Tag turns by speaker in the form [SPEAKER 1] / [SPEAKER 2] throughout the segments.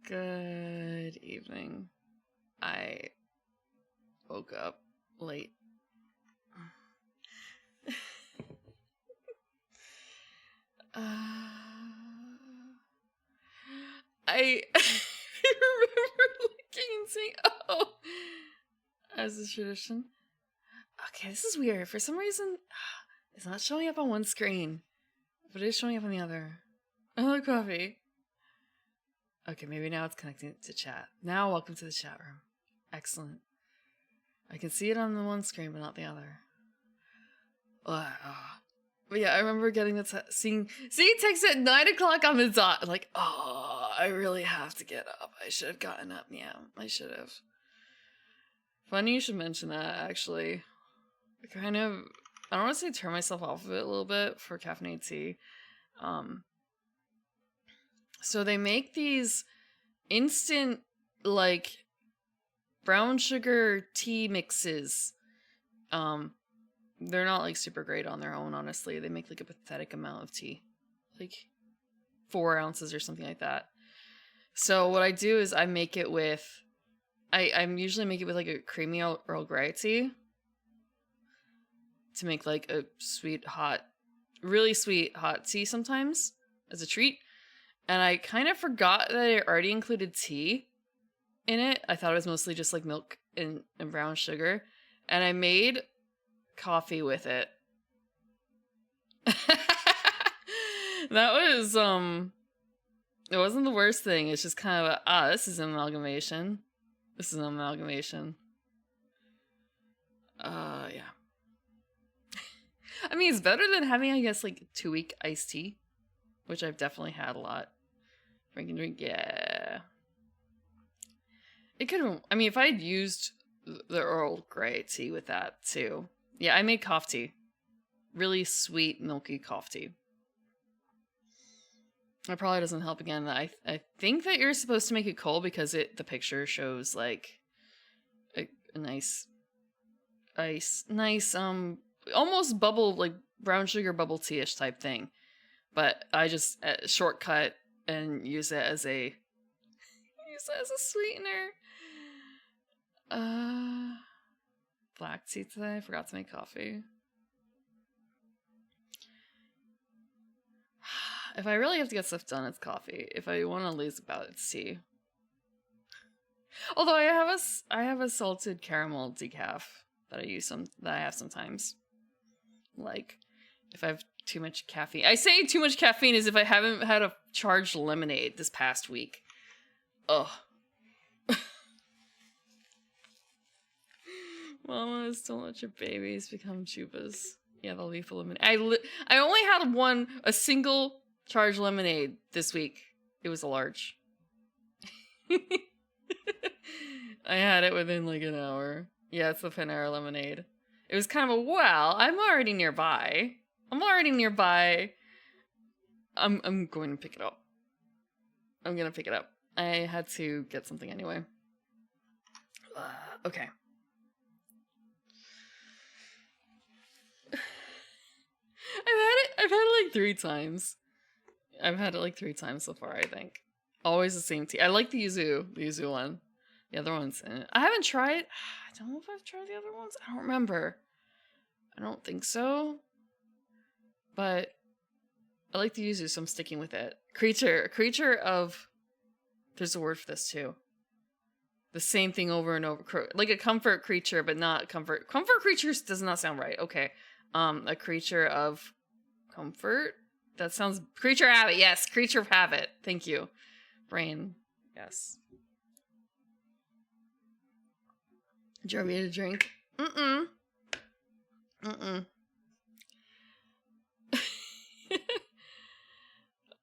[SPEAKER 1] Good evening. I woke up late. I remember looking and saying, "Oh," as a tradition. Okay, this is weird. For some reason, it's not showing up on one screen, but it is showing up on the other. Another coffee. Okay, maybe now it's connecting to chat. Now, welcome to the chat room. Excellent. I can see it on the one screen, but not the other. But yeah, I remember getting the seeing text at 9 o'clock on the dot. Like, oh, I really have to get up. I should have gotten up. Yeah, I should have. Funny you should mention that, actually. I don't want to say turn myself off of it a little bit for caffeinated tea. So they make these instant, like, brown sugar tea mixes. They're not, like, super great on their own, honestly. They make, like, a pathetic amount of tea. Like, 4 ounces or something like that. So what I do is I make it with... I usually make it with, like, a creamy Earl Grey tea. To make, like, a really sweet hot tea sometimes. As a treat. And I kind of forgot that it already included tea in it. I thought it was mostly just, like, milk and brown sugar. And I made coffee with it. That was, it wasn't the worst thing. It's just kind of, this is an amalgamation. This is an amalgamation. Yeah. I mean, it's better than having, I guess, like, 2-week iced tea. Which I've definitely had a lot. Drink, yeah. It could have, I mean, if I'd used the Earl Grey tea with that, too. Yeah, I made coffee tea. Really sweet, milky coffee tea. That probably doesn't help again. I think that you're supposed to make it cold because the picture shows, like, a nice, almost bubble, like, brown sugar bubble tea-ish type thing. But I just shortcut and use it as a sweetener. Black tea today. I forgot to make coffee. If I really have to get stuff done, it's coffee. If I want to laze about, it's tea. Although I have a salted caramel decaf that I have sometimes. Like, if I have too much caffeine. I say too much caffeine as if I haven't had a charged lemonade this past week. Ugh. Mamas, don't let your babies become chupas. Yeah, the lethal lemonade. I only had a single charged lemonade this week. It was a large. I had it within like an hour. Yeah, it's the Panera lemonade. It was kind of I'm already nearby. I'm going to pick it up. I'm gonna pick it up. I had to get something anyway. Okay. I've had it like 3 times. I've had it like 3 times so far, I think. Always the same tea. I like the yuzu one. The other one's in it. I haven't tried. I don't know if I've tried the other ones. I don't remember. I don't think so. But I like the yuzu, so I'm sticking with it. Creature of... There's a word for this, too. The same thing over and over. Like a comfort creature, but not comfort. Comfort creatures does not sound right. Okay. A creature of comfort? That sounds... Creature of habit. Yes, creature of habit. Thank you. Brain. Yes. Do you want me to drink? Mm-mm.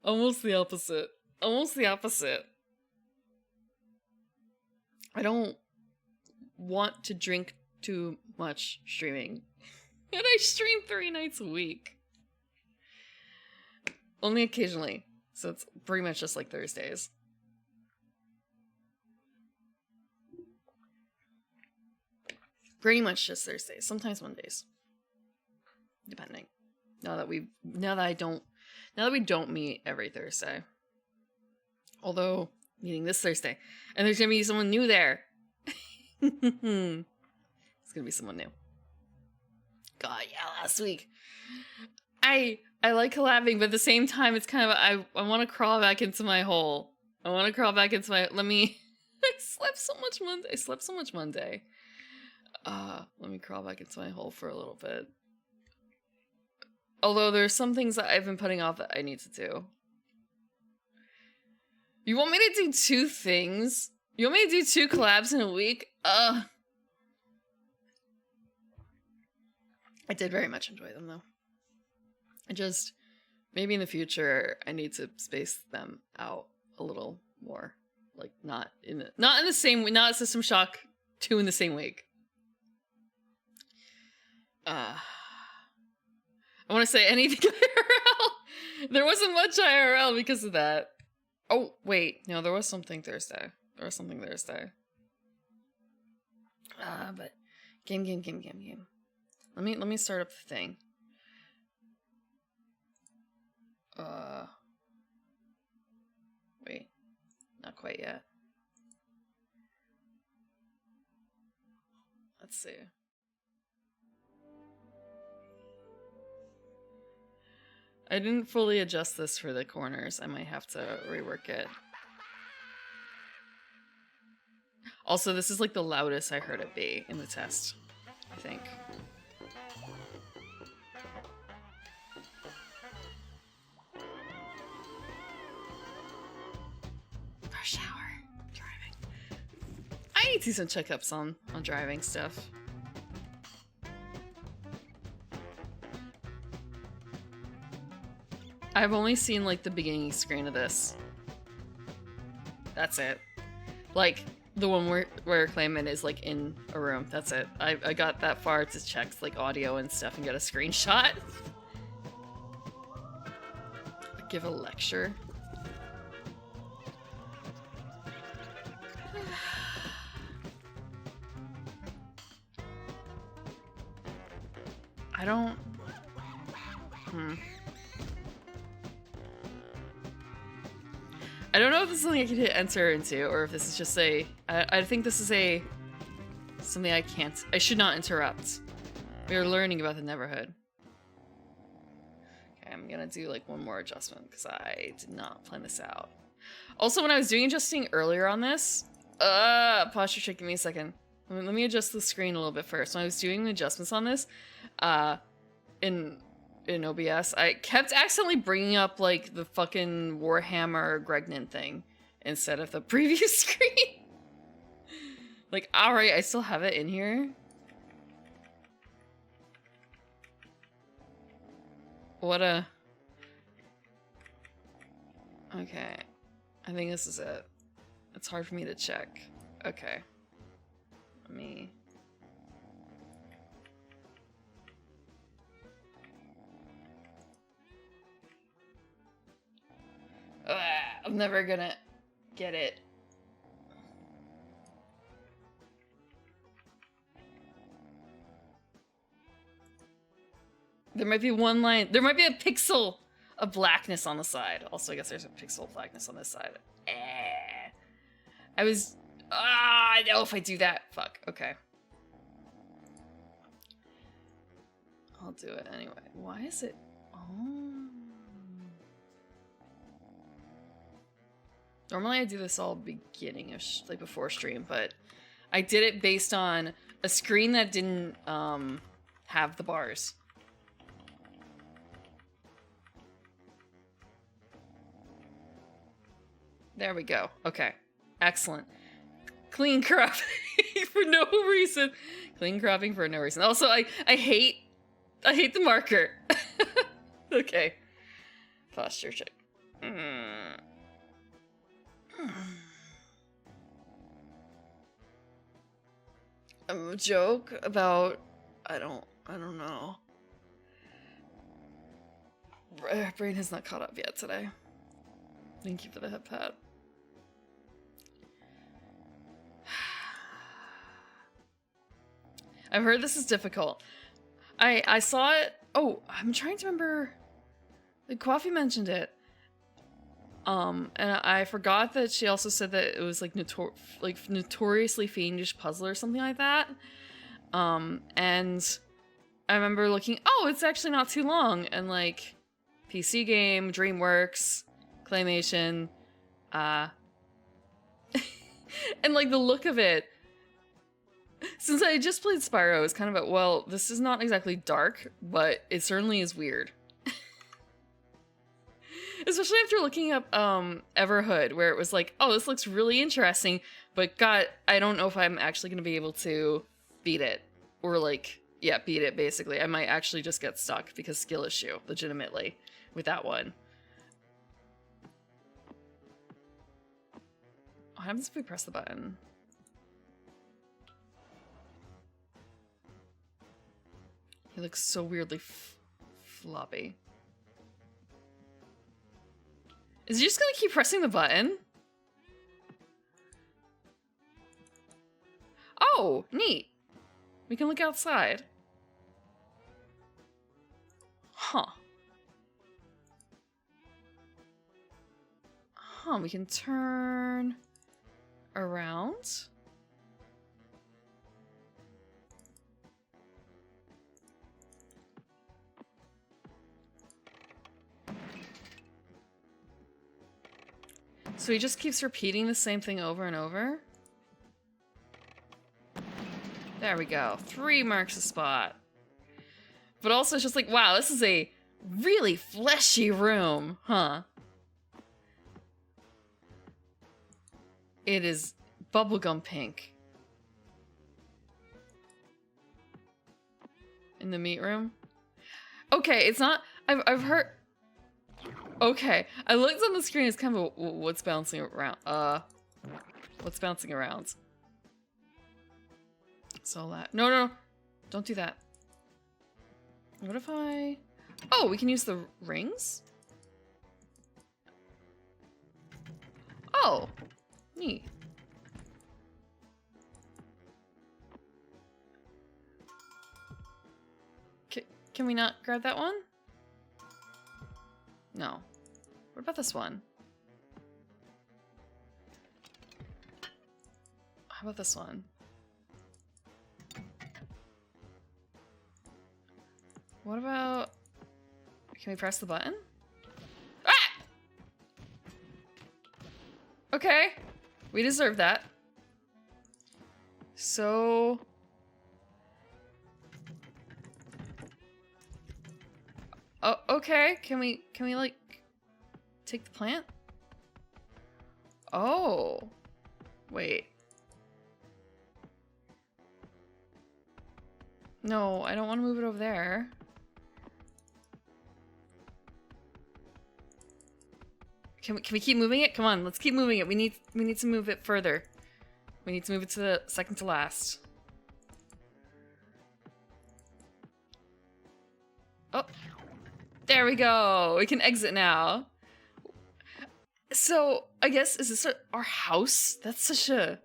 [SPEAKER 1] Almost the opposite. I don't want to drink too much streaming. And I stream 3 nights a week. Only occasionally. So it's pretty much just like Thursdays. Pretty much just Thursdays. Sometimes Mondays. Depending. Now that we don't meet every Thursday. Although meeting this Thursday. And there's gonna be someone new there. It's gonna be someone new. God, yeah, last week. I like collabing, but at the same time, it's kind of, I want to crawl back into my hole. I slept so much Monday. Let me crawl back into my hole for a little bit. Although there's some things that I've been putting off that I need to do. You want me to do 2 things? You want me to do 2 collabs in a week? I did very much enjoy them though. Maybe in the future I need to space them out a little more. Like not in the same way, not System Shock 2 in the same week. I want to say anything IRL. There wasn't much IRL because of that. Oh, wait. No, there was something Thursday. But game. Let me start up the thing. Wait. Not quite yet. Let's see. I didn't fully adjust this for the corners. I might have to rework it. Also, this is like the loudest I heard it be in the test, I think. Rush hour. Driving. I need to do some checkups on driving stuff. I've only seen like the beginning screen of this. That's it. Like the one where Clayman is like in a room. That's it. I got that far to check like audio and stuff and get a screenshot. Give a lecture. I don't. I don't know if this is something I can hit enter into, or if this is just I think this is something I should not interrupt. We are learning about the Neverhood. Okay, I'm gonna do like one more adjustment, because I did not plan this out. Also, when I was doing adjusting earlier on this, posture check, give me a second. Let me adjust the screen a little bit first. When I was doing the adjustments on this, in OBS, I kept accidentally bringing up like the fucking Warhammer Gregnant thing instead of the preview screen. Like, alright, I still have it in here. Okay. I think this is it. It's hard for me to check. Okay. Let me... I'm never gonna get it. There might be one line. There might be a pixel of blackness on the side. Also, I guess there's a pixel of blackness on this side. I know if I do that. Fuck. Okay. I'll do it anyway. Why is it? Oh. Normally I do this all beginning of like before stream, but I did it based on a screen that didn't have the bars. There we go. Okay. Excellent. Clean cropping for no reason. Clean cropping for no reason. Also, I hate the marker. Okay. Posture check. A joke about I don't know. Brain has not caught up yet today. Thank you for the head pat. I've heard this is difficult. I saw it. Oh, I'm trying to remember. The coffee mentioned it. And I forgot that she also said that it was like notoriously fiendish puzzle or something like that. And I remember looking, oh, it's actually not too long, and like PC game, DreamWorks, Claymation, and like the look of it. Since I just played Spyro, it's kind of a, well, this is not exactly dark, but it certainly is weird. Especially after looking up Everhood, where it was like, oh, this looks really interesting, but God, I don't know if I'm actually going to be able to beat it. Or like, yeah, beat it, basically. I might actually just get stuck because skill issue, legitimately, with that one. What happens if we press the button? He looks so weirdly floppy. Is he just gonna keep pressing the button? Oh, neat. We can look outside. Huh. Huh, we can turn around. So he just keeps repeating the same thing over and over? There we go. 3 marks a spot. But also it's just like, wow, this is a really fleshy room, huh? It is bubblegum pink. In the meat room? Okay, it's not... I've heard... Okay, I looked on the screen, it's kind of a, what's bouncing around? What's bouncing around? So that... No, don't do that. What if I... Oh, we can use the rings? Oh, neat. Can we not grab that one? No. What about this one? How about this one? What about... Can we press the button? Ah! Okay. We deserve that. So... Oh, okay. Can we like take the plant? Oh. Wait. No, I don't want to move it over there. Can we keep moving it? Come on, let's keep moving it. We need to move it further. We need to move it to the second to last. Oh. There we go. We can exit now. So, I guess, is this our house? That's such a...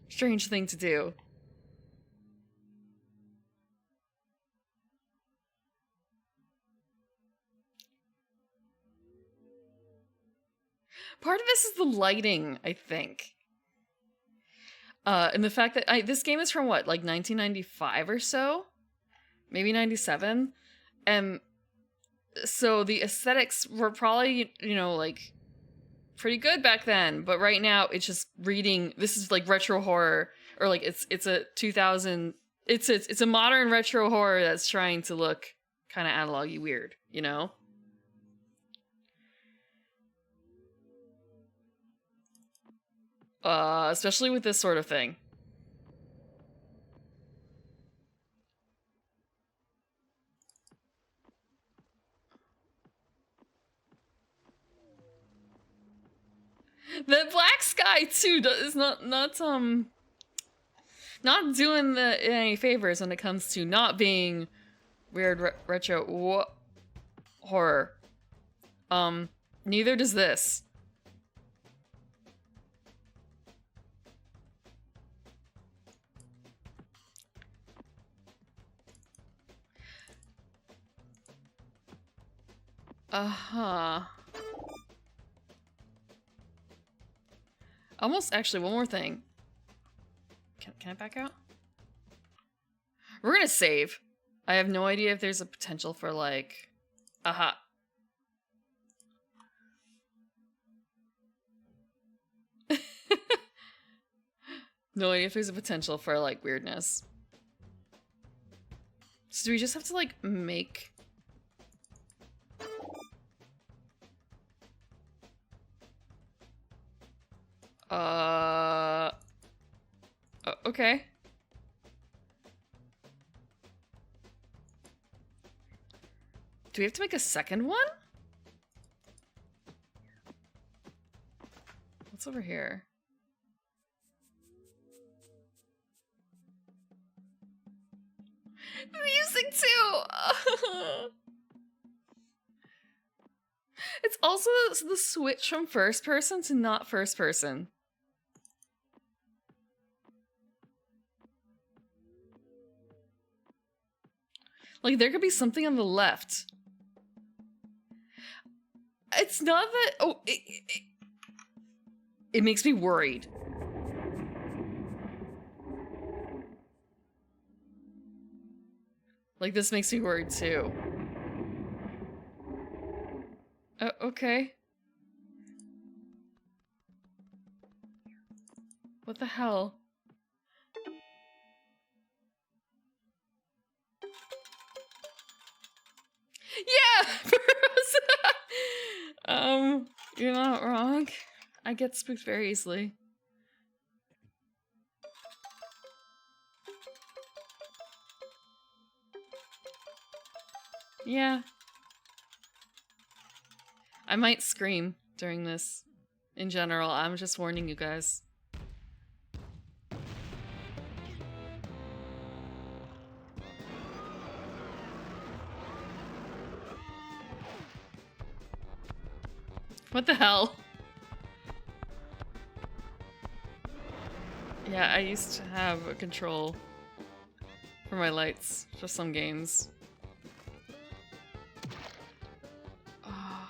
[SPEAKER 1] strange thing to do. Part of this is the lighting, I think. And the fact that... this game is from what, like 1995 or so? Maybe 97? And so the aesthetics were probably, you know, like, pretty good back then. But right now, it's just reading... This is like retro horror. Or like, it's a 2000... It's a modern retro horror that's trying to look kind of analog-y weird, you know? Especially with this sort of thing. The black sky too is not doing any favors when it comes to not being weird retro horror. Neither does this. Uh-huh. Almost, actually, one more thing. Can I back out? We're gonna save. I have no idea if there's a potential for, like... Aha. No idea if there's a potential for, like, weirdness. So do we just have to, like, make... Okay. Do we have to make a second one? What's over here? Music too! It's also the switch from first person to not first person. Like, there could be something on the left. It's not that... Oh, it makes me worried. Like, this makes me worried too. Okay. What the hell? Yeah! You're not wrong. I get spooked very easily. Yeah. I might scream during this. In general, I'm just warning you guys. What the hell? Yeah, I used to have a control for my lights for some games. Oh.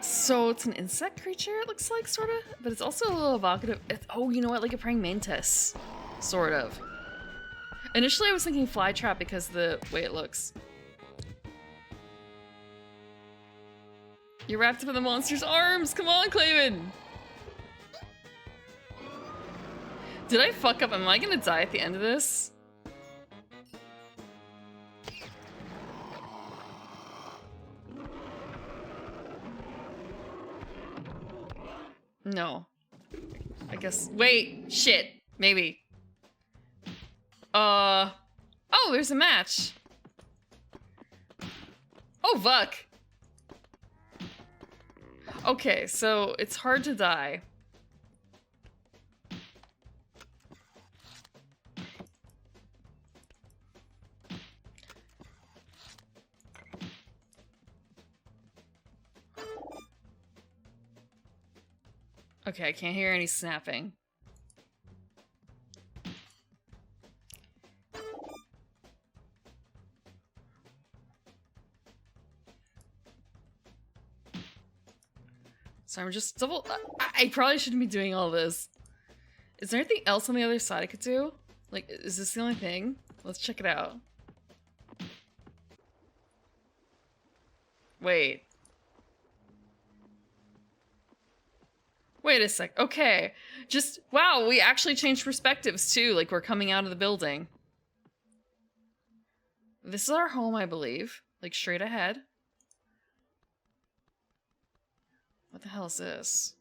[SPEAKER 1] So it's an insect creature, it looks like, sort of, but it's also a little evocative. Oh, you know what? Like a praying mantis, sort of. Initially, I was thinking flytrap because of the way it looks. You're wrapped up in the monster's arms. Come on, Clayman. Did I fuck up? Am I gonna die at the end of this? No. I guess. Wait. Shit. Maybe. Oh, there's a match. Oh, fuck. Okay, so it's hard to die. Okay, I can't hear any snapping. So I'm just double... I probably shouldn't be doing all this. Is there anything else on the other side I could do? Like, is this the only thing? Let's check it out. Wait. Wait a sec. Okay. Just, wow, we actually changed perspectives too. Like, we're coming out of the building. This is our home, I believe. Like, straight ahead. What the hell is this?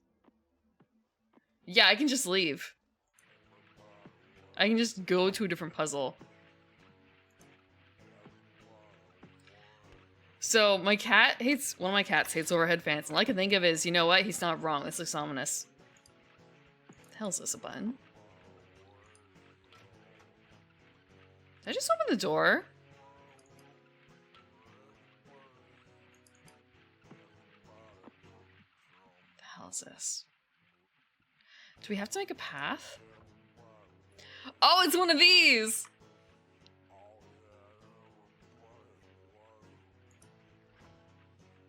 [SPEAKER 1] Yeah, I can just leave. I can just go to a different puzzle. So, my cat hates... One of my cats hates overhead fans. And all I can think of is, you know what? He's not wrong. This looks ominous. What the hell is this, a button? Did I just open the door? analysis. Do we have to make a path? Oh, it's one of these!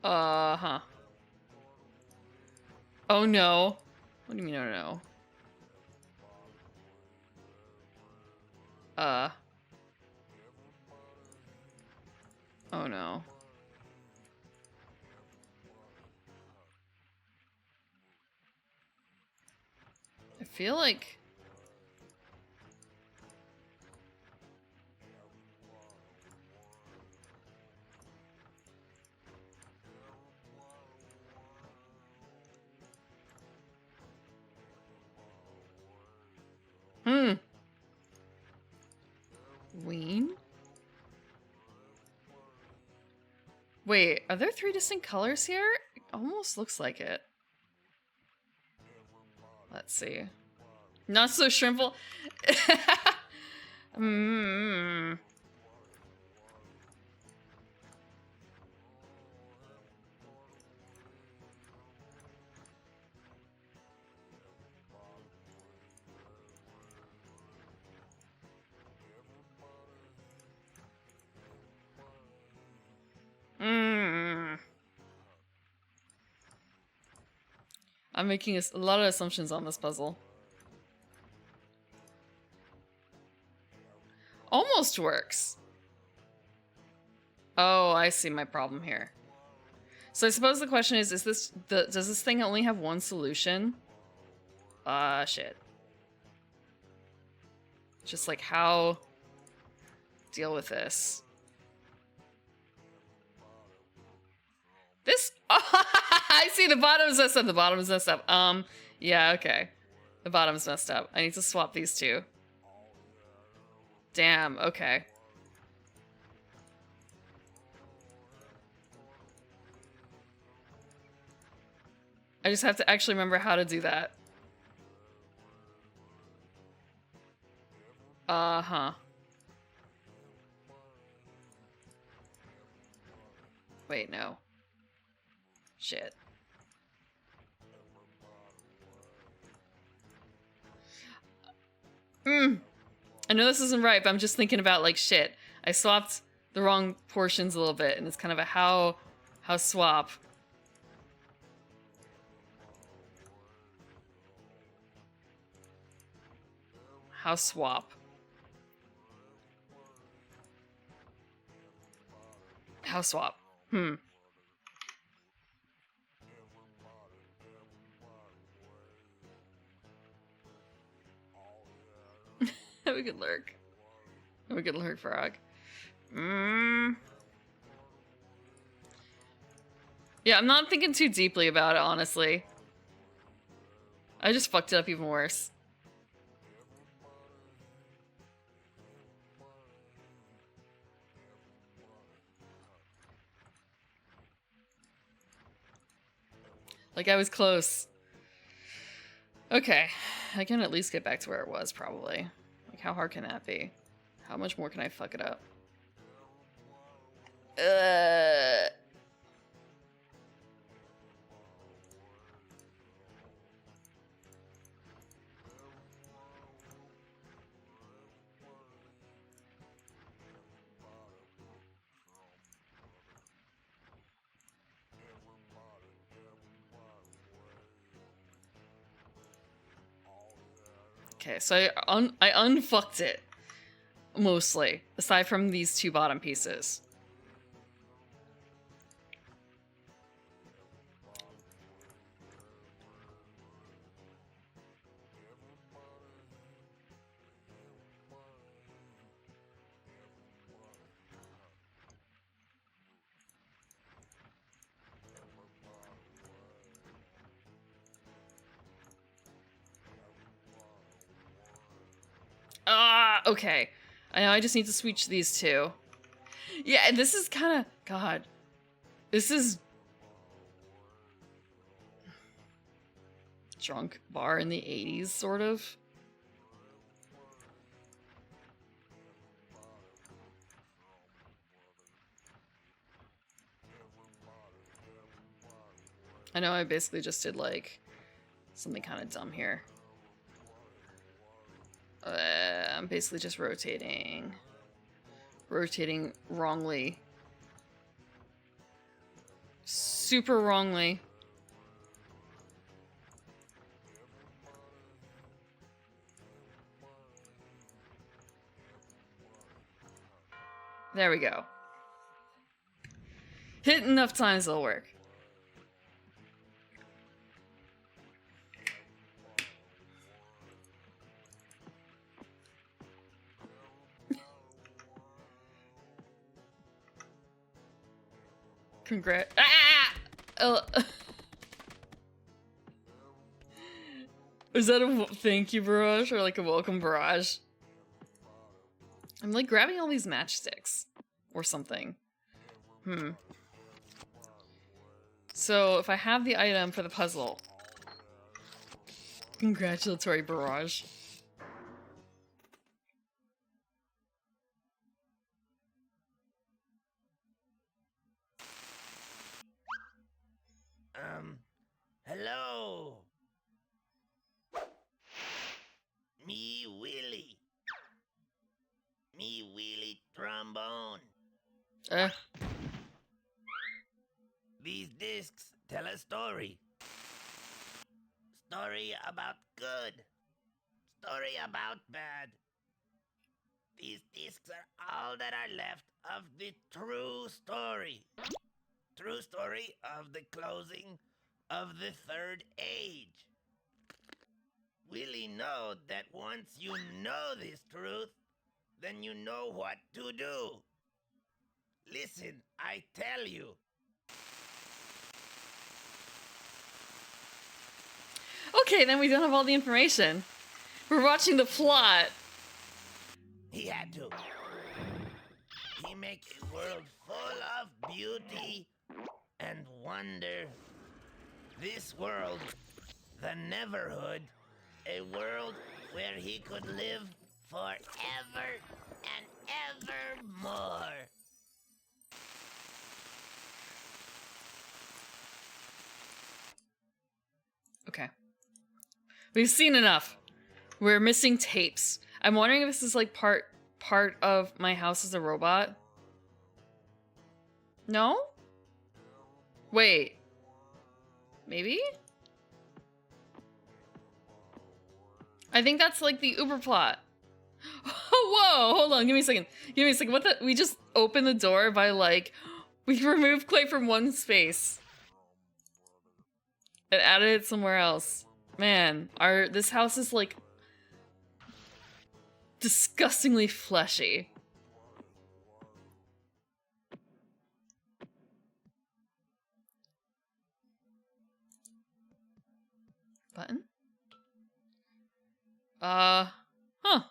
[SPEAKER 1] Huh. Oh no. What do you mean, oh no? Oh no. I feel like... Ween? Wait, are there 3 distinct colors here? It almost looks like it. Let's see. Not so shrimple. I'm making a lot of assumptions on this puzzle. Almost works. Oh, I see my problem here. So I suppose the question is this does this thing only have one solution? Shit. Just like how deal with this. This I see the bottom's messed up. The bottom's messed up. Yeah, okay. The bottom's messed up. I need to swap these two. Damn, okay. I just have to actually remember how to do that. Uh-huh. Wait, no. Shit. I know this isn't right, but I'm just thinking about, like, shit. I swapped the wrong portions a little bit, and it's kind of a how swap. How swap. How swap. We could lurk. We could lurk, frog. Yeah, I'm not thinking too deeply about it, honestly. I just fucked it up even worse. Like, I was close. Okay. I can at least get back to where it was, probably. Like, how hard can that be? How much more can I fuck it up? Okay, so I unfucked it. Mostly. Aside from these two bottom pieces. Okay. I know I just need to switch these two. Yeah, and this is kind of... God. This is... drunk bar in the 80s, sort of. I know I basically just did, like, something kind of dumb here. I'm basically just rotating. Rotating wrongly. Super wrongly. There we go. Hit enough times, it'll work. Congrats. Ah! Is that a thank you barrage or like a welcome barrage? I'm like grabbing all these matchsticks or something. So if I have the item for the puzzle. Congratulatory barrage.
[SPEAKER 2] Hello. Me Willie. Me Willie trombone. These discs tell a story. Story about good. Story about bad. These discs are all that are left of the true story. True story of the closing of the third age. Willie know that once you know this truth, then you know what to do. Listen, I tell you.
[SPEAKER 1] Okay, then we don't have all the information. We're watching the plot.
[SPEAKER 2] He had to. He make a world full of beauty and wonder. This world, the Neverhood, a world where he could live forever and evermore.
[SPEAKER 1] Okay. We've seen enough. We're missing tapes. I'm wondering if this is like part of my house as a robot. No? Wait. Maybe? I think that's like the Uber plot. Whoa, hold on, give me a second. Give me a second. What the? We just opened the door by like, we removed clay from one space. And added it somewhere else. Man, this house is like disgustingly fleshy. Button? Huh. I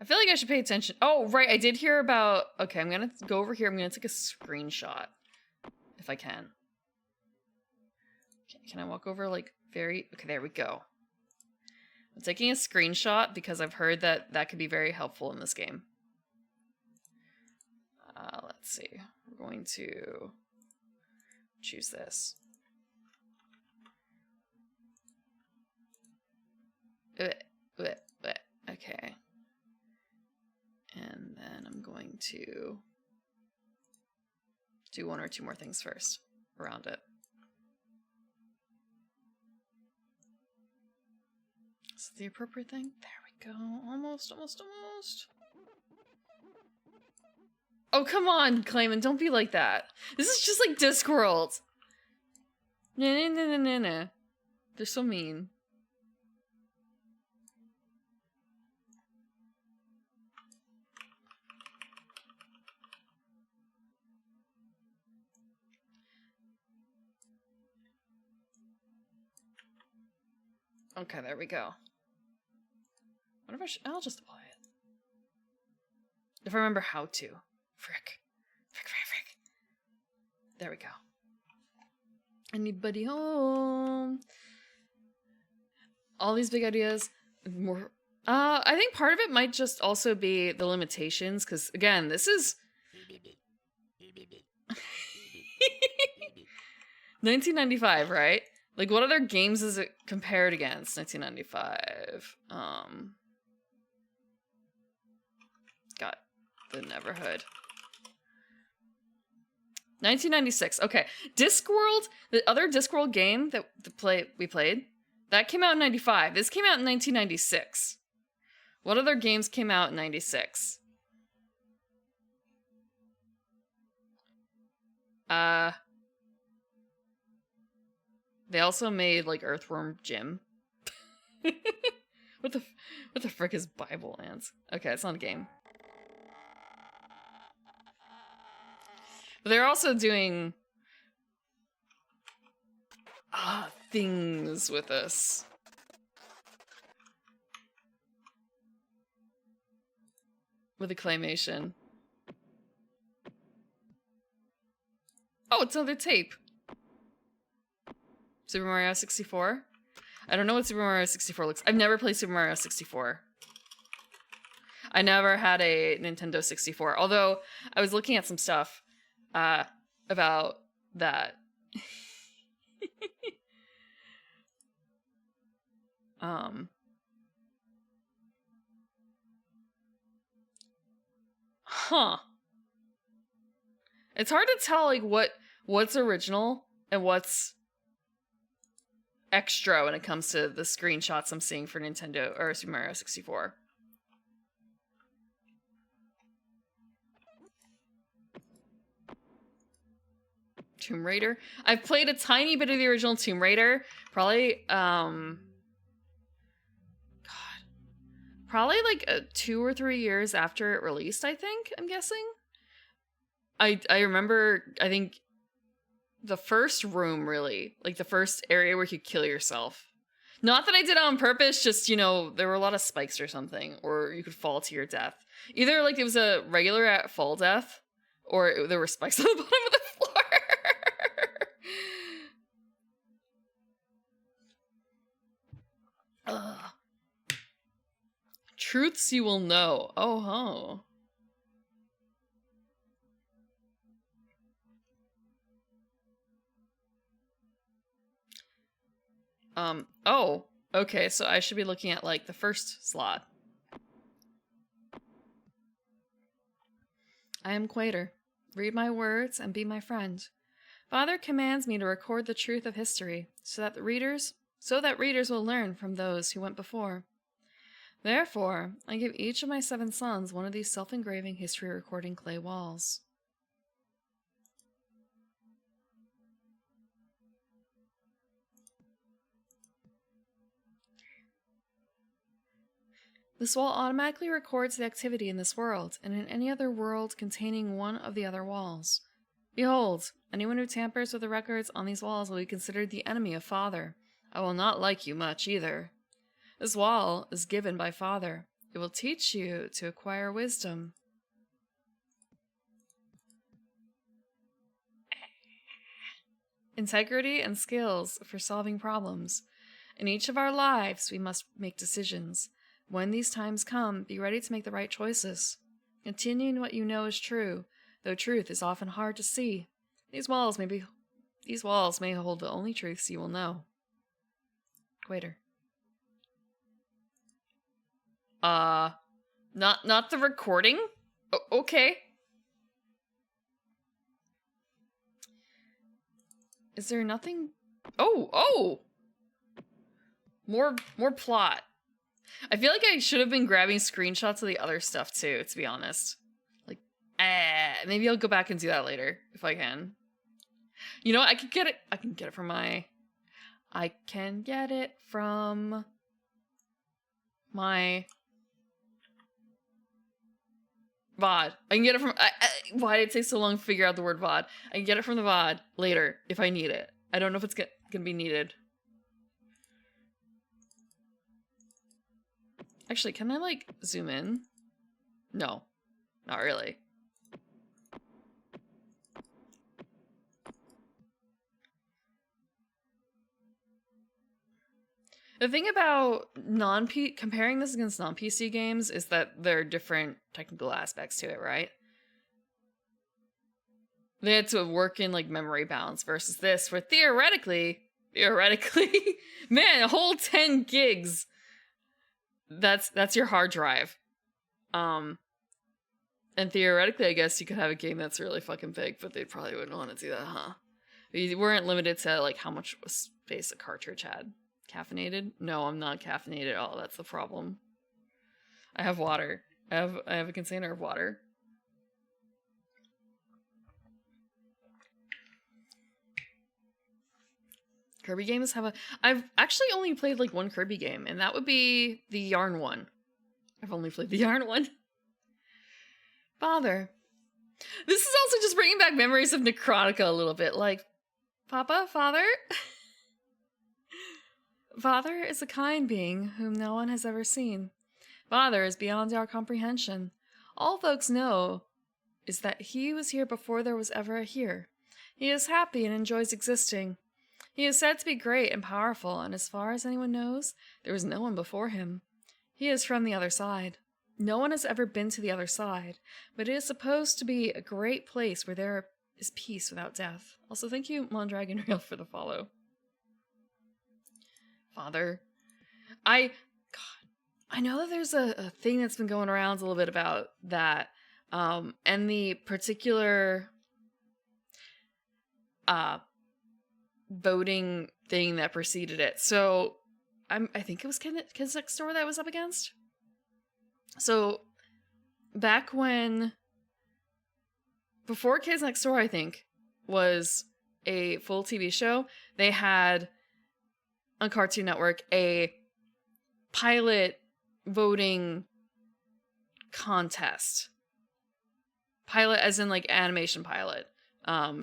[SPEAKER 1] feel like I should pay attention. Oh, right, I did hear about... Okay, I'm gonna go over here. I'm gonna take a screenshot. If I can. Okay, can I walk over, like, very... Okay, there we go. I'm taking a screenshot because I've heard that that could be very helpful in this game. Let's see. We're going to choose this. Okay. And then I'm going to do one or two more things first around it. Is it the appropriate thing? There we go. Almost. Oh, come on, Clayman. Don't be like that. This is just like Discworld. Nah. They're so mean. Okay, there we go. What if I'll just apply it. If I remember how to. Frick. There we go. Anybody home? All these big ideas. More. I think part of it might just also be the limitations, because again, this is 1995, right? Like, what other games is it compared against? 1995. Got the Neverhood. 1996. Okay. Discworld, the other Discworld game that we played, that came out in 95. This came out in 1996. What other games came out in 96? They also made like Earthworm Jim. What the frick is Bible Lands? Okay, it's not a game. But they're also doing things with us. With the claymation. Oh, it's another tape. Super Mario 64? I don't know what Super Mario 64 looks. I've never played Super Mario 64. I never had a Nintendo 64. Although, I was looking at some stuff about that. Huh. It's hard to tell like what's original and what's extra when it comes to the screenshots I'm seeing for Nintendo or Super Mario 64. Tomb Raider. I've played a tiny bit of the original Tomb Raider. Probably, probably like 2 or 3 years after it released, I think, I'm guessing. I remember, I think, the first room, really. Like, the first area where you kill yourself. Not that I did it on purpose, just, you know, there were a lot of spikes or something, or you could fall to your death. Either, like, it was a regular fall death, or there were spikes on the bottom of the floor. Ugh. Truths you will know. Oh, ho. Oh, okay, so I should be looking at, like, the first slot. I am Quater. Read my words and be my friend. Father commands me to record the truth of history, so that readers will learn from those who went before. Therefore, I give each of my 7 sons one of these self-engraving history recording clay walls. This wall automatically records the activity in this world, and in any other world containing one of the other walls. Behold, anyone who tampers with the records on these walls will be considered the enemy of Father. I will not like you much, either. This wall is given by Father. It will teach you to acquire wisdom. Integrity and skills for solving problems. In each of our lives, we must make decisions. When these times come, be ready to make the right choices. Continuing what you know is true, though truth is often hard to see. These walls may hold the only truths you will know. Waiter. Not the recording? Okay. Is there nothing? Oh! More plot. I feel like I should have been grabbing screenshots of the other stuff too, to be honest. Like, maybe I'll go back and do that later, if I can. You know what? I can get it from my VOD. I can get it from... why did it take so long to figure out the word VOD? I can get it from the VOD later, if I need it. I don't know if it's gonna be needed. Actually, can I, like, zoom in? No. Not really. The thing about comparing this against non-PC games is that there are different technical aspects to it, right? They had to work in, like, memory balance versus this, where theoretically, theoretically. Man, a whole 10 gigs. That's your hard drive. And theoretically, I guess you could have a game that's really fucking big, but they probably wouldn't want to do that, huh? You weren't limited to, like, how much space a cartridge had. Caffeinated? No, I'm not caffeinated at all. That's the problem. I have water. I have a container of water. Kirby games have a... I've actually only played, like, one Kirby game, and that would be the Yarn one. I've only played the Yarn one. Father. This is also just bringing back memories of Necrotica a little bit. Like, Papa? Father? Father is a kind being whom no one has ever seen. Father is beyond our comprehension. All folks know is that he was here before there was ever a here. He is happy and enjoys existing. He is said to be great and powerful, and as far as anyone knows, there was no one before him. He is from the other side. No one has ever been to the other side, but it is supposed to be a great place where there is peace without death. Also, thank you, Mondragon Rail, for the follow. Father. I know that there's a thing that's been going around a little bit about that, and the particular voting thing that preceded it. So, I think it was Kids Next Door that I was up against. So, back when, before Kids Next Door, I think, was a full TV show, they had, on Cartoon Network, a pilot voting contest. Pilot as in, like, animation pilot.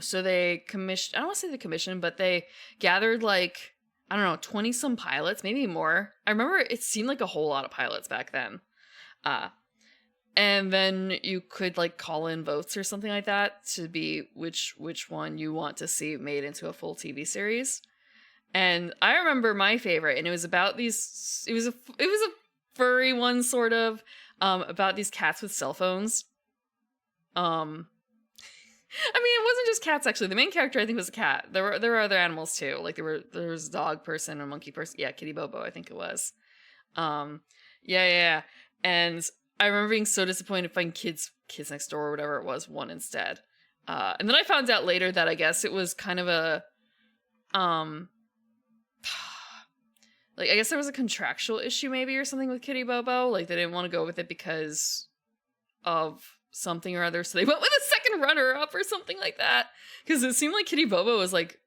[SPEAKER 1] So they commissioned, I don't want to say they commissioned, but they gathered, like, I don't know, 20-some pilots, maybe more. I remember it seemed like a whole lot of pilots back then. And then you could, like, call in votes or something like that to be which one you want to see made into a full TV series. And I remember my favorite, and it was about these, it was a furry one, sort of, about these cats with cell phones. I mean, it wasn't just cats, actually. The main character, I think, was a cat. There were other animals, too. Like, there was a dog person, a monkey person. Yeah, Kitty Bobo, I think it was. Yeah. And I remember being so disappointed finding Kids Next Door or whatever it was won instead. And then I found out later that I guess it was kind of a, like, I guess there was a contractual issue maybe or something with Kitty Bobo. Like, they didn't want to go with it because of something or other. So they went with a second runner-up or something like that. Because it seemed like Kitty Bobo was, like,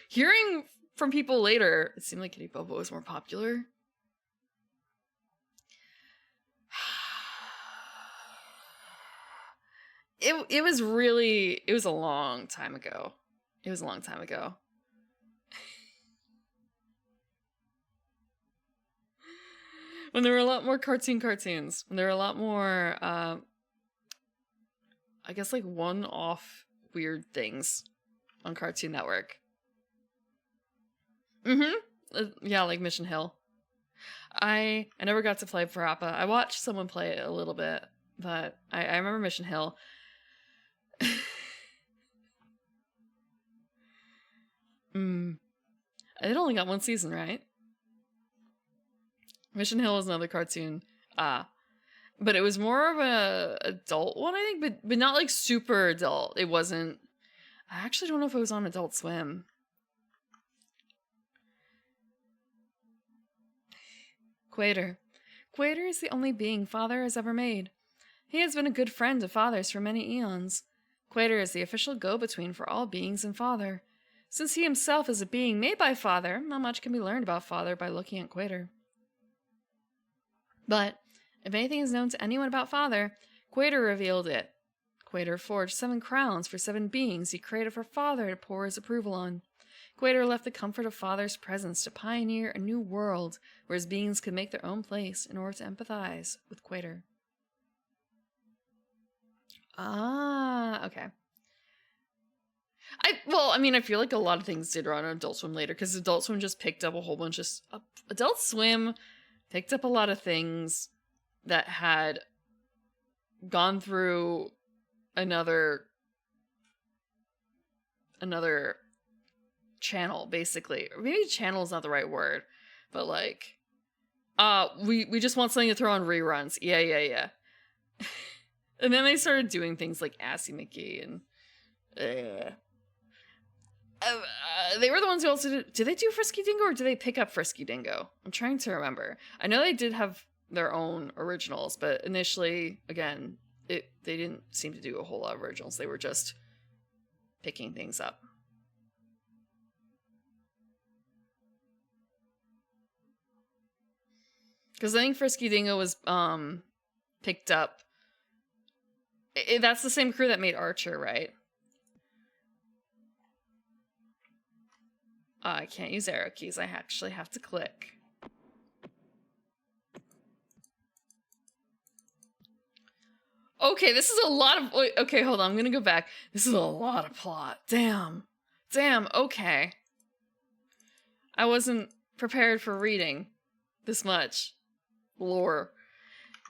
[SPEAKER 1] hearing from people later, it seemed like Kitty Bobo was more popular. It was a long time ago. It was a long time ago. When there were a lot more cartoons. When there were a lot more, I guess, like, one-off weird things on Cartoon Network. Yeah, like Mission Hill. I never got to play Parappa. I watched someone play it a little bit, but I remember Mission Hill. It only got one season, right? Mission Hill is another cartoon. But it was more of a adult one, I think, but not, like, super adult. It wasn't. I actually don't know if it was on Adult Swim. Quater. Quater is the only being Father has ever made. He has been a good friend to Father's for many eons. Quater is the official go-between for all beings and Father. Since he himself is a being made by Father, not much can be learned about Father by looking at Quater. But if anything is known to anyone about Father, Quater revealed it. Quater forged 7 crowns for 7 beings he created for Father to pour his approval on. Quater left the comfort of Father's presence to pioneer a new world where his beings could make their own place in order to empathize with Quater. Okay. I feel like a lot of things did run on Adult Swim later, because Adult Swim just picked up a whole bunch of... Adult Swim picked up a lot of things that had gone through another channel, basically. Or maybe channel is not the right word, but like, we just want something to throw on reruns. Yeah. And then they started doing things like Assy McGee and they were the ones who also did they do Frisky Dingo or did they pick up Frisky Dingo? I'm trying to remember. I know they did have their own originals, but initially, again, they didn't seem to do a whole lot of originals. They were just picking things up. Because I think Frisky Dingo was picked up. That's the same crew that made Archer, right? I can't use arrow keys. I actually have to click. Okay, this is a lot of... Okay, hold on. I'm gonna go back. This is a lot of plot. Damn, okay. I wasn't prepared for reading this much. Lore.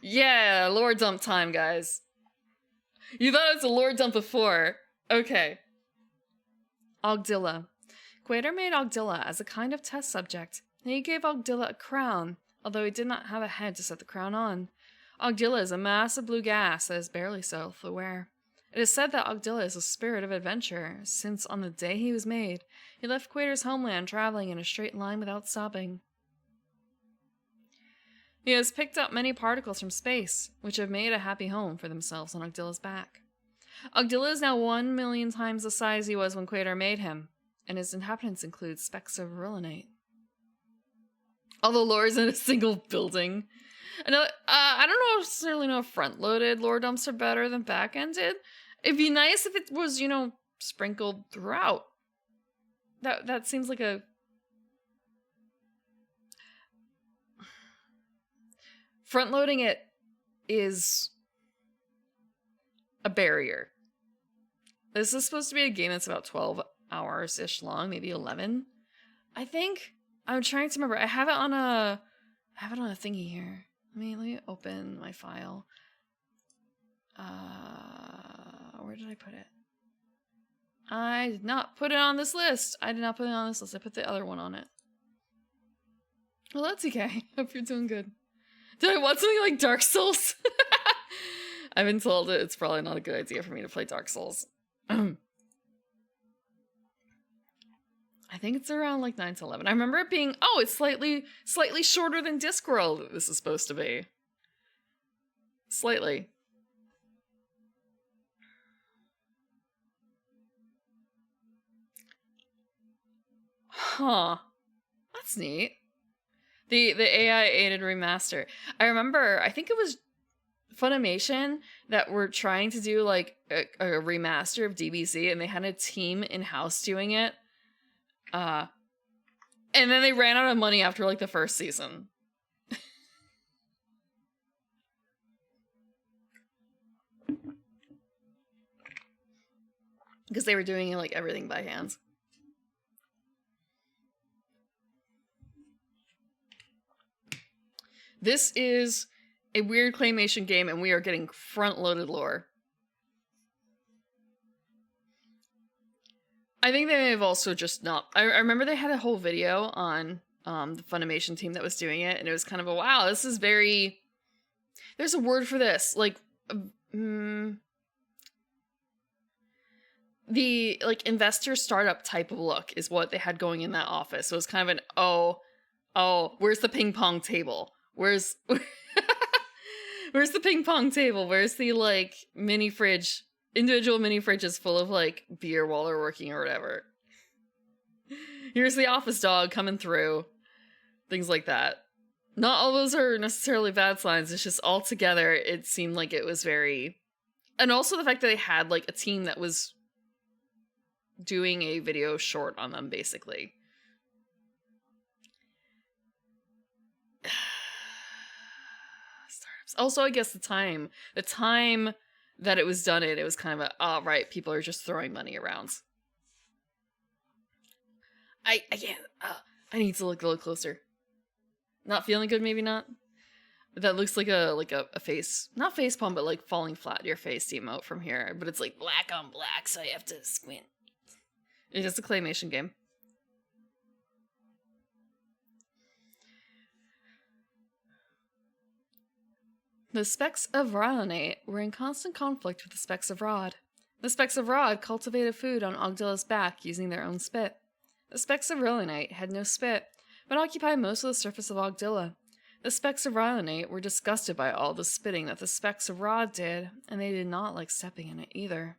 [SPEAKER 1] Yeah, lore dump time, guys. You thought it was a lore dump before. Okay. Ogdilla. Quater made Ogdilla as a kind of test subject. He gave Ogdilla a crown, although he did not have a head to set the crown on. Ogdilla is a mass of blue gas that is barely self-aware. It is said that Ogdilla is a spirit of adventure, since on the day he was made, he left Quater's homeland traveling in a straight line without stopping. He has picked up many particles from space, which have made a happy home for themselves on Ogdilla's back. Ogdilla is now 1,000,000 times the size he was when Quater made him, and his inhabitants include specks of Rillinate. All the lore is in a single building. I don't necessarily know if front-loaded lore dumps are better than back-ended. It'd be nice if it was, sprinkled throughout. That seems like a... Front-loading it is a barrier. This is supposed to be a game that's about 12 hours-ish long, maybe 11. I think. I'm trying to remember. I have it on a thingy here. Let me open my file. Where did I put it? I did not put it on this list. I put the other one on it. Well, that's okay. Hope you're doing good. Did I want something like Dark Souls? I've been told it's probably not a good idea for me to play Dark Souls. I think it's around like 9 to 11. I remember it being, it's slightly shorter than Discworld this is supposed to be. Slightly. Huh. That's neat. The AI aided remaster. I remember, I think it was Funimation that were trying to do like a remaster of DBZ, and they had a team in-house doing it. And then they ran out of money after like the first season. Because they were doing like everything by hand. This is a weird claymation game, and we are getting front-loaded lore. I think they may have also just not... I remember they had a whole video on the Funimation team that was doing it, and it was kind of a, wow, this is very... There's a word for this. Like, the, like, investor startup type of look is what they had going in that office. So it was kind of an, where's the ping pong table? Where's the ping pong table? Where's the, like, mini fridge... Individual mini fridges full of, like, beer while they're working or whatever. Here's the office dog coming through. Things like that. Not all those are necessarily bad signs. It's just all together, it seemed like it was very... And also the fact that they had, like, a team that was doing a video short on them, basically. Startups. Also, I guess the time that it was done in, it was kind of a, right, people are just throwing money around. I can't, I need to look a little closer. Not feeling good, maybe not? That looks like a face, not face palm, but like falling flat your face emote from here, but it's like black on black, so you have to squint. It's just a claymation game. The specks of Rhyonate were in constant conflict with the specks of Rod. The specks of Rod cultivated food on Ogdilla's back using their own spit. The specks of Rhyonate had no spit, but occupied most of the surface of Ogdilla. The specks of Rhyonate were disgusted by all the spitting that the specks of Rod did, and they did not like stepping in it either.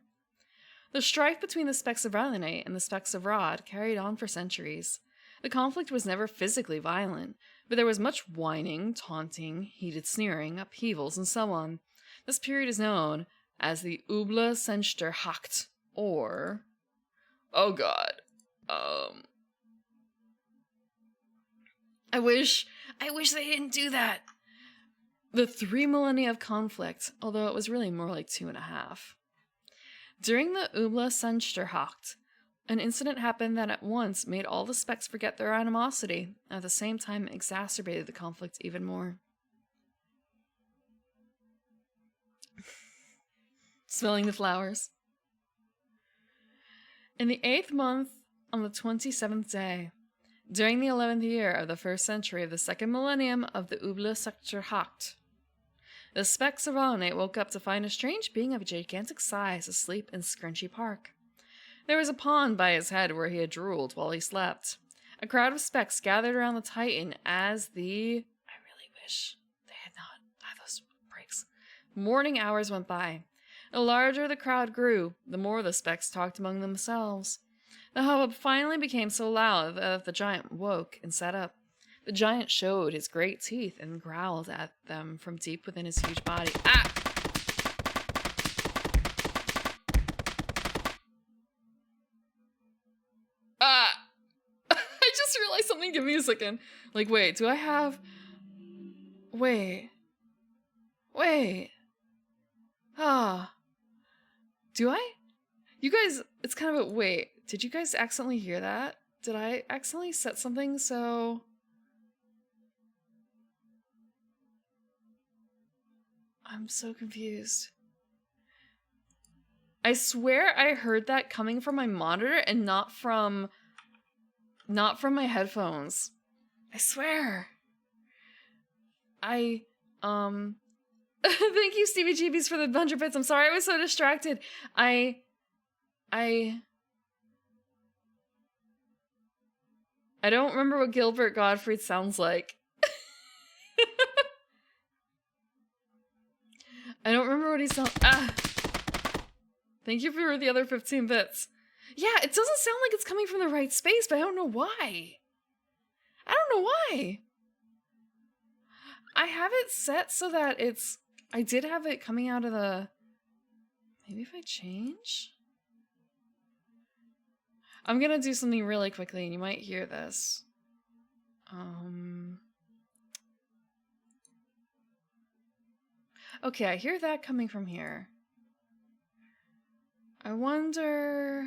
[SPEAKER 1] The strife between the specks of Rhyonate and the specks of Rod carried on for centuries. The conflict was never physically violent, but there was much whining, taunting, heated sneering, upheavals, and so on. This period is known as the Ubla Sensterhacht, or... oh god. I wish they didn't do that. The 3 millennia of conflict, although it was really more like 2.5. During the Ubla Sensterhacht, an incident happened that at once made all the specks forget their animosity, and at the same time exacerbated the conflict even more. Smelling the flowers. In the 8th month, on the 27th day, during the 11th year of the 1st century of the 2nd millennium of the Ubla Sensterhacht, the specks of Rhyonate woke up to find a strange being of a gigantic size asleep in Scrunchy Park. There was a pond by his head where he had drooled while he slept. A crowd of specks gathered around the Titan as the... I really wish they had not had those breaks. Morning hours went by. The larger the crowd grew, the more the specks talked among themselves. The hubbub finally became so loud that the giant woke and sat up. The giant showed his great teeth and growled at them from deep within his huge body. Ah! I just realized something. Give me a second. Like, wait, do I have... Wait. Do I? You guys, it's kind of a... Wait, did you guys accidentally hear that? Did I accidentally set something so... I'm so confused. I swear I heard that coming from my monitor and not from my headphones. I swear. Thank you, Stevie Jeebies, for the 100 bits. I'm sorry I was so distracted. I don't remember what Gilbert Gottfried sounds like. I don't remember what he sounds... Thank you for the other 15 bits. Yeah, it doesn't sound like it's coming from the right space, but I don't know why. I have it set so that it's... I did have it coming out of the... Maybe if I change? I'm gonna do something really quickly and you might hear this. Okay, I hear that coming from here. I wonder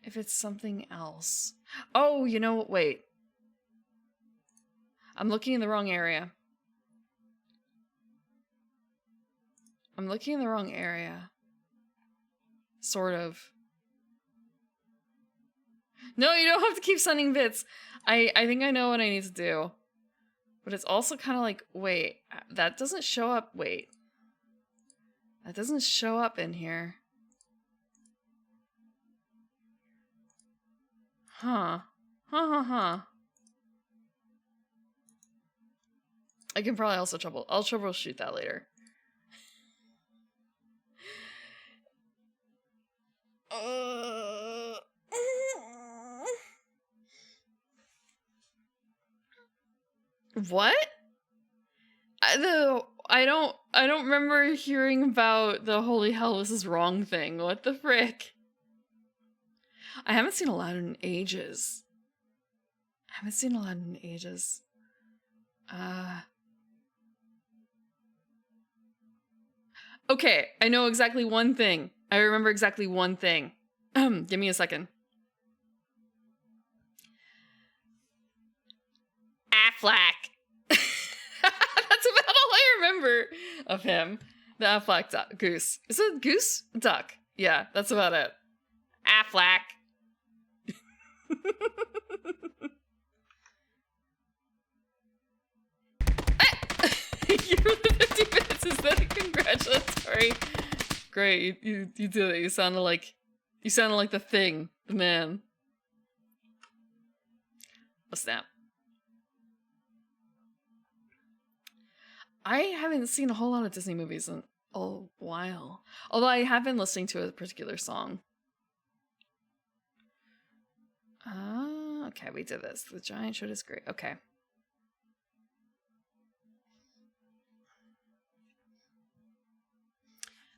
[SPEAKER 1] if it's something else. Oh, you know what? Wait. I'm looking in the wrong area. Sort of. No, you don't have to keep sending bits. I think I know what I need to do. But it's also kind of like, wait, that doesn't show up. Wait. That doesn't show up in here. Huh. I can probably also I'll troubleshoot that later. What? I don't remember hearing about the holy hell this is wrong thing. What the frick? I haven't seen Aladdin in ages. Okay, I know exactly one thing. I remember exactly one thing. Give me a second. Affleck. That's about all I remember of him. The Affleck goose. Is it goose? Duck. Yeah, that's about it. Affleck. you for the 50 minutes. Is that a congratulatory? Great, you did it. You sounded like the thing, the man. A snap. I haven't seen a whole lot of Disney movies in a while. Although I have been listening to a particular song. Okay, we did this. The giant showed us great. Okay.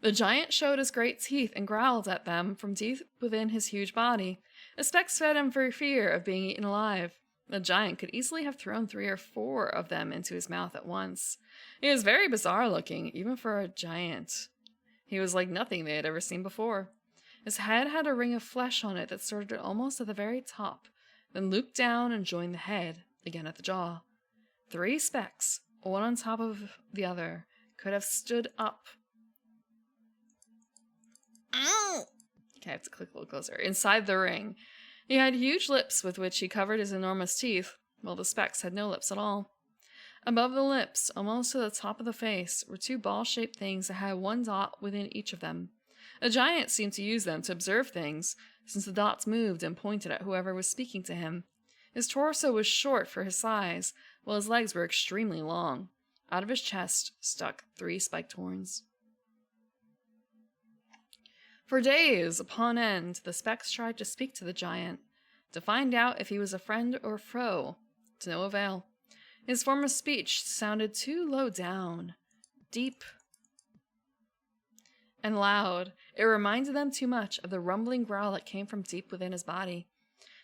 [SPEAKER 1] The giant showed his great teeth and growled at them from deep within his huge body. The specks fed him for fear of being eaten alive. The giant could easily have thrown 3 or 4 of them into his mouth at once. He was very bizarre looking, even for a giant. He was like nothing they had ever seen before. His head had a ring of flesh on it that started almost at the very top, then looped down and joined the head, again at the jaw. 3 specks, one on top of the other, could have stood up. Ow! Okay, I have to click a little closer. Inside the ring. He had huge lips with which he covered his enormous teeth, while the specks had no lips at all. Above the lips, almost to the top of the face, were 2 ball-shaped things that had 1 dot within each of them. The giant seemed to use them to observe things, since the dots moved and pointed at whoever was speaking to him. His torso was short for his size, while his legs were extremely long. Out of his chest stuck 3 spiked horns. For days upon end, the specks tried to speak to the giant, to find out if he was a friend or foe, to no avail. His form of speech sounded too low down, deep, and loud. It reminded them too much of the rumbling growl that came from deep within his body.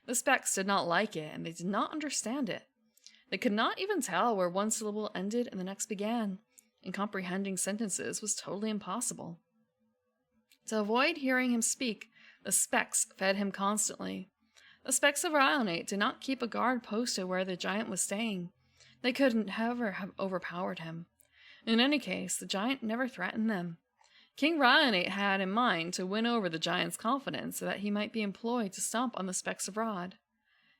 [SPEAKER 1] The specks did not like it, and they did not understand it. They could not even tell where one syllable ended and the next began, and comprehending sentences was totally impossible. To avoid hearing him speak, the specks fed him constantly. The specks of Rhyonate did not keep a guard posted where the giant was staying. They couldn't ever have overpowered him. In any case, the giant never threatened them. King Rhyonate had in mind to win over the giant's confidence so that he might be employed to stomp on the specks abroad.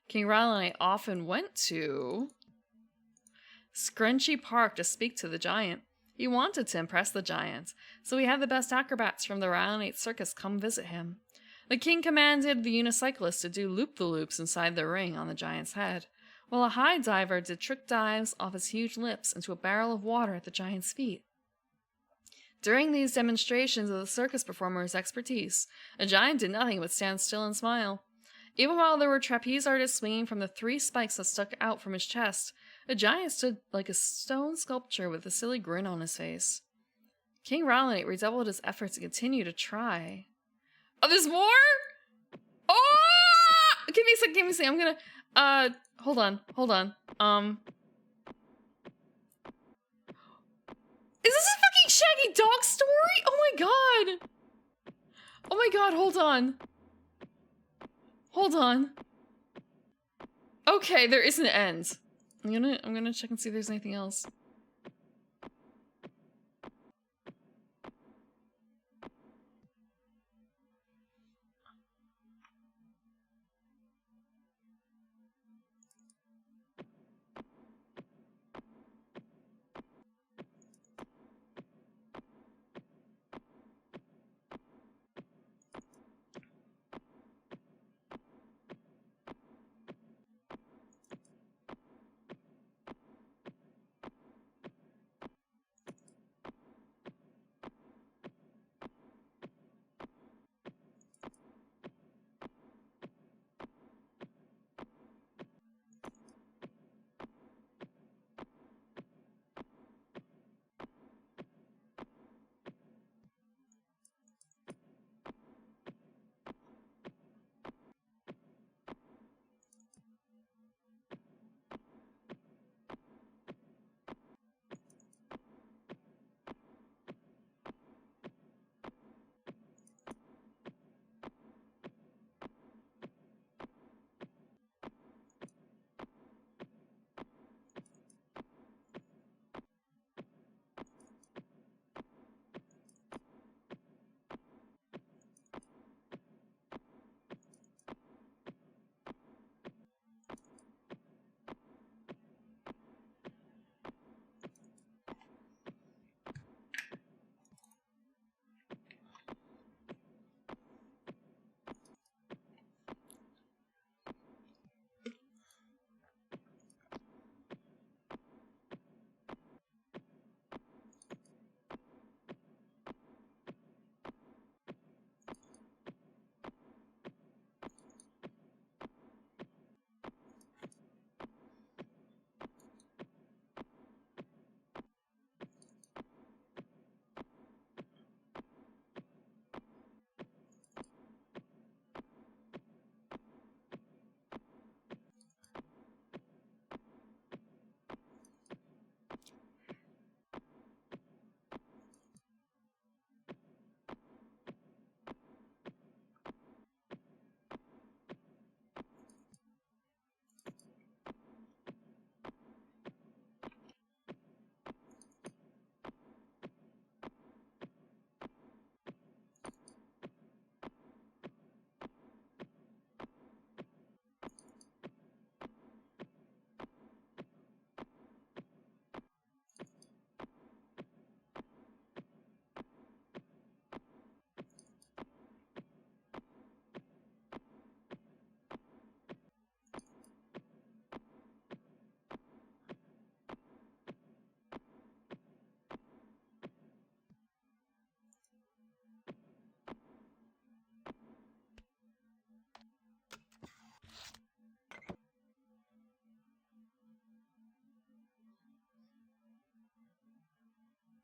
[SPEAKER 1] King Rhyonate often went to Scrunchy Park to speak to the giant. He wanted to impress the giant, so he had the best acrobats from the Rhyonate circus come visit him. The king commanded the unicyclist to do loop-the-loops inside the ring on the giant's head, while a high diver did trick dives off his huge lips into a barrel of water at the giant's feet. During these demonstrations of the circus performer's expertise, the giant did nothing but stand still and smile. Even while there were trapeze artists swinging from the 3 spikes that stuck out from his chest, the giant stood like a stone sculpture with a silly grin on his face. King Rhyonate redoubled his efforts to continue to try. Oh, there's more? Oh! Give me a second, I'm gonna, hold on. Is this a fucking Shaggy Dog story? Oh my god, hold on. Okay, there is an end. I'm gonna check and see if there's anything else.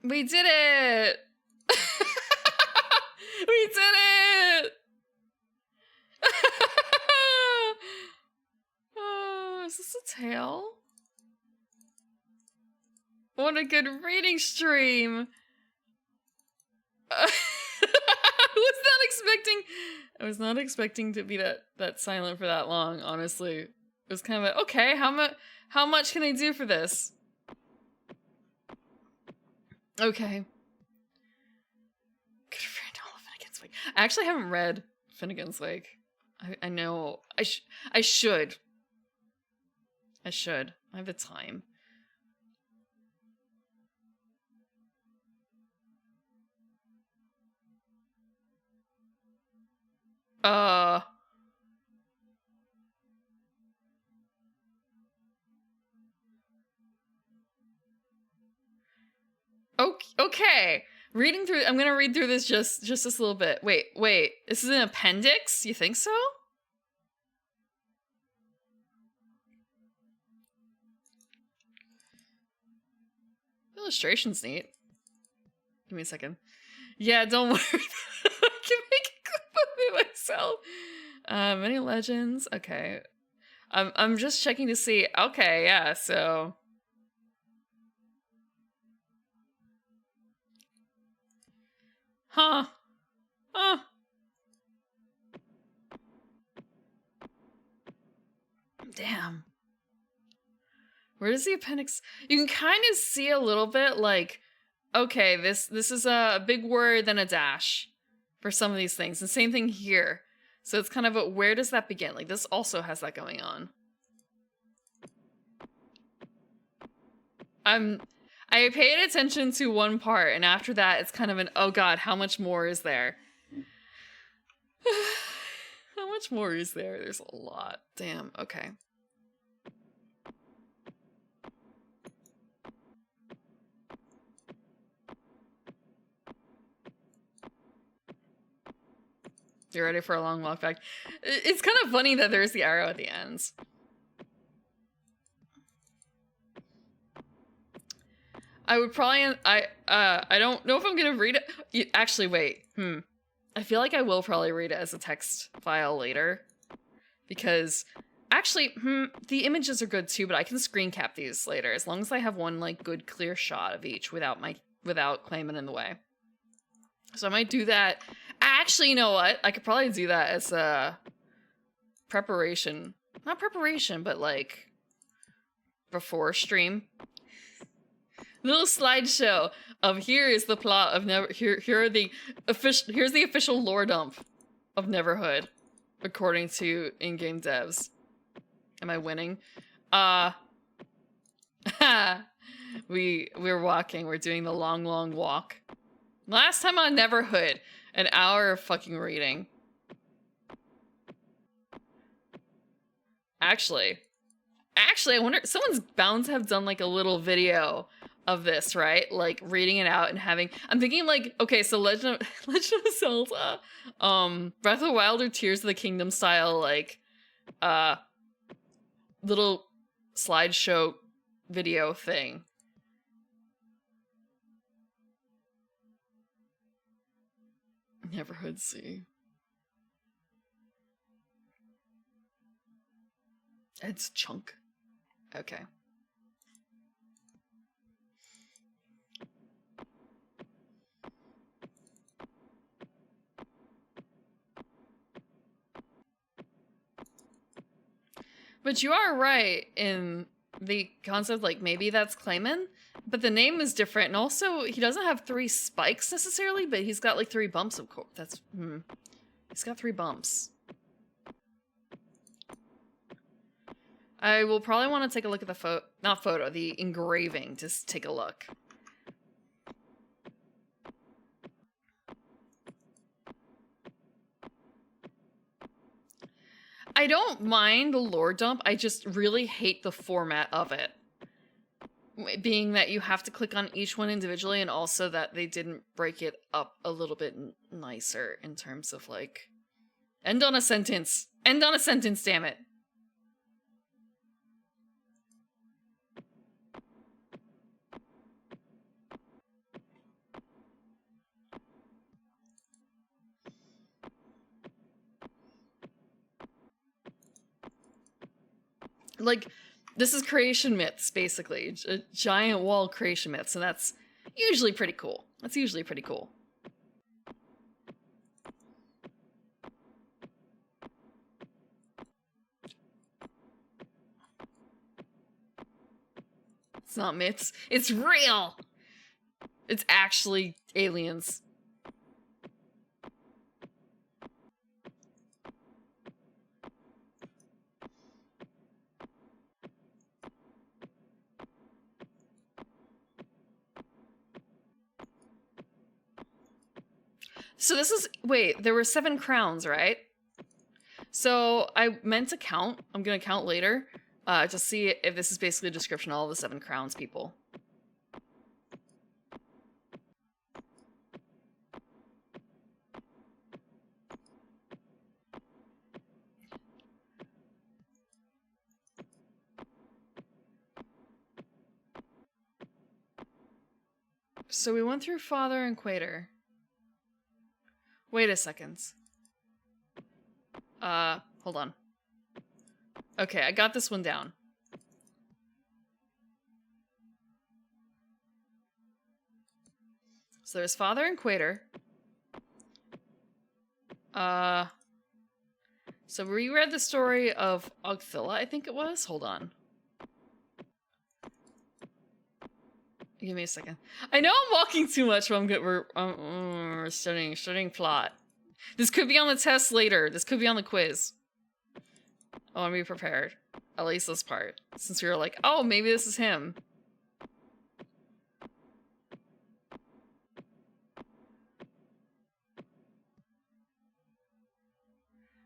[SPEAKER 1] We did it! We did it! Oh, is this a tail? What a good reading stream! I was not expecting to be that silent for that long, honestly. It was kind of like, okay, how much can I do for this? Okay. Good friend, all of Finnegan's Wake. I actually haven't read Finnegan's Wake. I know. I should. I should. I have the time. Okay. Reading through, I'm gonna read through this just this little bit. Wait. This is an appendix? You think so? The illustration's neat. Give me a second. Yeah, don't worry. I can make a clip of it myself. Many legends. Okay. I'm just checking to see. Okay, yeah, so. Huh. Damn. Where does the appendix? You can kind of see a little bit like, okay, this is a big word, then a dash for some of these things. And same thing here. So it's kind of a, where does that begin? Like this also has that going on. I paid attention to one part, and after that it's kind of an, oh god, how much more is there? How much more is there? There's a lot. Damn, okay. You're ready for a long walk back. It's kind of funny that there's the arrow at the ends. I would probably, I don't know if I'm gonna read it. Actually, wait. I feel like I will probably read it as a text file later. Because, actually, the images are good too, but I can screen cap these later. As long as I have one, like, good clear shot of each without claiming in the way. So I might do that. Actually, you know what? I could probably do that as a preparation. Not preparation, but like before stream. Little slideshow of here is the plot of here's the official lore dump of Neverhood, according to in-game devs. Am I winning? We're walking. We're doing the long walk. Last time on Neverhood, an hour of fucking reading. Actually, I wonder, someone's bound to have done like a little video of this, right? Like reading it out and having, I'm thinking like, okay, so Legend of Zelda, Breath of the Wild or Tears of the Kingdom style, like, little slideshow video thing. Neverhood C. It's chunk. Okay. But you are right in the concept, like, maybe that's Clayman, but the name is different, and also, he doesn't have 3 spikes necessarily, but he's got, like, 3 bumps, of course. That's, He's got 3 bumps. I will probably want to take a look at the the engraving, just take a look. I don't mind the lore dump, I just really hate the format of it. Being that you have to click on each one individually, and also that they didn't break it up a little bit nicer in terms of, like... End on a sentence! End on a sentence, damn it! Like, this is creation myths, basically. A giant wall creation myths, and that's usually pretty cool. That's usually pretty cool. It's not myths. It's real! It's actually aliens. So this is... Wait, there were 7 crowns, right? So I meant to count. I'm going to count later to see if this is basically a description of all the 7 crowns people. So we went through Father and Quater. Wait a second. Hold on. Okay, I got this one down. So there's Father and Quater. So we read the story of Ogthilla, I think it was? Hold on. Give me a second. I know I'm walking too much, but we're studying plot. This could be on the test later. This could be on the quiz. I want to be prepared. At least this part. Since we were like, oh, maybe this is him.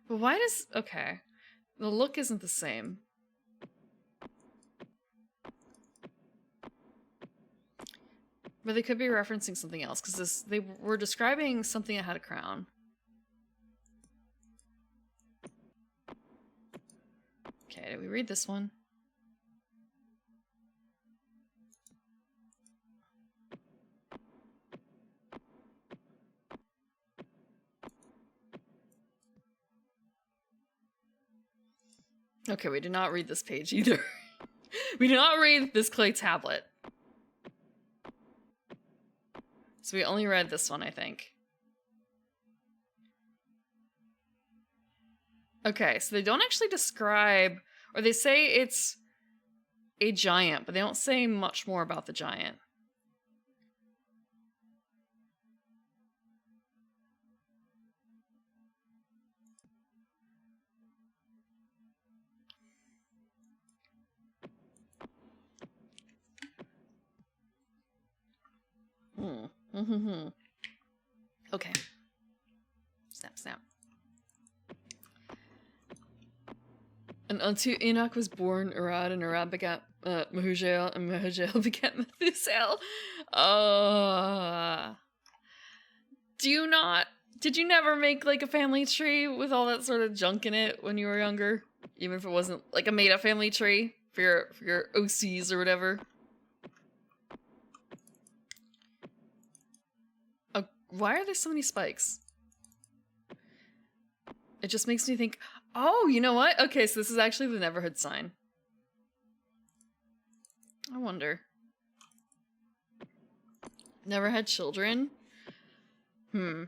[SPEAKER 1] But why does... Okay. The look isn't the same. But they could be referencing something else, because they were describing something that had a crown. Okay, did we read this one? Okay, we did not read this page either. We did not read this clay tablet. So we only read this one, I think. Okay, so they don't actually describe, or they say it's a giant, but they don't say much more about the giant. Okay. Snap, snap. And unto Enoch was born Arad, and Arad begat Mehujael, and Mehujael begat Methusael. Did you never make like a family tree with all that sort of junk in it when you were younger? Even if it wasn't like a made up family tree for your OCs or whatever? Why are there so many spikes? It just makes me think, oh, you know what? Okay, so this is actually the Neverhood sign. I wonder. Never had children? I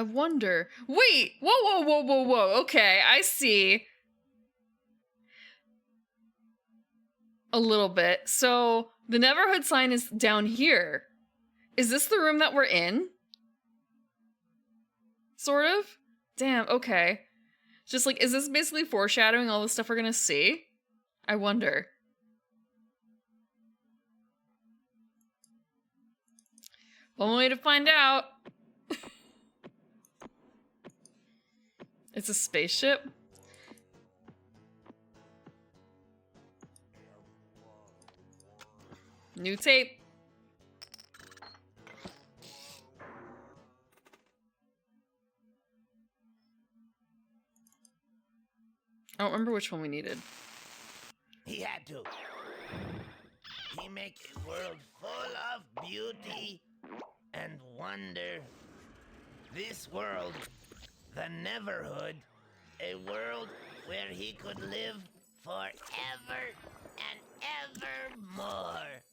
[SPEAKER 1] wonder. Wait! Whoa. Okay, I see. A little bit. So, the Neverhood sign is down here. Is this the room that we're in? Sort of? Damn, okay. Just like, is this basically foreshadowing all the stuff we're gonna see? I wonder. One way to find out. It's a spaceship? New tape. I don't remember which one we needed.
[SPEAKER 2] He had to. He make a world full of beauty and wonder this world, the Neverhood, a world where he could live forever and evermore.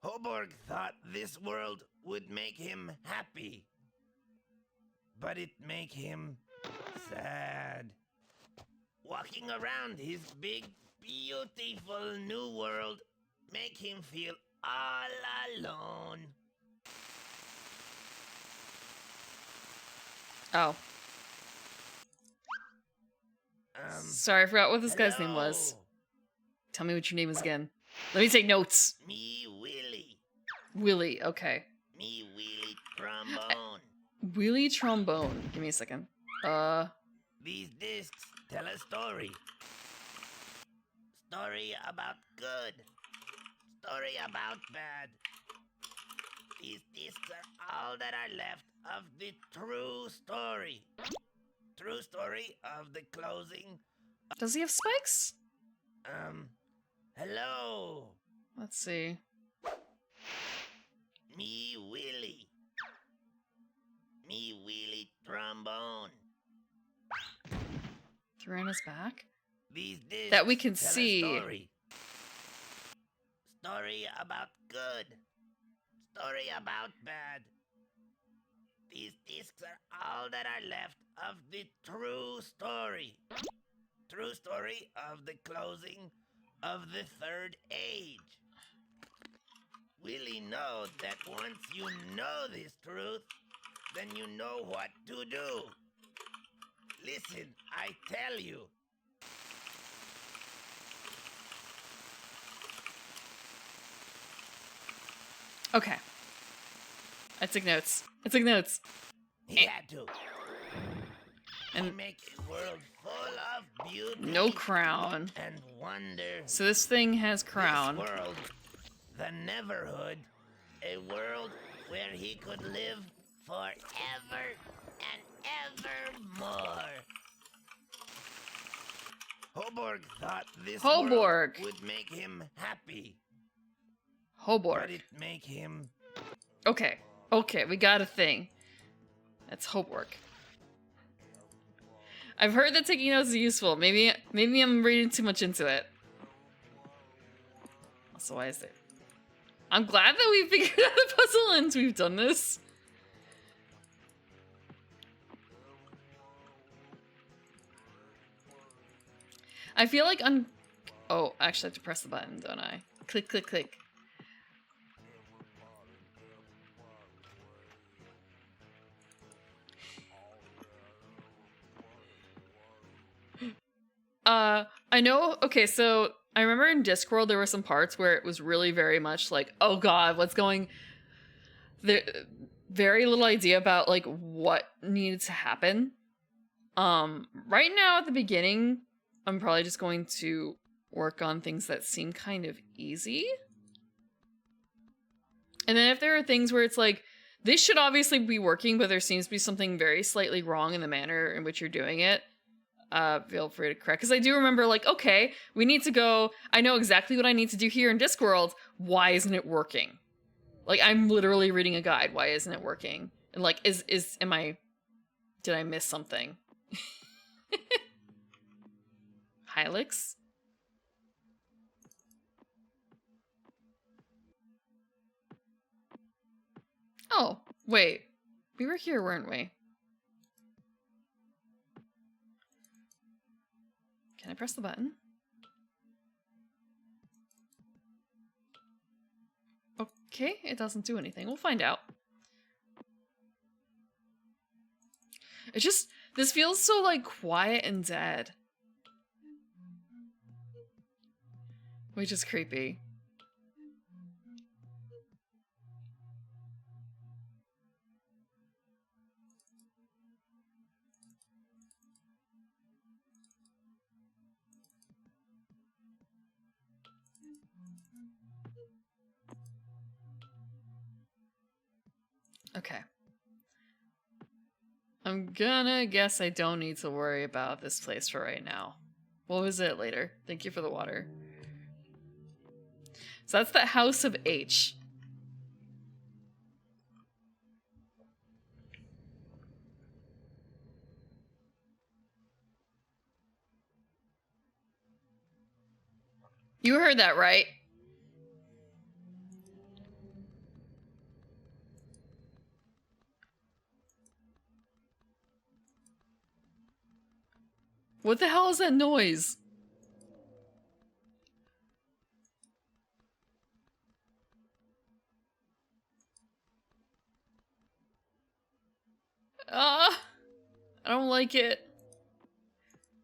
[SPEAKER 2] Hoborg thought this world would make him happy, but it make him sad. Walking around his big, beautiful new world make him feel all alone.
[SPEAKER 1] Oh. Sorry, I forgot what this guy's name was.
[SPEAKER 2] Hello,
[SPEAKER 1] Tell me what your name is again. Let me take notes.
[SPEAKER 2] me Willie.
[SPEAKER 1] Willie, okay.
[SPEAKER 2] Me Willie Trombone.
[SPEAKER 1] Willie Trombone. Give me a second.
[SPEAKER 2] These discs tell a story. Story about good. Story about bad. These discs are all that are left of the true story. True story of the closing.
[SPEAKER 1] Does he have spikes?
[SPEAKER 2] Hello.
[SPEAKER 1] Let's see.
[SPEAKER 2] Me Willie. Me Willie Trombone.
[SPEAKER 1] Through on his back?
[SPEAKER 2] These discs
[SPEAKER 1] That we can
[SPEAKER 2] tell a
[SPEAKER 1] see.
[SPEAKER 2] story. Story about good. Story about bad. These discs are all that are left of the true story. True story of the closing of the third age. Willie knows that once you know this truth, then you know what to do. Listen, I tell you.
[SPEAKER 1] Okay. I took notes. I took notes.
[SPEAKER 2] He had to.
[SPEAKER 1] And
[SPEAKER 2] He make a world full of beauty.
[SPEAKER 1] no crown.
[SPEAKER 2] And wonder.
[SPEAKER 1] So this thing has crown.
[SPEAKER 2] This world, the Neverhood, a world where he could live forever and evermore. Hoborg thought this
[SPEAKER 1] Hoborg.
[SPEAKER 2] world would make him happy, but
[SPEAKER 1] Hoborg.
[SPEAKER 2] it make him.
[SPEAKER 1] Okay. Okay, we got a thing. That's Hoborg. I've heard that taking notes is useful. Maybe I'm reading too much into it. Also, why is there? I'm glad that we figured out the puzzle and we've done this. I feel like oh, actually I have to press the button, don't I? Click, click, click. I know, okay, so I remember in Discworld there were some parts where it was really very much like, oh god, what's going... There, very little idea about, like, what needed to happen. Right now at the beginning, I'm probably just going to work on things that seem kind of easy. And then if there are things where it's like, this should obviously be working, but there seems to be something very slightly wrong in the manner in which you're doing it, feel free to correct. Because I do remember, like, okay, we need to go, I know exactly what I need to do here in Discworld. Why isn't it working? Like, I'm literally reading a guide. Why isn't it working? And like, did I miss something? Hylix? Oh, wait. We were here, weren't we? Can I press the button? Okay, it doesn't do anything. We'll find out. It just... This feels so, like, quiet and dead. Which is creepy. Okay. I'm gonna guess I don't need to worry about this place for right now. We'll visit it later. Thank you for the water. So that's the House of H. You heard that, right? What the hell is that noise? I don't like it.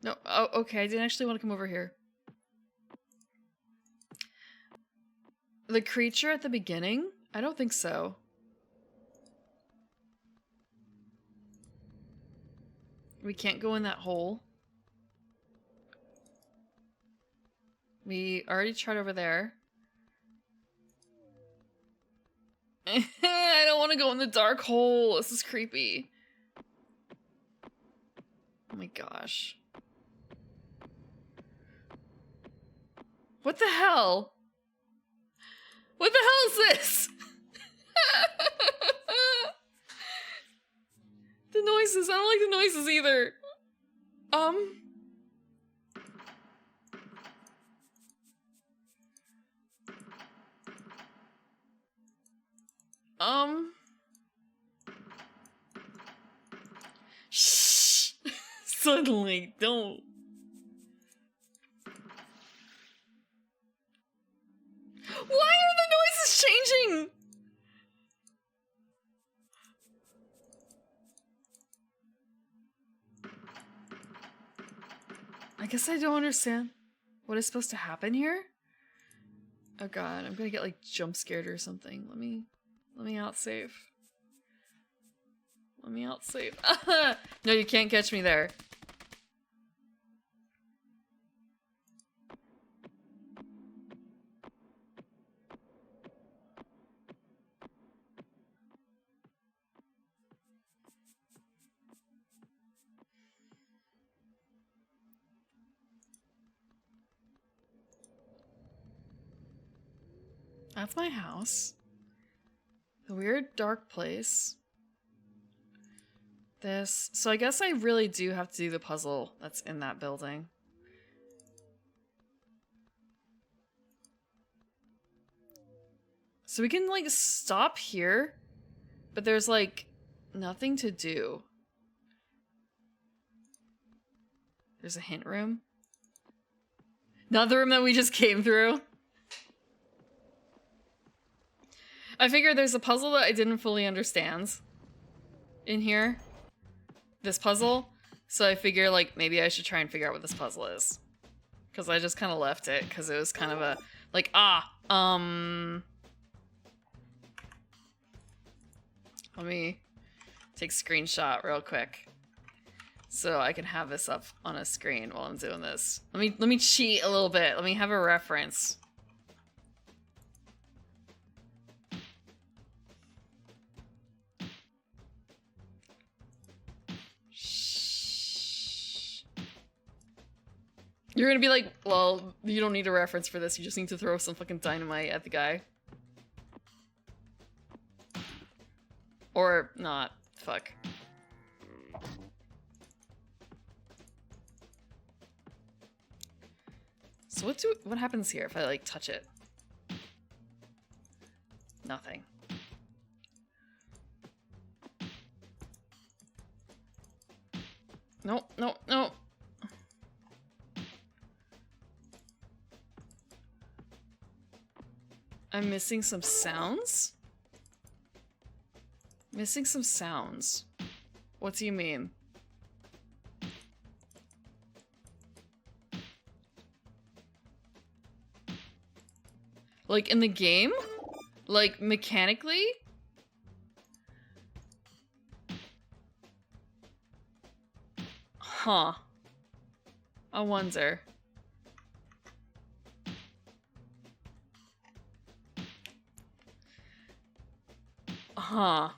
[SPEAKER 1] No, oh, okay, I didn't actually want to come over here. The creature at the beginning? I don't think so. We can't go in that hole. We already tried over there. I don't want to go in the dark hole. This is creepy. Oh my gosh. What the hell? What the hell is this? The noises. I don't like the noises either. Shh. Suddenly, don't. Why are the noises changing? I guess I don't understand what is supposed to happen here. Oh god, I'm gonna get like jump scared or something. Let me out safe. Let me out safe. No, you can't catch me there. That's my house. The weird dark place. This. So I guess I really do have to do the puzzle that's in that building. So we can like stop here, but there's like nothing to do. There's a hint room. Not the room that we just came through. I figured there's a puzzle that I didn't fully understand in here. This puzzle. So I figure like maybe I should try and figure out what this puzzle is. Because I just kind of left it because it was kind of a like let me take a screenshot real quick so I can have this up on a screen while I'm doing this. Let me cheat a little bit. Let me have a reference. You're gonna be like, well, you don't need a reference for this. You just need to throw some fucking dynamite at the guy. Or not. Fuck. So what happens here if I like touch it? Nothing. Nope, nope, nope. I'm missing some sounds? Missing some sounds. What do you mean? Like in the game? Like mechanically? Huh. I wonder. Huh.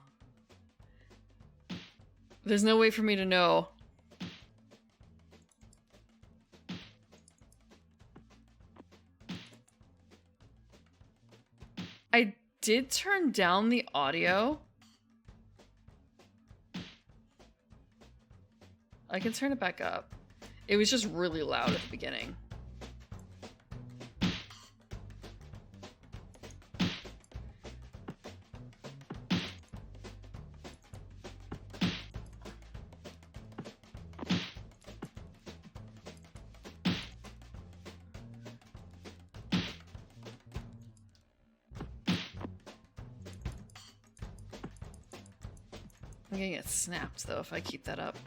[SPEAKER 1] There's no way for me to know. I did turn down the audio. I can turn it back up. It was just really loud at the beginning. I'm gonna get snapped though if I keep that up.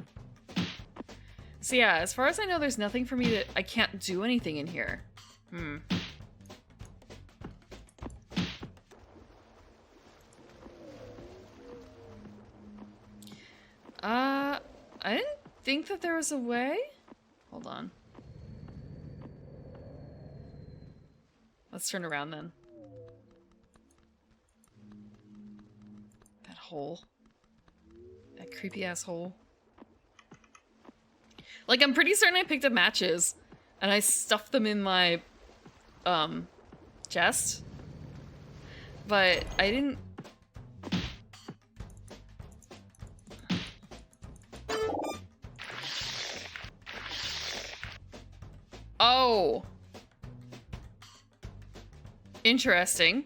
[SPEAKER 1] So yeah, as far as I know, there's nothing for me to... I can't do anything in here. I didn't think that there was a way. Hold on. Let's turn around then. That hole. That creepy ass hole. Like, I'm pretty certain I picked up matches and I stuffed them in my chest. But I didn't... Oh. Interesting.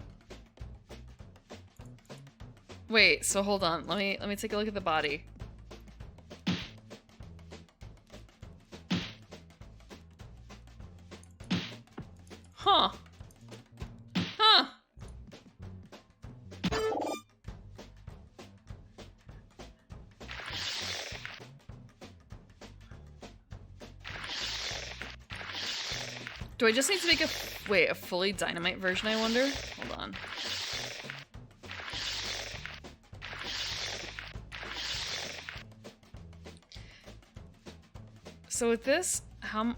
[SPEAKER 1] Wait, so hold on. Let me take a look at the body. Huh. Huh. Do I just need to make a fully dynamite version, I wonder? Hold on. So with this, how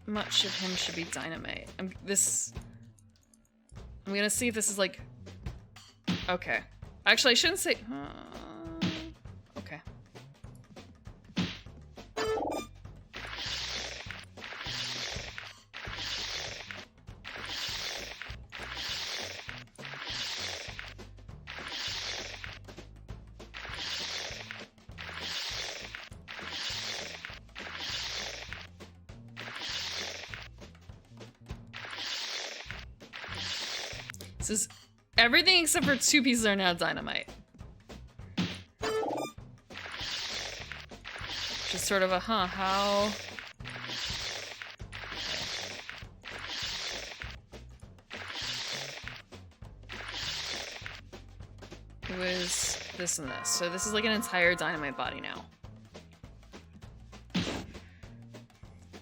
[SPEAKER 1] much of him should be dynamite? I'm gonna see if this is like... Okay. Actually, I shouldn't say... Okay. This is everything except for 2 pieces are now dynamite. Just sort of a how? It was this and this. So this is like an entire dynamite body now.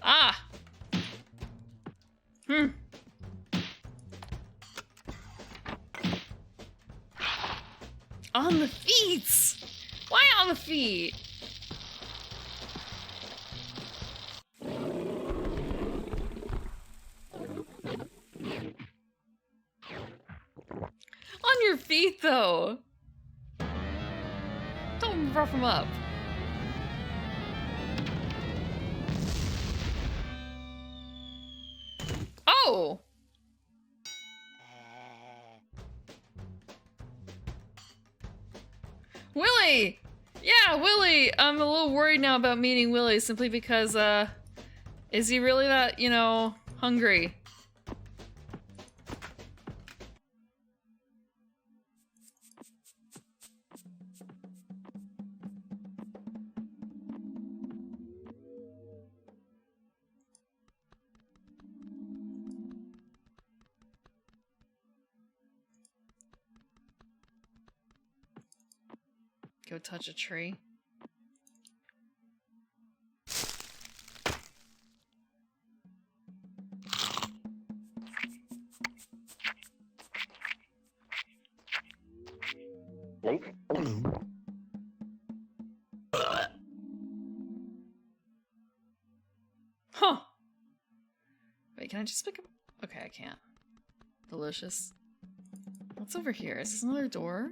[SPEAKER 1] Ah! On the feet! Why on the feet? On your feet, though! Don't rough them up. Oh! Willie! Yeah, Willie! I'm a little worried now about meeting Willie simply because, is he really that, you know, hungry? Go touch a tree. Huh. Wait, can I just pick up? Okay, I can't. Delicious. What's over here? Is this another door?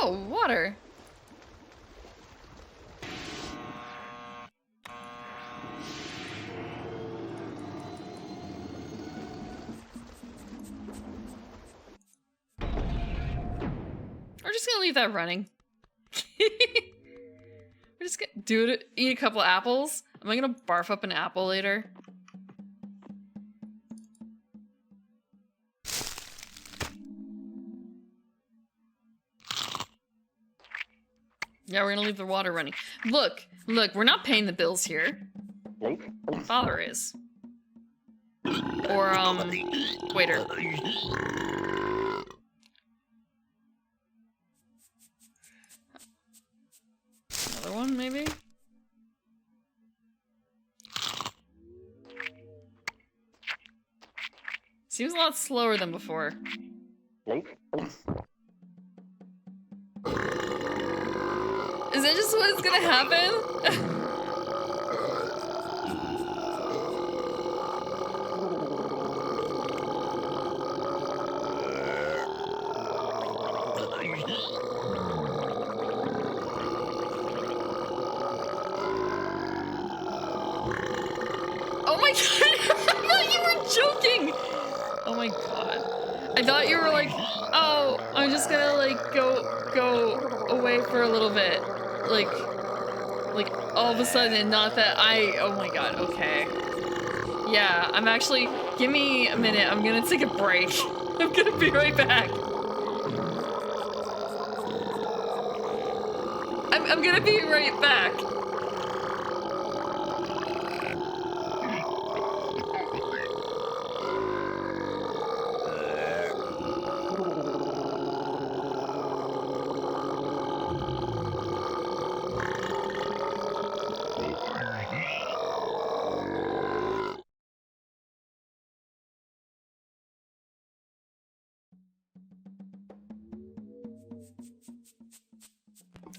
[SPEAKER 1] Oh, water. We're just gonna leave that running. We're just gonna eat a couple apples. Am I gonna barf up an apple later? Yeah, we're gonna leave the water running. Look, we're not paying the bills here. Father is. Or, waiter. Another one, maybe? Seems a lot slower than before. Is that just what's gonna happen? Oh my god, I thought you were joking! Oh my god. I thought you were like, oh, I'm just gonna like go away for a little bit. Like all of a sudden, and not that oh my god, okay. Yeah, I'm actually, give me a minute, I'm gonna take a break. I'm gonna be right back. I'm gonna be right back.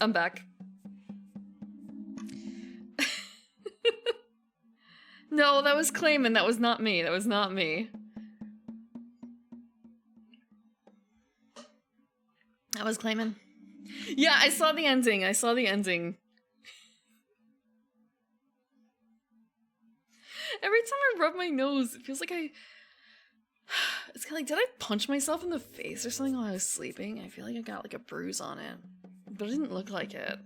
[SPEAKER 1] I'm back. No, that was Clayman. That was not me. That was not me. That was Clayman. Yeah, I saw the ending. I saw the ending. Every time I rub my nose, it feels like it's kind of like, did I punch myself in the face or something while I was sleeping? I feel like I got like a bruise on it. But it didn't look like it.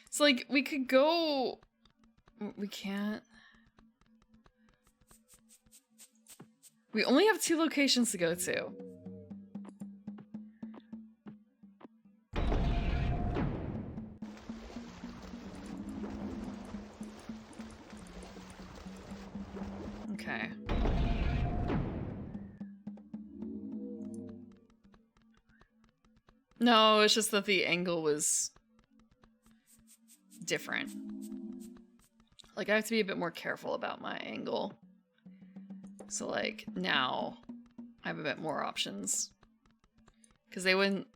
[SPEAKER 1] It's like, we could go... We can't. We only have 2 locations to go to. Okay. No, it's just that the angle was different. Like, I have to be a bit more careful about my angle. So, like, now I have a bit more options. Because they wouldn't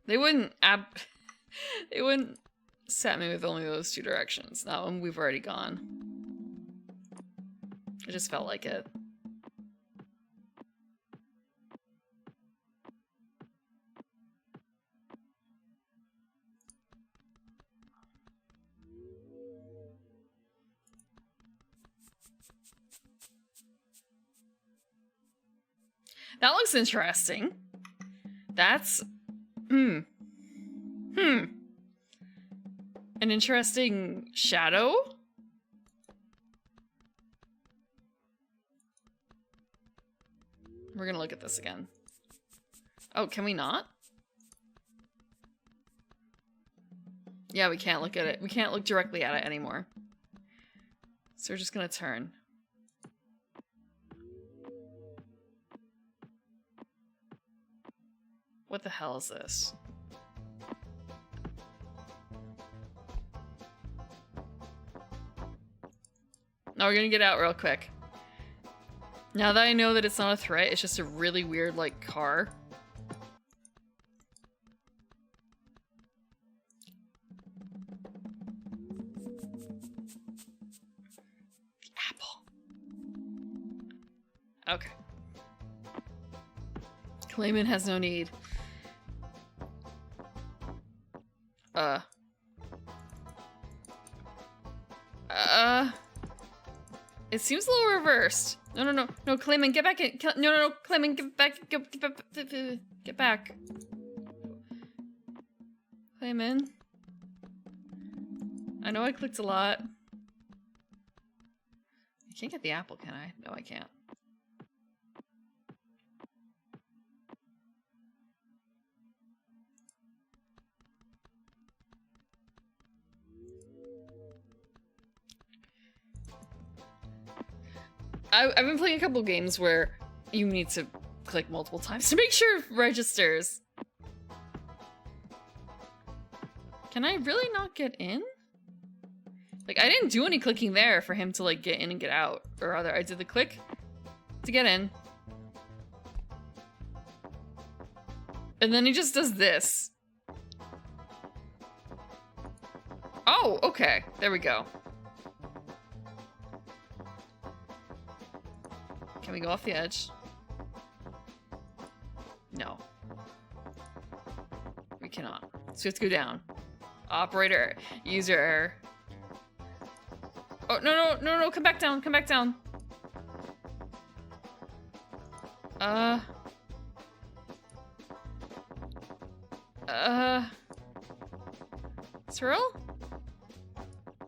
[SPEAKER 1] set me with only those 2 directions. That one we've already gone. I just felt like it. That looks interesting. That's... An interesting shadow? We're gonna look at this again. Oh, can we not? Yeah, we can't look at it. We can't look directly at it anymore. So we're just gonna turn. What the hell is this? No, we're gonna get out real quick. Now that I know that it's not a threat, it's just a really weird, like, car. The apple. Okay. Clayman has no need. It seems a little reversed. No, Clayman, get back in. No, Clayman, get back. Get back. I'm in. I know I clicked a lot. I can't get the apple, can I? No, I can't. I've been playing a couple games where you need to click multiple times to make sure it registers. Can I really not get in? Like, I didn't do any clicking there for him to, like, get in and get out. Or rather, I did the click to get in. And then he just does this. Oh, okay. There we go. Can we go off the edge? No. We cannot. So we have to go down. Operator, user error. Oh, no, come back down, come back down. Swirl?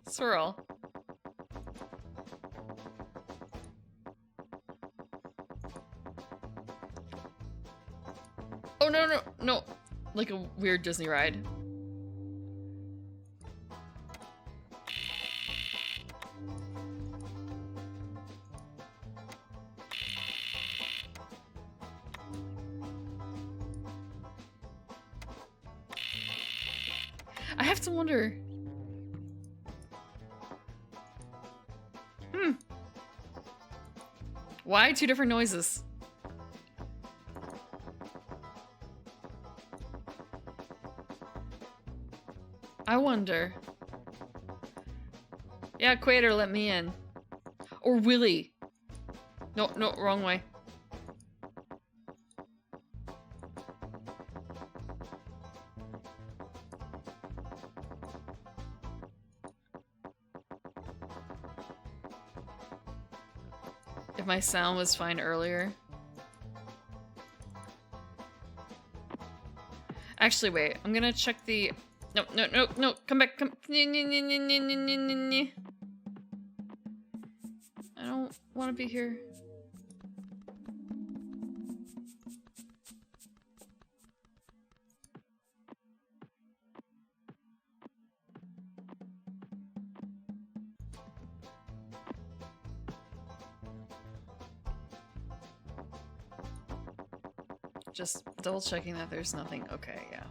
[SPEAKER 1] Swirl. Oh, no. Like a weird Disney ride. I have to wonder. Why two different noises? I wonder. Yeah, Quater, let me in. Or Willy. No, wrong way. If my sound was fine earlier. Actually, wait. I'm gonna check the... No. Come back. Come... I don't want to be here. Just double checking that there's nothing. Okay, yeah.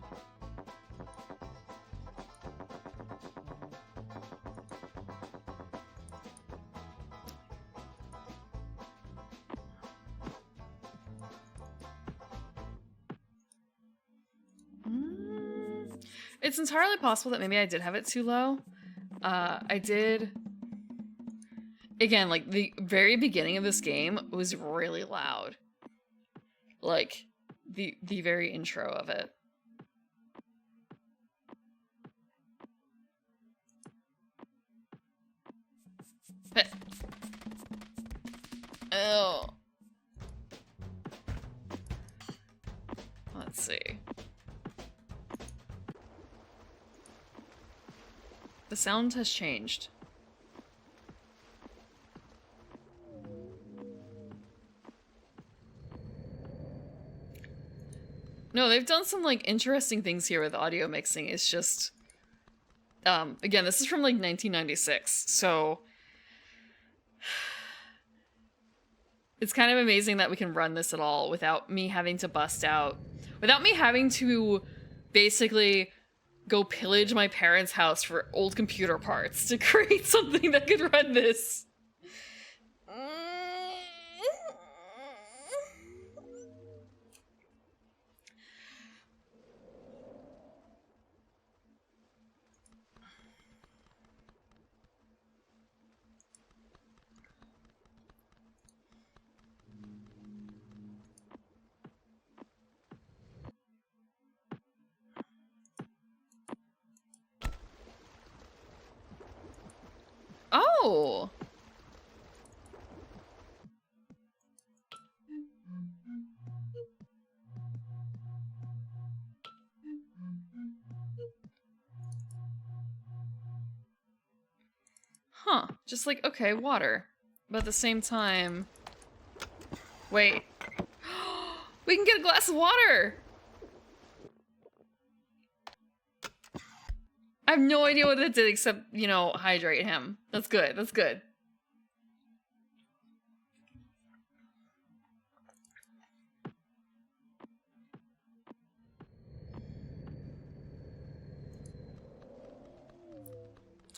[SPEAKER 1] It's entirely possible that maybe I did have it too low. I did... Again, like, the very beginning of this game was really loud. Like, the very intro of it. Oh. Let's see. The sound has changed. No, they've done some, like, interesting things here with audio mixing. It's just... again, this is from, like, 1996, so... It's kind of amazing that we can run this at all without me having to bust out... Without me having to basically go pillage my parents' house for old computer parts to create something that could run this. Oh! Huh. Just like, okay, water. But at the same time... Wait. We can get a glass of water! I have no idea what it did except, you know, hydrate him. That's good. That's good.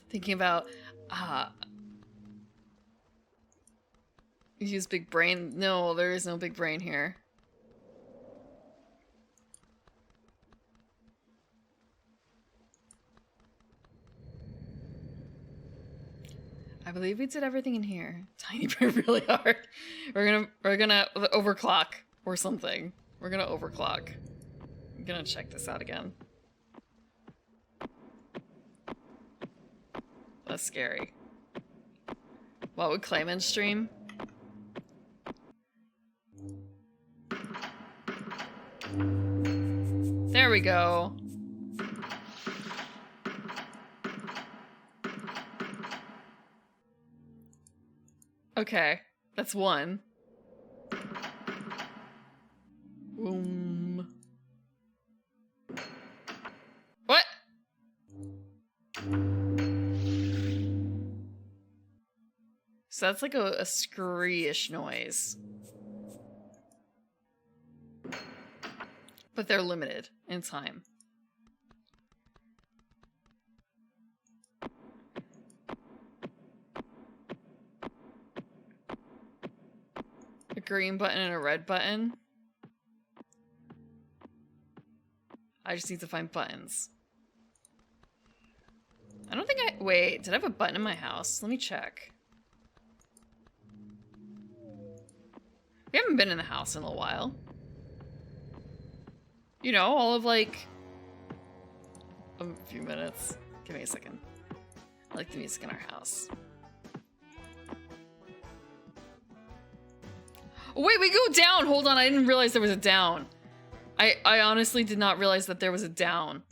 [SPEAKER 1] Thinking about, use big brain. No, there is no big brain here. I believe we did everything in here. Tiny brain really hard. We're gonna overclock or something. We're gonna overclock. I'm gonna check this out again. That's scary. What would Clayman stream? There we go. Okay, that's one. Boom. What? So that's like a screech noise. But they're limited in time. A green button and a red button. I just need to find buttons. I don't think I... Wait, did I have a button in my house? Let me check. We haven't been in the house in a while. You know, all of like... a few minutes. Give me a second. I like the music in our house. Oh, wait, we go down! Hold on, I didn't realize there was a down. I honestly did not realize that there was a down.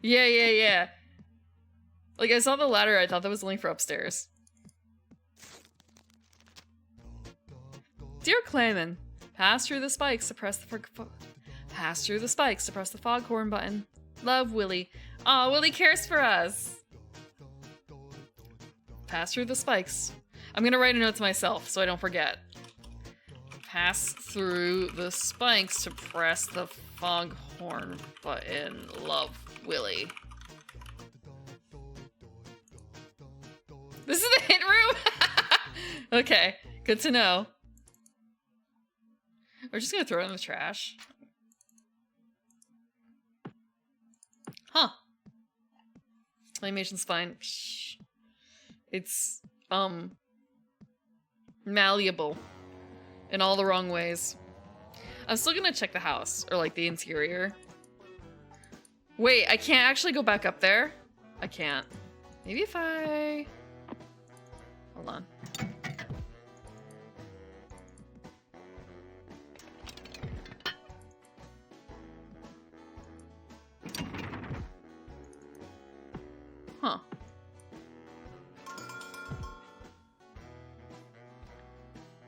[SPEAKER 1] Yeah. Like, I saw the ladder, I thought that was only for upstairs. Dear Clayman, pass through the spikes to press the foghorn button. Love, Willy. Aw, Willy cares for us. Pass through the spikes. I'm gonna write a note to myself so I don't forget. Pass through the spikes to press the foghorn button. Love, Willy. This is the hint room? Okay, good to know. We're just gonna throw it in the trash. Huh. Animation's fine. Psh. It's, malleable. In all the wrong ways. I'm still gonna check the house, or like the interior. Wait, I can't actually go back up there? I can't. Maybe if I... Hold on. Huh.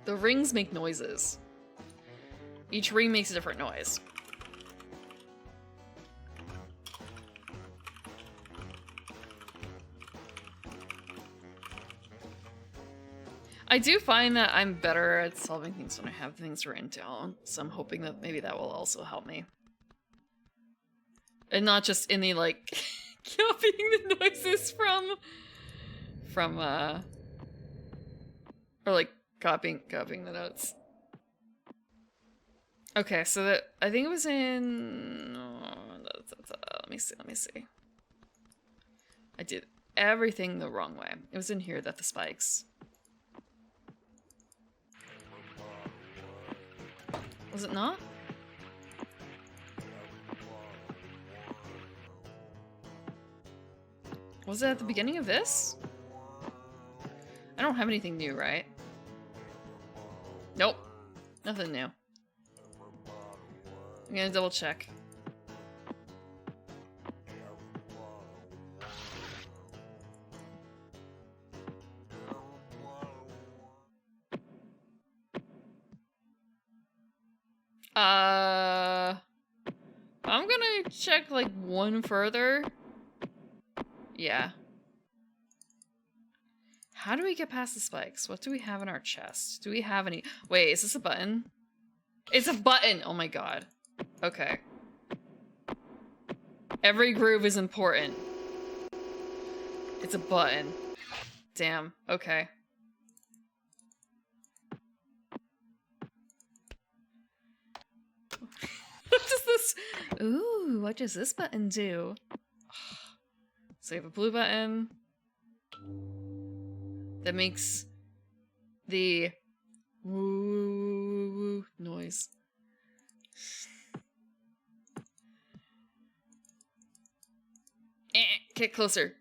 [SPEAKER 1] The rings make noises. Each ring makes a different noise. I do find that I'm better at solving things when I have things written down, so I'm hoping that maybe that will also help me. And not just in the, like, copying the noises from, or like, copying the notes. Okay, so that, I think it was in, let me see. I did everything the wrong way. It was in here that the spikes. Was it not? Was it at the beginning of this? I don't have anything new, right? Nope. Nothing new. I'm gonna double check. gonna check like one further. Yeah. How do we get past the spikes? What do we have in our chest? Do we have any? Wait, is this a button? It's a button! Oh my god. Okay. Every groove is important. It's a button. Damn. Okay. What does this? Ooh, what does this button do? So we have a blue button that makes the woo noise. Get closer.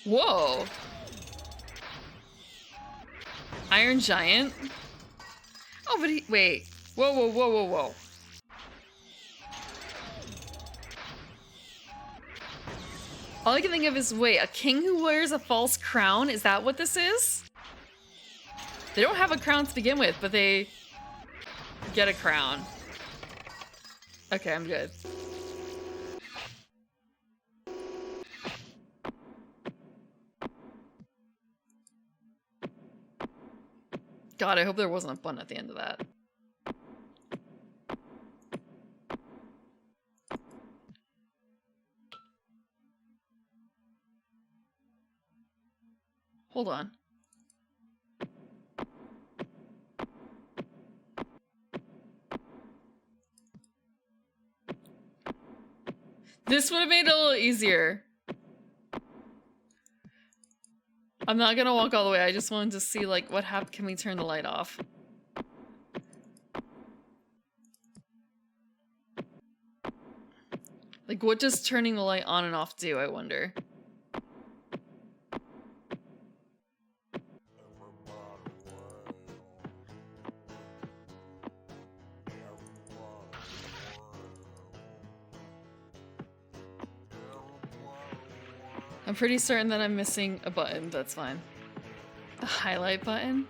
[SPEAKER 1] Whoa. Iron Giant? Oh, but he- wait. Whoa, whoa, whoa, whoa, whoa. All I can think of is, wait, a king who wears a false crown? Is that what this is? They don't have a crown to begin with, but they get a crown. Okay, I'm good. God, I hope there wasn't a button at the end of that. Hold on. This would have made it a little easier. I'm not gonna walk all the way. I just wanted to see, like, what happened. Can we turn the light off? Like, what does turning the light on and off do, I wonder? I'm pretty certain that I'm missing a button. That's fine. The highlight button?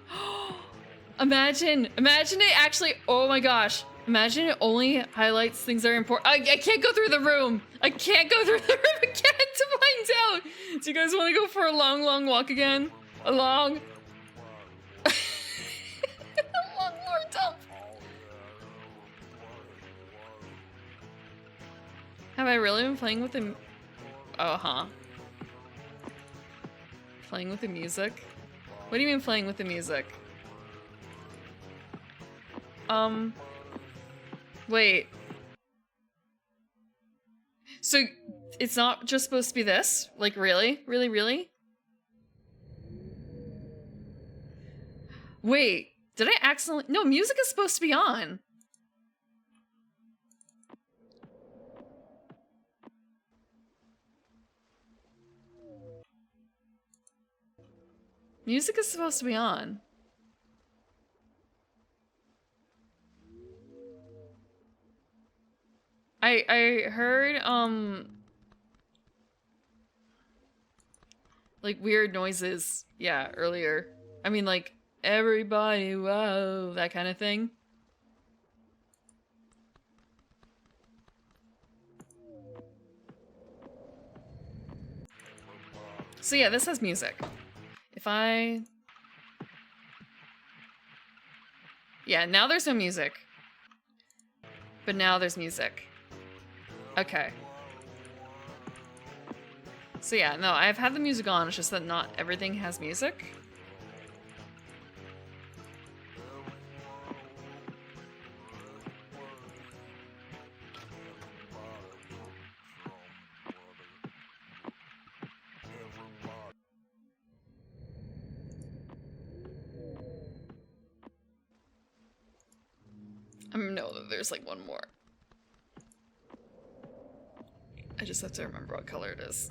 [SPEAKER 1] Imagine it actually, oh my gosh. Imagine it only highlights things that are important. I can't go through the room. I can't go through the room again to find out. Do you guys want to go for a long, long walk again? A long... a long, long dump. Have I really been playing with the... Oh, playing with the music? What do you mean playing with the music? Wait. So, it's not just supposed to be this? Like, really? Really, really? Wait, did I accidentally... No, music is supposed to be on. Music is supposed to be on. I heard, like, weird noises, yeah, earlier. I mean, like, everybody, whoa, that kind of thing. So yeah, this has music. If I... Yeah, now there's no music. But now there's music. Okay. So yeah, no, I've had the music on, it's just that not everything has music. I know that there's like one more. I just have to remember what color it is.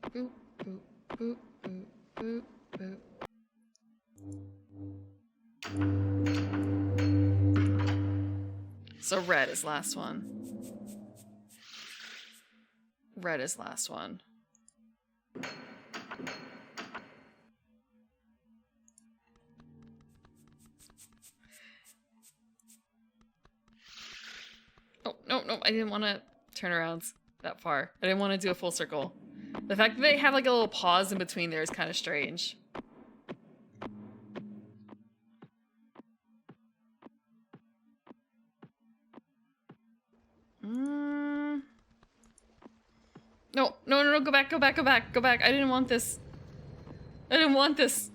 [SPEAKER 1] Boop, boop, boop, boop, boop, boop. So red is last one. Red is last one. no, I didn't want to turn around that far. I didn't want to do a full circle. The fact that they have like a little pause in between there is kind of strange. No, no, no, no, go back, go back, go back, go back. I didn't want this. I didn't want this.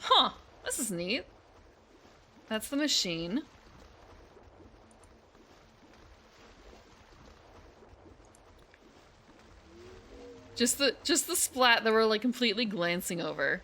[SPEAKER 1] Huh, this is neat. That's the machine. Just the splat that we're like completely glancing over.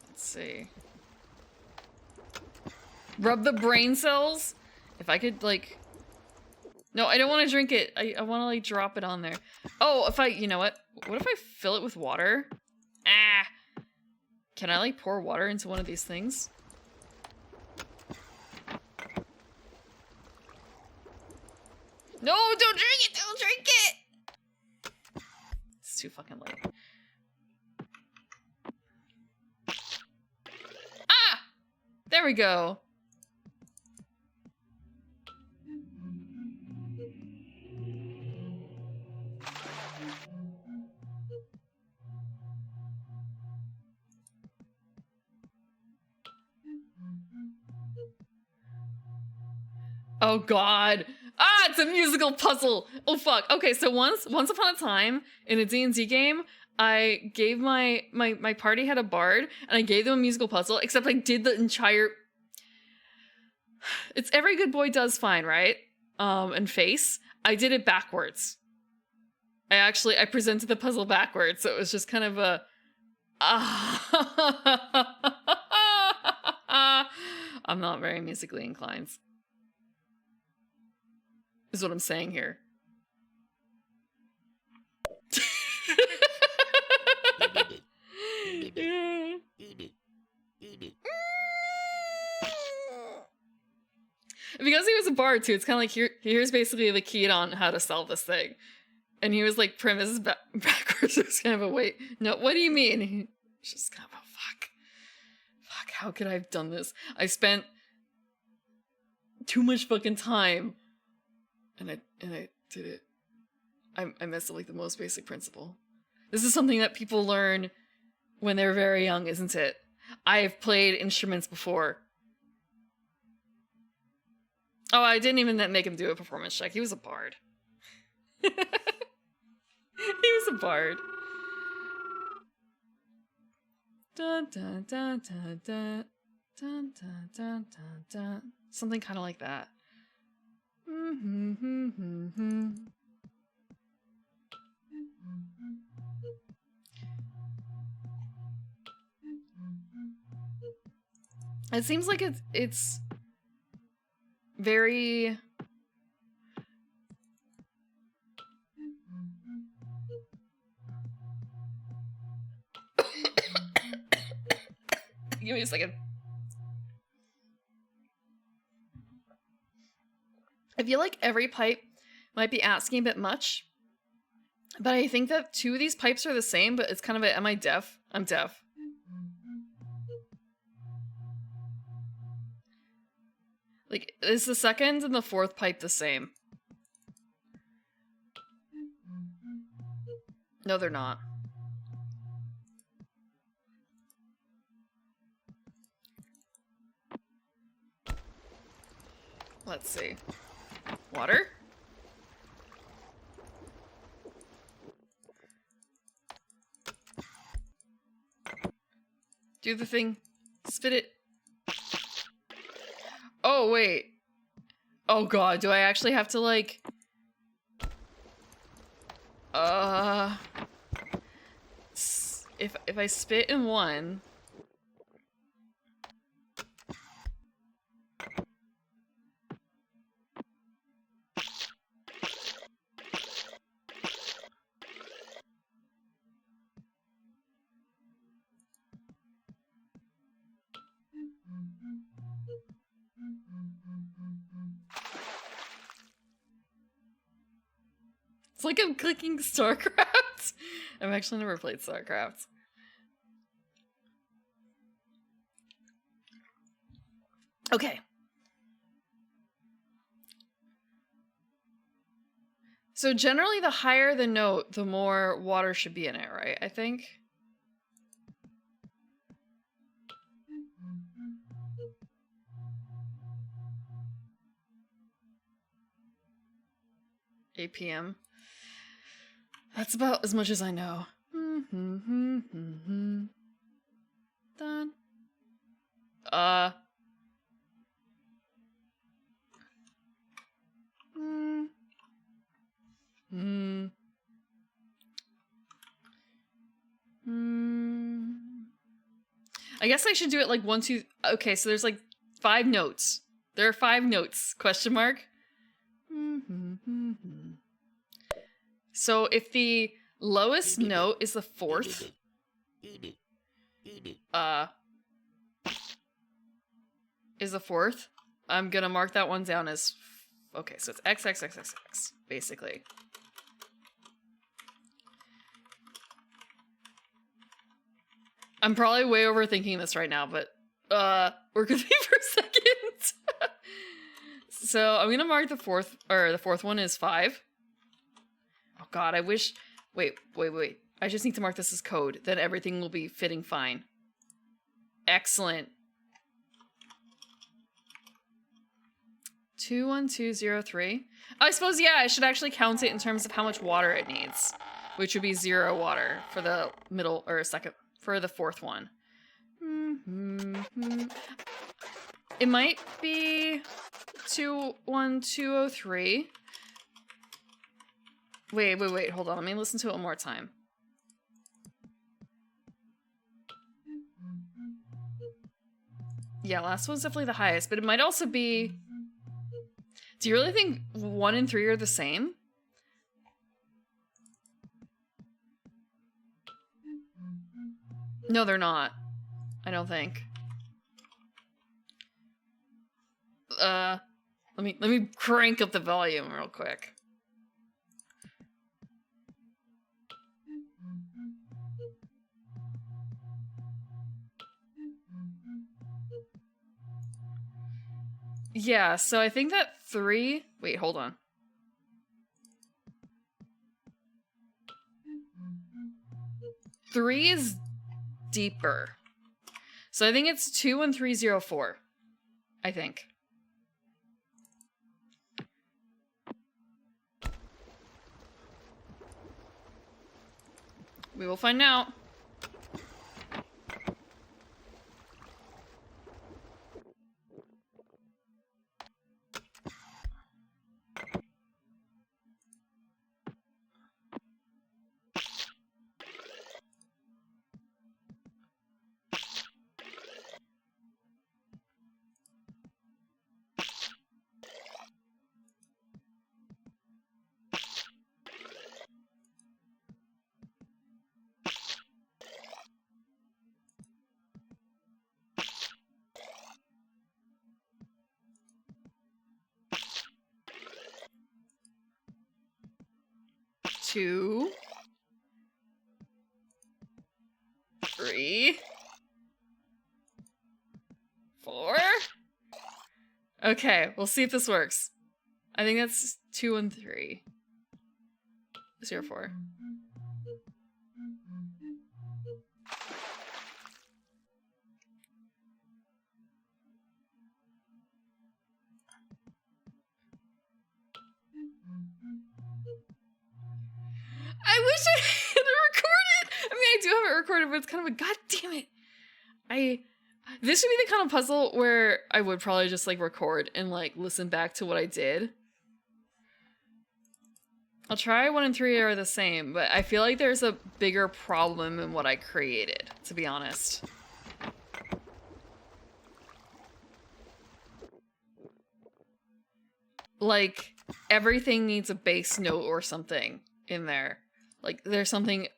[SPEAKER 1] Let's see. Rub the brain cells? If I could, like... No, I don't want to drink it. I want to, like, drop it on there. Oh, if I... You know what? What if I fill it with water? Ah! Can I, like, pour water into one of these things? No, don't drink it! Don't drink it! It's too fucking late. Ah! There we go. Oh god. Ah, it's a musical puzzle. Oh fuck. Okay, so once upon a time in a D&D game, I gave my party had a bard and I gave them a musical puzzle, except I did the entire... It's Every Good Boy Does Fine, right? And Face. I did it backwards. I presented the puzzle backwards, so it was just kind of a... I'm not very musically inclined. Is what I'm saying here. Yeah. Because he was a bard too, it's kind of like here's basically the key on how to solve this thing. And he was like premise backwards. It was kind of a wait. No, what do you mean? And he was just kind of a fuck. Fuck, how could I have done this? I spent too much fucking time. And I did it. I messed up like the most basic principle. This is something that people learn when they're very young, isn't it? I've played instruments before. Oh, I didn't even make him do a performance check. He was a bard. He was a bard. Dun, dun, dun, dun, dun, dun, dun, dun, dun, dun. Something kind of like that. It seems like it's very give me a second. I feel like every pipe might be asking a bit much, but I think that two of these pipes are the same, but it's kind of a, am I deaf? I'm deaf. Like, is the second and the fourth pipe the same? No, they're not. Let's see. Water? Do the thing. Spit it. Oh, wait. Oh god, do I actually have to, like... If I spit in one... It's like I'm clicking StarCraft. I've actually never played StarCraft. Okay. So generally the higher the note, the more water should be in it, right? I think. APM. That's about as much as I know. Done. I guess I should do it like 1, 2. Okay, so there's like 5 notes. There are 5 notes. Question mark. So if the lowest note is the 4th, I'm gonna mark that one down as okay. So it's X X X X X basically. I'm probably way overthinking this right now, but work with me for a second. So I'm gonna mark the 4th, or the 4th one is 5. Oh god, I wish. Wait. I just need to mark this as code. Then everything will be fitting fine. Excellent. 21203. I suppose, yeah, I should actually count it in terms of how much water it needs, which would be 0 water for the middle or second for the 4th one. It might be 21203. Wait, hold on. Let me listen to it one more time. Yeah, last one's definitely the highest, but it might also be... Do you really think 1 and 3 are the same? No, they're not. I don't think. Let me crank up the volume real quick. Yeah, so I think that 3... Wait, hold on. Three is deeper. So I think it's 21304. I think. We will find out. Two, 3, 4. Okay, we'll see if this works. I think that's 2 and 3. 0, 4. I wish I had it recorded. I mean, I do have it recorded, but it's kind of a god damn it. This would be the kind of puzzle where I would probably just like record and like listen back to what I did. I'll try 1 and 3 are the same, but I feel like there's a bigger problem in what I created, to be honest. Like, everything needs a bass note or something in there. Like, there's something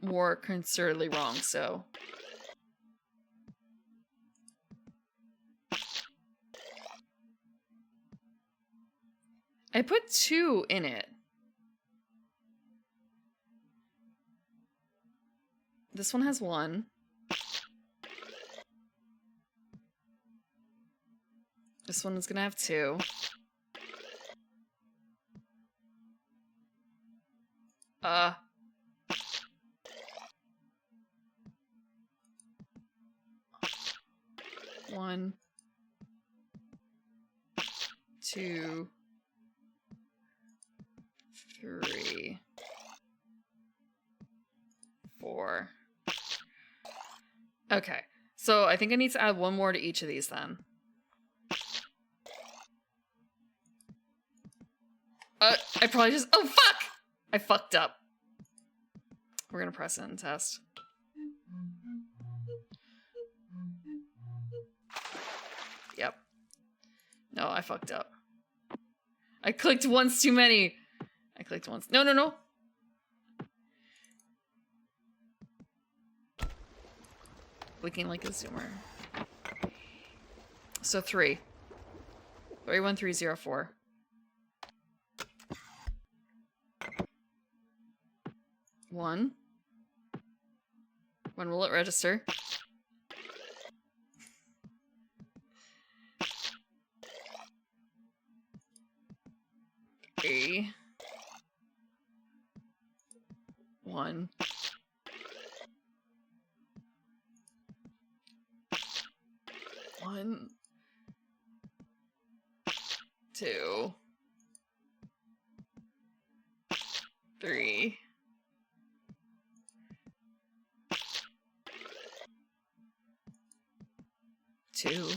[SPEAKER 1] more concertedly wrong, so... I put 2 in it. This one has 1. This one is gonna have 2. One, 2, 3, 4. Okay, so I think I need to add 1 more to each of these then. I probably just... Oh, fuck! I fucked up. We're gonna press it and test. Yep. No, I fucked up. I clicked once too many. I clicked once. No, no, no. Looking like a zoomer. So 3. 31304. One. When will it register? A. 1. 1. 2. 3. 2.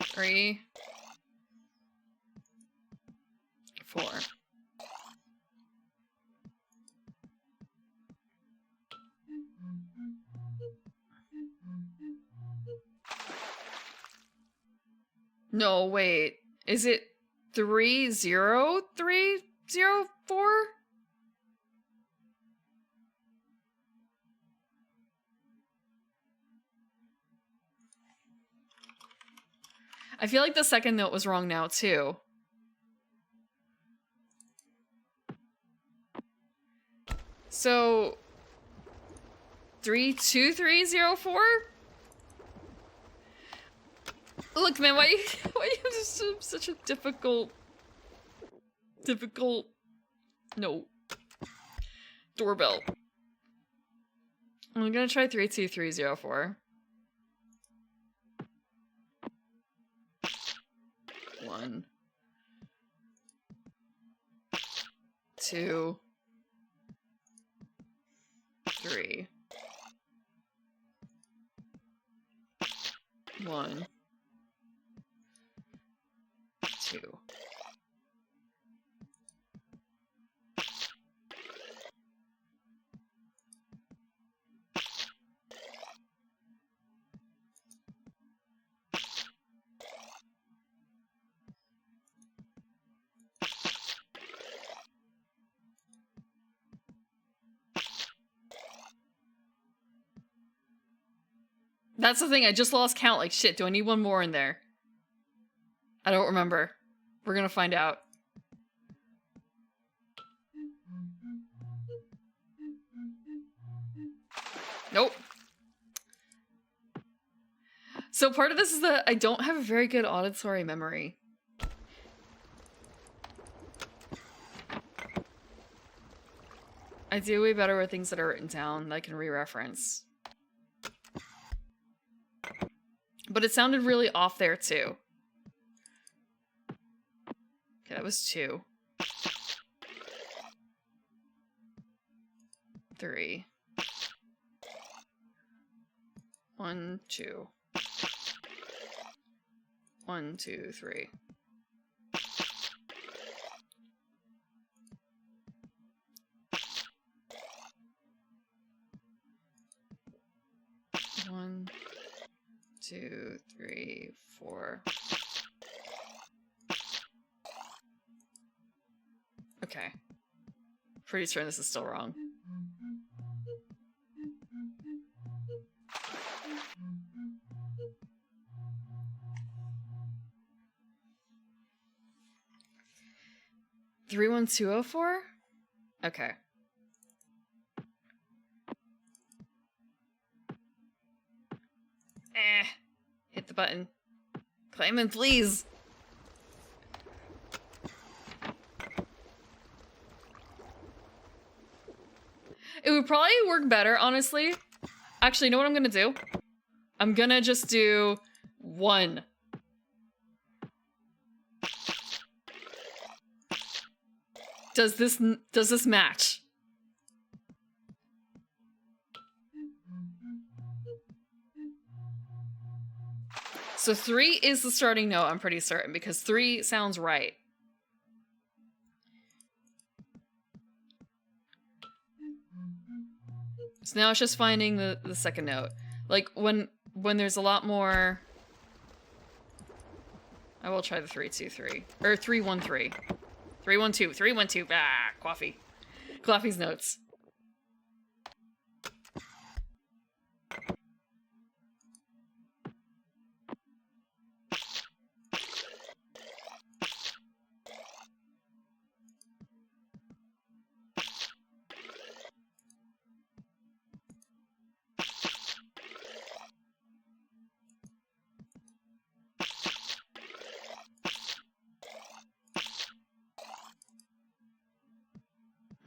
[SPEAKER 1] 3. 4. No, wait. Is it 30304? I feel like the second note was wrong now, too. So... 32304? Look, man, why you have such a difficult... No. Doorbell. I'm gonna try 32304. 1. 2. 3. 1. 2. That's the thing, I just lost count. Like, shit, do I need 1 more in there? I don't remember. We're gonna find out. Nope. So part of this is that I don't have a very good auditory memory. I do way better with things that are written down that I can re-reference. But it sounded really off there, too. Okay, that was 2. 3. 1, 2. 1, 2, 3. One, 2, 3, 4. Okay. Pretty sure this is still wrong. Three, 1, 2, 0, 4? Okay. Hit the button. Clayman, please! It would probably work better, honestly. Actually, you know what I'm gonna do? I'm gonna just do 1. Does this match? So 3 is the starting note, I'm pretty certain, because 3 sounds right. So now it's just finding the second note. Like, when there's a lot more... I will try the 3, 2, 3. Or 3, 1, 3. 3, 1, 2. 3, 1, 2. Ah, coffee. Coffee's notes.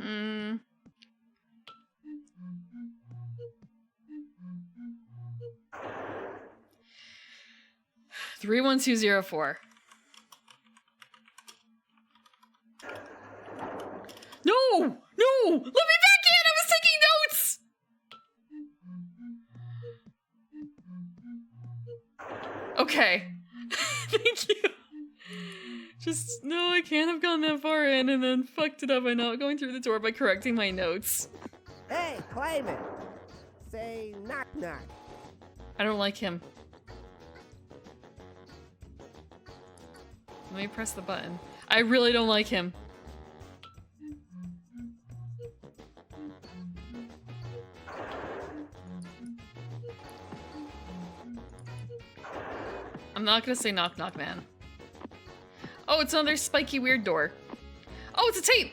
[SPEAKER 1] Hmm. 3, 1, 2, 0, 4. No! No! Let me back in! I was taking notes! Okay. Thank you. Just, no, I can't have gone that far in and then fucked it up by not going through the door by correcting my notes.
[SPEAKER 3] Hey, Clayman! Say knock knock.
[SPEAKER 1] I don't like him. Let me press the button. I really don't like him. I'm not gonna say knock knock man. Oh, it's another spiky weird door. Oh, it's a tape!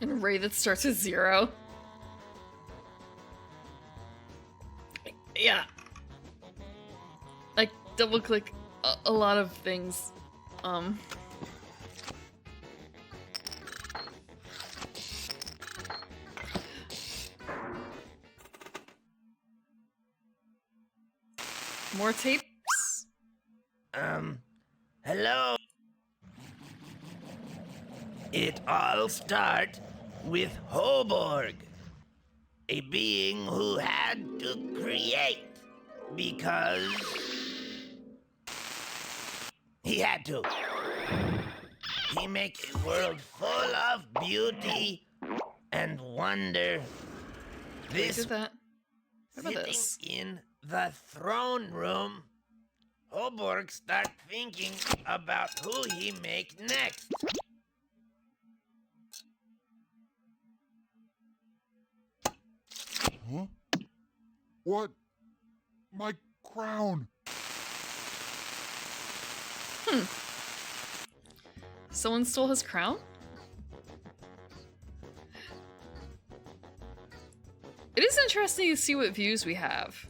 [SPEAKER 1] An array that starts with 0. Yeah. Like, double click a lot of things. More tapes?
[SPEAKER 2] Hello? It all started with Hoborg, a being who had to create because he had to. He make a world full of beauty and wonder.
[SPEAKER 1] This did that. What about
[SPEAKER 2] Sitting
[SPEAKER 1] this?
[SPEAKER 2] in the throne room, Hoborg start thinking about who he make next.
[SPEAKER 4] Huh? What? My crown!
[SPEAKER 1] Someone stole his crown? It is interesting to see what views we have.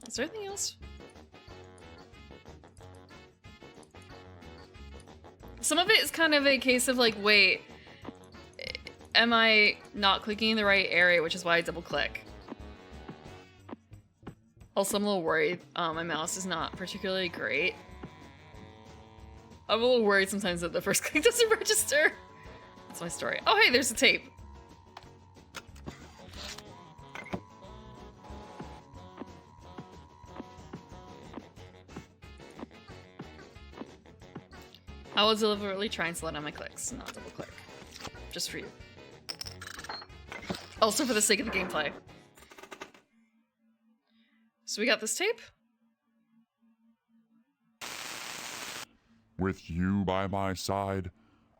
[SPEAKER 1] Is there anything else? Some of it is kind of a case of like, wait, am I not clicking in the right area, which is why I double click? Also, I'm a little worried. My mouse is not particularly great. I'm a little worried sometimes that the first click doesn't register. That's my story. Oh, hey, there's a tape. I will deliberately try and slow down my clicks, not double click. Just for you. Also for the sake of the gameplay. So we got this tape?
[SPEAKER 4] With you by my side,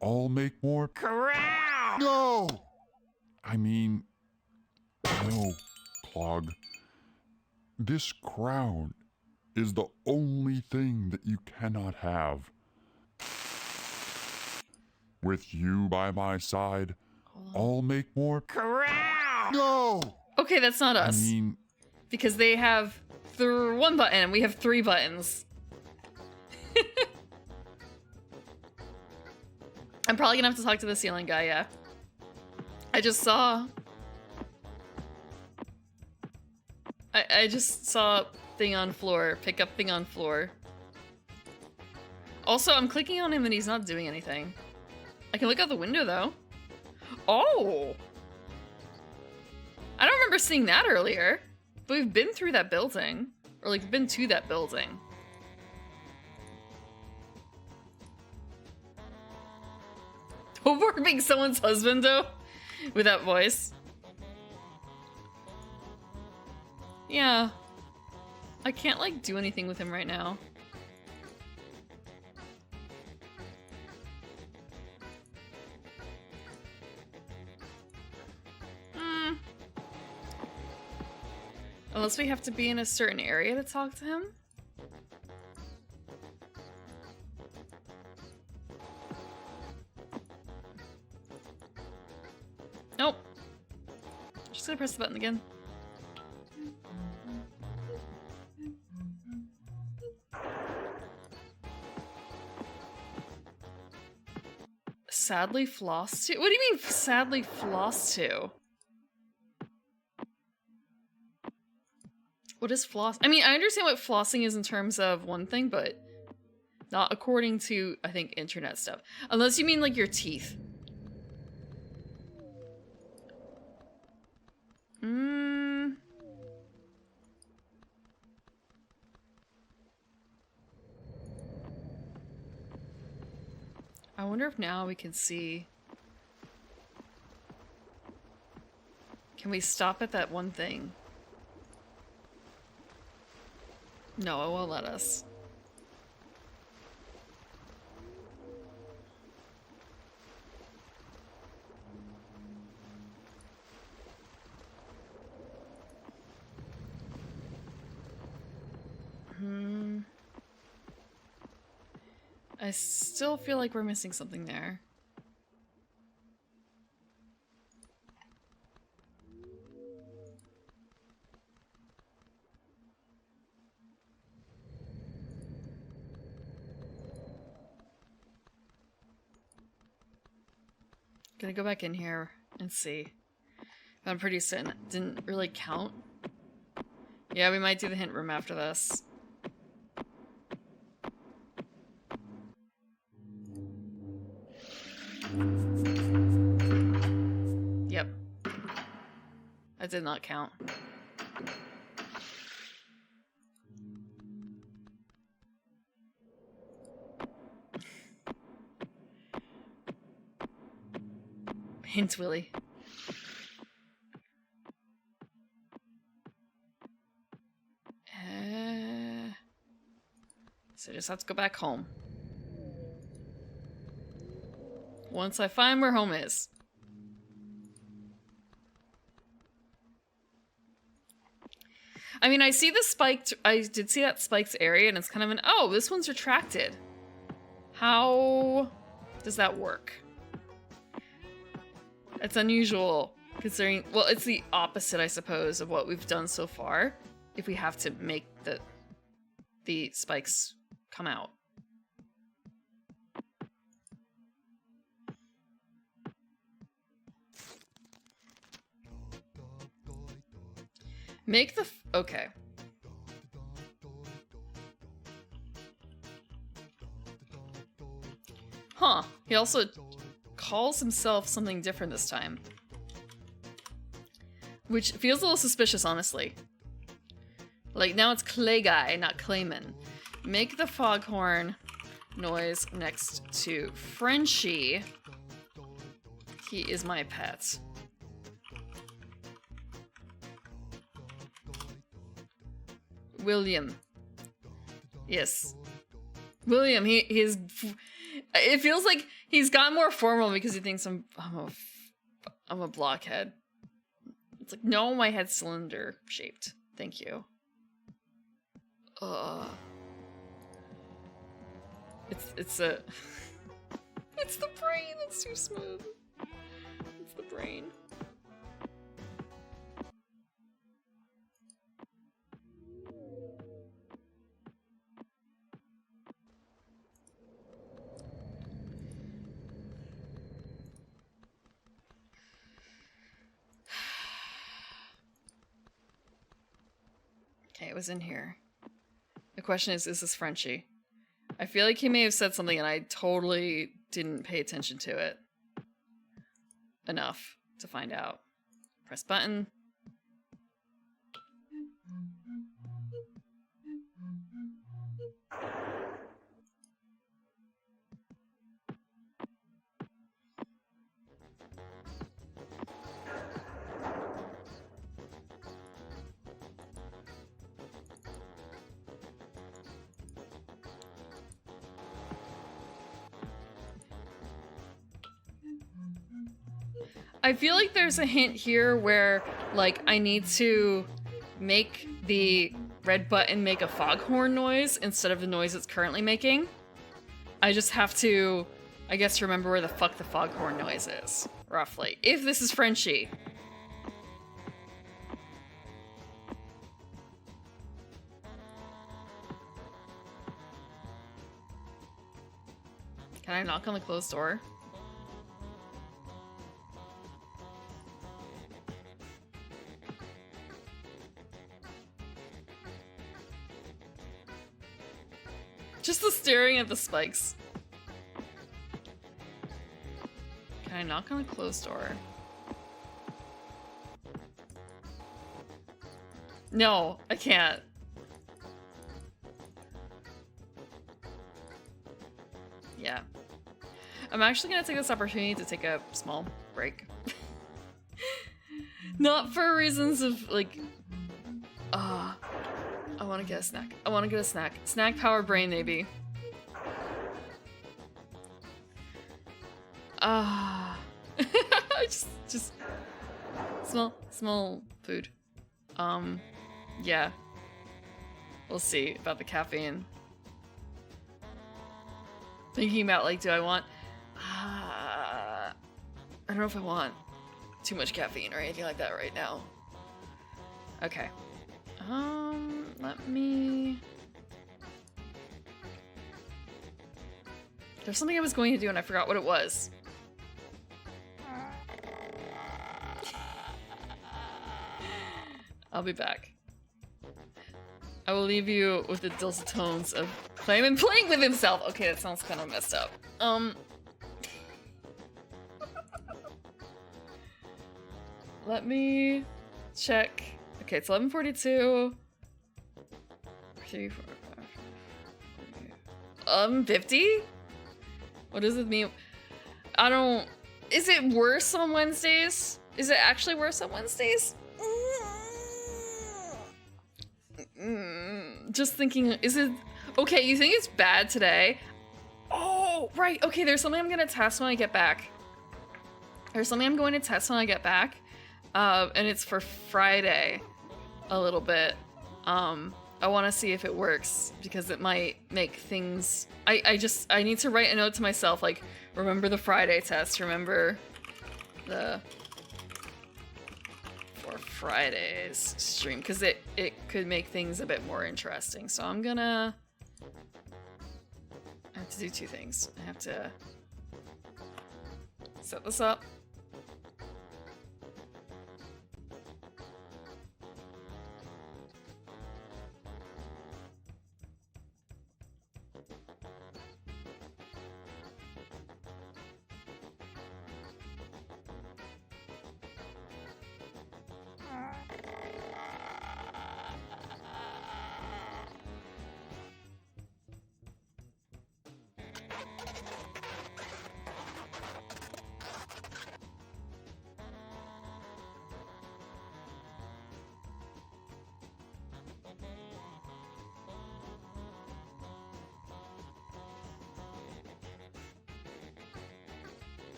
[SPEAKER 4] I'll make more.
[SPEAKER 2] Crown!
[SPEAKER 4] No! I mean, no, Clog. This crown is the only thing that you cannot have. With you by my side, I'll make more.
[SPEAKER 2] Crown!
[SPEAKER 4] No!
[SPEAKER 1] Okay, that's not us.
[SPEAKER 4] I mean,
[SPEAKER 1] Because they have one button and we have 3 buttons. I'm probably gonna have to talk to the ceiling guy, yeah. I just saw... I just saw thing on floor, pick up thing on floor. Also, I'm clicking on him and he's not doing anything. I can look out the window though. Oh! I don't remember seeing that earlier. But we've been through that building. Or like, been to that building. Over being someone's husband though? With that voice. Yeah. I can't like do anything with him right now. Unless we have to be in a certain area to talk to him? Nope. Just gonna press the button again. Sadly floss to? What do you mean sadly floss to? What is floss? I mean, I understand what flossing is in terms of one thing, but not according to, I think, internet stuff. Unless you mean like your teeth. I wonder if now we can see. Can we stop at that one thing? No, it won't let us. I still feel like we're missing something there. Gonna go back in here and see. I'm pretty certain it didn't really count. Yeah, we might do the hint room after this. Yep. That did not count. Hint, Willy. So just have to go back home. Once I find where home is. I mean, I see the spiked... I did see that spiked area, and it's kind of an... Oh, this one's retracted. How does that work? It's unusual, considering... Well, it's the opposite, I suppose, of what we've done so far. If we have to make the spikes come out. Make the... Okay. Huh. He also calls himself something different this time. Which feels a little suspicious, honestly. Like, now it's Clay Guy, not Clayman. Make the foghorn noise next to Frenchie. He is my pet. William. Yes. William, he's... It feels like he's gotten more formal because he thinks I'm a blockhead. It's like, no, my head's cylinder shaped. Thank you. It's a... It's the brain that's too smooth. It's the brain. Okay, it was in here. The question is this Frenchie? I feel like he may have said something and I totally didn't pay attention to it enough to find out. Press button. I feel like there's a hint here where, like, I need to make the red button make a foghorn noise instead of the noise it's currently making. I just have to, I guess, remember where the fuck the foghorn noise is, roughly. If this is Frenchie. Can I knock on the closed door? Just the staring at the spikes. Can I knock on a closed door? No, I can't. Yeah. I'm actually gonna take this opportunity to take a small break. Not for reasons of, like... I want to get a snack. I want to get a snack. Snack power brain, maybe. just small food. Yeah. We'll see about the caffeine. Thinking about, like, do I want... I don't know if I want too much caffeine or anything like that right now. Okay. Let me... There's something I was going to do and I forgot what it was. I'll be back. I will leave you with the dulcet tones of Clayman playing with himself. Okay, that sounds kind of messed up. Let me check. Okay, it's 11:42. 3, 4, 5, 50? What does it mean? I don't... Is it worse on Wednesdays? Is it actually worse on Wednesdays? Just thinking, is it... Okay, you think it's bad today? Oh, right. Okay, there's something I'm gonna test when I get back. There's something I'm going to test when I get back. And it's for Friday. A little bit. I want to see if it works because it might make things... I need to write a note to myself, like, remember the Friday test, remember the... for Friday's stream, because it could make things a bit more interesting. So I'm gonna... I have to do two things. I have to set this up.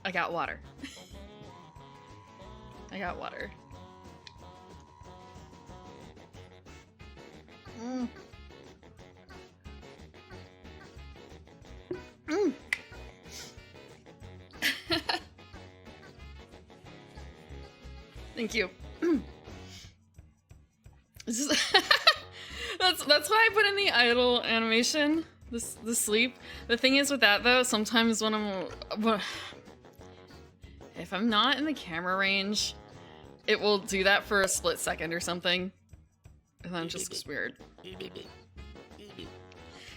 [SPEAKER 1] I got water. I got water. Mm. Mm. Thank you. It's just that's why I put in the idle animation. The sleep. The thing is with that though, sometimes when if I'm not in the camera range, it will do that for a split second or something. And then it just gets weird.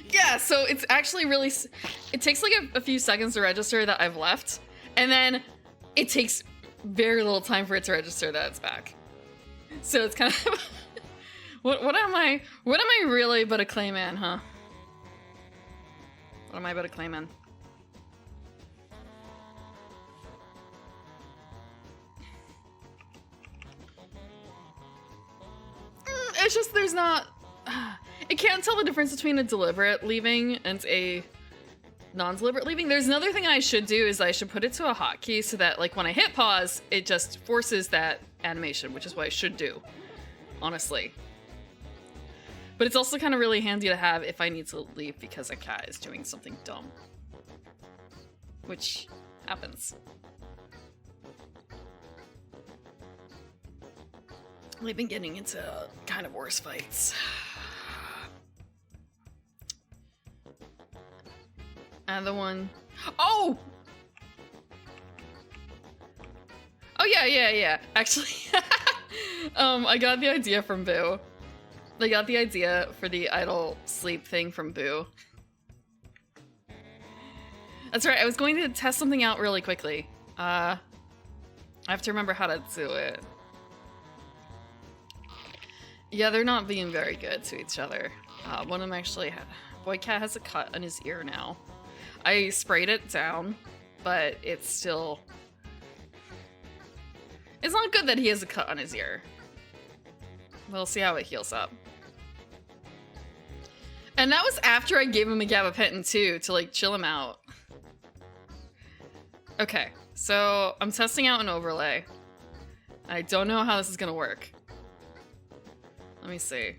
[SPEAKER 1] Yeah, so it's actually really... It takes like a few seconds to register that I've left. And then it takes very little time for it to register that it's back. So it's kind of... What am I really but a clayman, huh? What am I but a clayman? It's just there's not... It can't tell the difference between a deliberate leaving and a non-deliberate leaving. There's another thing I should do is I should put it to a hotkey so that like when I hit pause, it just forces that animation, which is what I should do, honestly. But it's also kind of really handy to have if I need to leave because a cat is doing something dumb. Which happens. We've been getting into kind of worse fights. And the one... Oh! Oh, yeah. Actually, I got the idea from Boo. I got the idea for the idle sleep thing from Boo. That's right, I was going to test something out really quickly. I have to remember how to do it. Yeah, they're not being very good to each other. One of them actually had... Boy Cat has a cut on his ear now. I sprayed it down, but it's still... It's not good that he has a cut on his ear. We'll see how it heals up. And that was after I gave him a gabapentin too, to like chill him out. Okay, so I'm testing out an overlay. I don't know how this is gonna work. Let me see.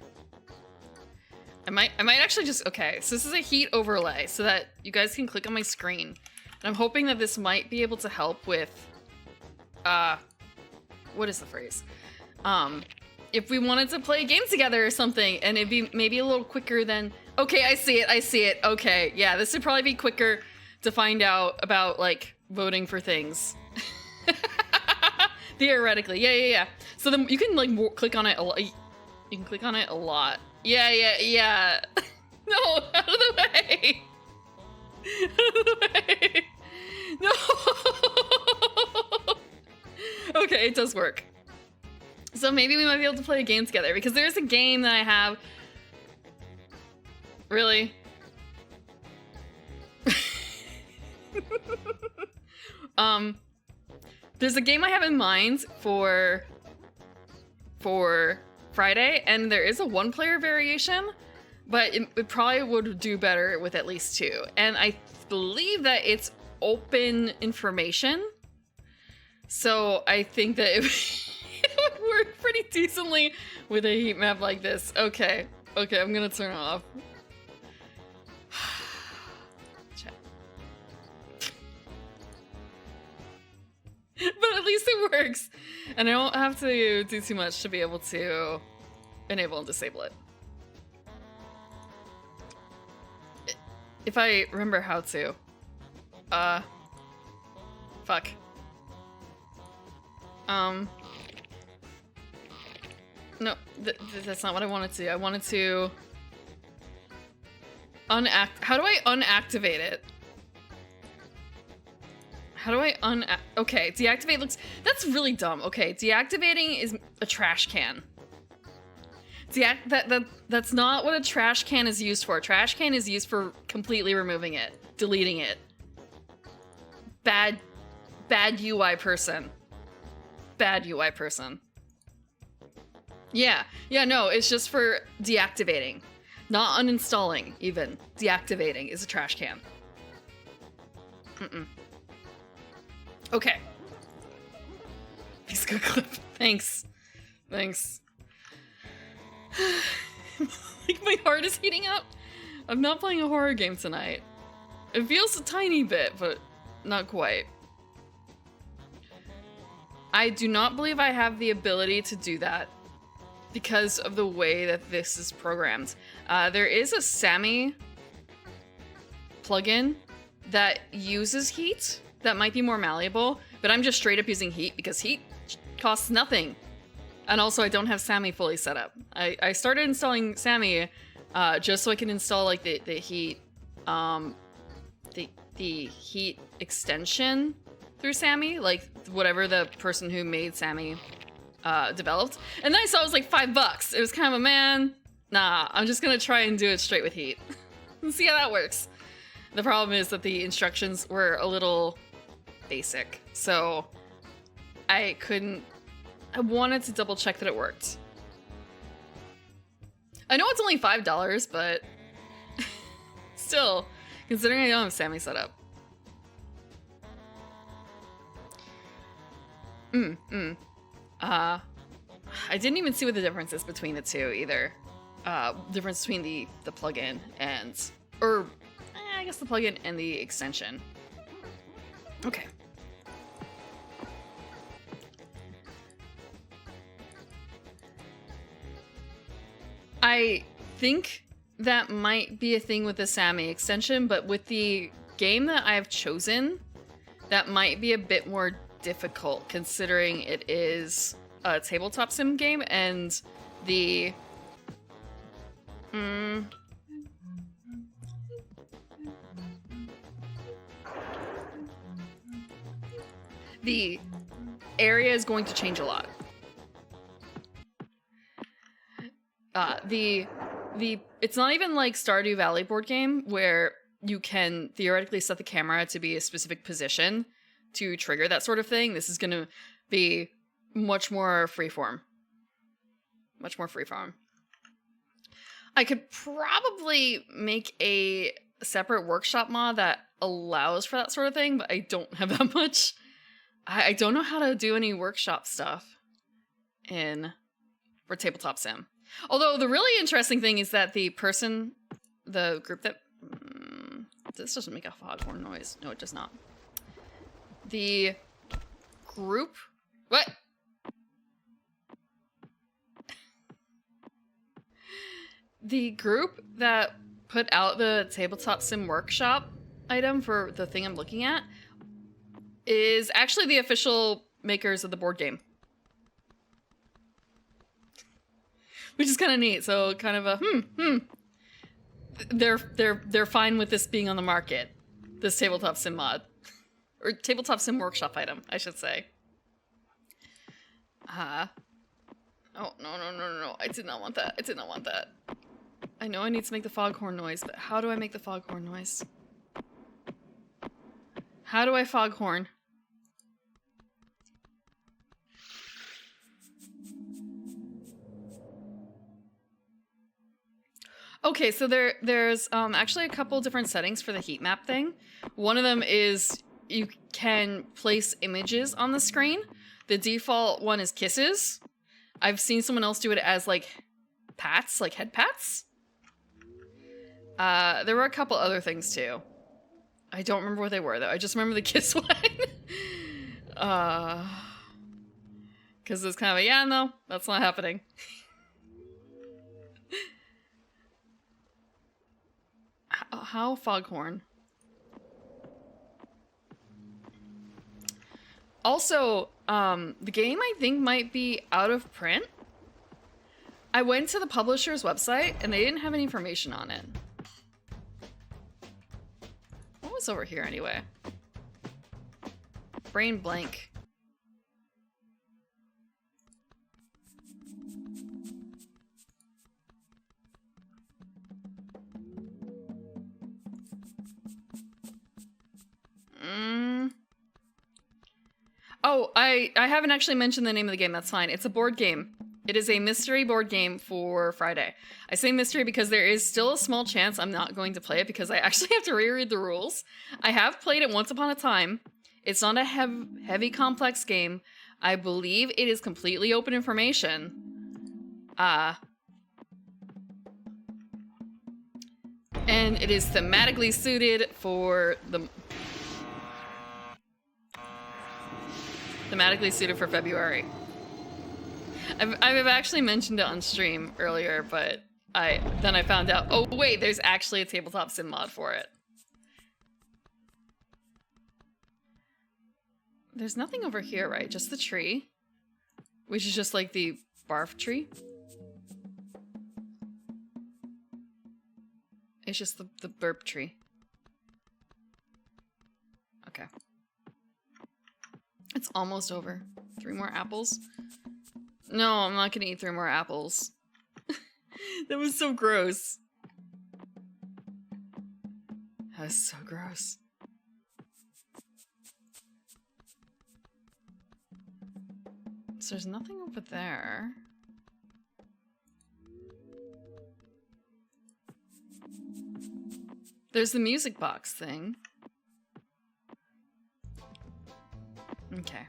[SPEAKER 1] I might actually just, okay, so this is a heat overlay so that you guys can click on my screen. And I'm hoping that this might be able to help with, what is the phrase? If we wanted to play a game together or something, and it'd be maybe a little quicker than, okay, I see it. Okay, yeah, this would probably be quicker to find out about, like, voting for things. Theoretically, yeah. So then you can, like, click on it a lot. You can click on it a lot. Yeah. No, out of the way. Out of the way. No. Okay, it does work. So maybe we might be able to play a game together because there's a game that I have. Really? There's a game I have in mind for Friday, and there is a one-player variation, but it probably would do better with at least two. And I believe that it's open information, so I think that it would work pretty decently with a heat map like this. Okay, I'm gonna turn it off. But at least it works, and I don't have to do too much to be able to enable and disable it. If I remember how to. Fuck. No, that's not what I wanted to do. I wanted to how do I unactivate it? How do I okay, deactivate looks... That's really dumb. Okay, deactivating is a trash can. That's not what a trash can is used for. A trash can is used for completely removing it, deleting it. Bad UI person. Bad UI person. Yeah, no, it's just for deactivating. Not uninstalling, even. Deactivating is a trash can. Okay. Piece of clip. Thanks. Thanks. Like, my heart is heating up. I'm not playing a horror game tonight. It feels a tiny bit, but not quite. I do not believe I have the ability to do that because of the way that this is programmed. There is a Sammy plugin that uses heat that might be more malleable, but I'm just straight up using heat because heat costs nothing. And also I don't have Sammy fully set up. I started installing Sammy just so I can install like the heat the heat extension through Sammy, like whatever the person who made Sammy developed. And then I saw it was like $5. It was kind of a man. Nah, I'm just gonna try and do it straight with heat and see how that works. The problem is that the instructions were a little basic, so I wanted to double check that it worked. I know it's only $5, but still, considering I don't have Sammy set up. I didn't even see what the difference is between the two either. Difference between the plugin and, I guess the plugin and the extension. Okay. I think that might be a thing with the Sammy extension, but with the game that I've chosen, that might be a bit more difficult considering it is a tabletop sim game and the the area is going to change a lot. It's not even like Stardew Valley board game where you can theoretically set the camera to be a specific position to trigger that sort of thing. This is going to be much more freeform. Much more freeform. I could probably make a separate workshop mod that allows for that sort of thing, but I don't have that much. I don't know how to do any workshop stuff for Tabletop Sim. Although the really interesting thing is that the group that... this doesn't make a foghorn noise. No, it does not. The group... What? The group that put out the Tabletop Sim workshop item for the thing I'm looking at is actually the official makers of the board game. Which is kind of neat. So kind of a they're fine with this being on the market. This Tabletop Sim mod. Or Tabletop Sim workshop item, I should say. Oh, no. I did not want that. I did not want that. I know I need to make the foghorn noise, but how do I make the foghorn noise? How do I foghorn? Okay, so there's actually a couple different settings for the heat map thing. One of them is you can place images on the screen. The default one is kisses. I've seen someone else do it as like pats, like head pats. There were a couple other things too. I don't remember what they were though. I just remember the kiss one. Because it's kind of a, yeah, no, that's not happening. How foghorn? Also, the game I think might be out of print. I went to the publisher's website and they didn't have any information on it. What was over here anyway? Brain blank. Oh, I haven't actually mentioned the name of the game. That's fine. It's a board game. It is a mystery board game for Friday. I say mystery because there is still a small chance I'm not going to play it because I actually have to reread the rules. I have played it once upon a time. It's not a heavy complex game. I believe it is completely open information. And it is thematically suited for February. I've actually mentioned it on stream earlier, but then I found out, oh wait, there's actually a tabletop sim mod for it. There's nothing over here, right? Just the tree, which is just like the barf tree. It's just the burp tree. Okay. It's almost over. 3 more apples? No, I'm not gonna eat 3 more apples. That was so gross. That was so gross. So there's nothing over there. There's the music box thing. Okay.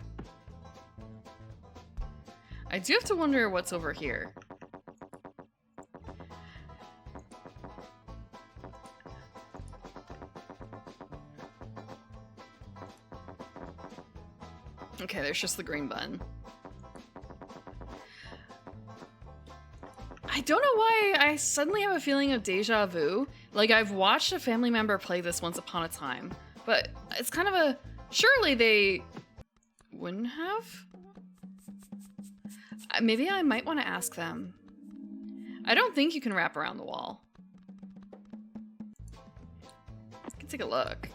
[SPEAKER 1] I do have to wonder what's over here. Okay, there's just the green button. I don't know why I suddenly have a feeling of deja vu. Like, I've watched a family member play this once upon a time, but it's kind of a... Surely they wouldn't have? Maybe I might want to ask them. I don't think you can wrap around the wall. I can take a look.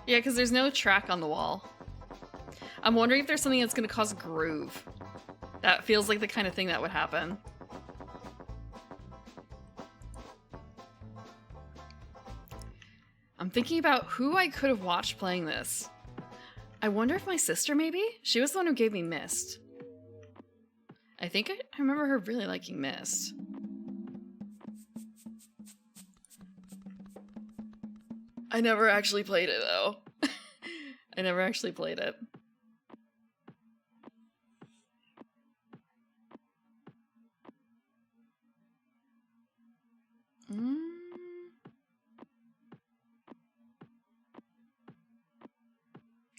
[SPEAKER 1] Yeah, because there's no track on the wall. I'm wondering if there's something that's going to cause a groove. That feels like the kind of thing that would happen. I'm thinking about who I could have watched playing this. I wonder if my sister, maybe? She was the one who gave me Myst. I think I remember her really liking Myst. I never actually played it, though. I never actually played it.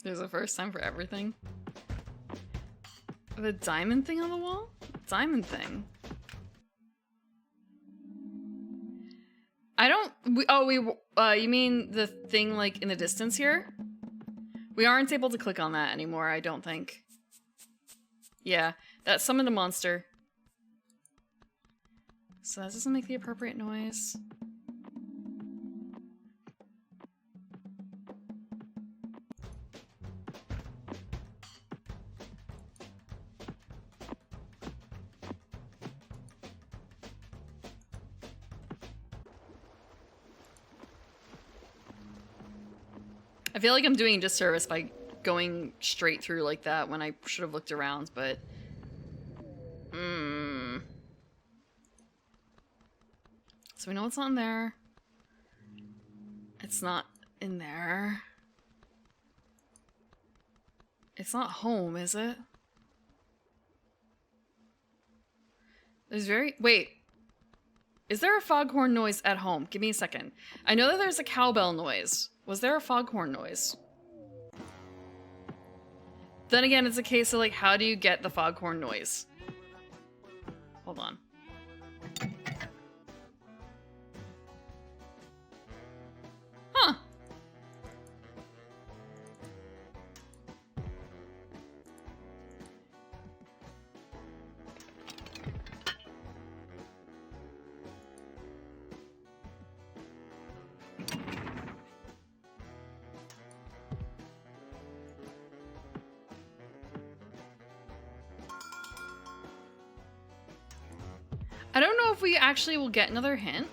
[SPEAKER 1] There's a first time for everything. The diamond thing on the wall? Diamond thing. I don't... you mean the thing, like, in the distance here? We aren't able to click on that anymore, I don't think. Yeah, that summoned a monster. So that doesn't make the appropriate noise. I feel like I'm doing a disservice by going straight through like that when I should have looked around, but... So we know it's not in there. It's not in there. It's not home, is it? There's very... Wait. Is there a foghorn noise at home? Give me a second. I know that there's a cowbell noise. Was there a foghorn noise? Then again, it's a case of, like, how do you get the foghorn noise? Hold on. Huh. I don't know if we actually will get another hint.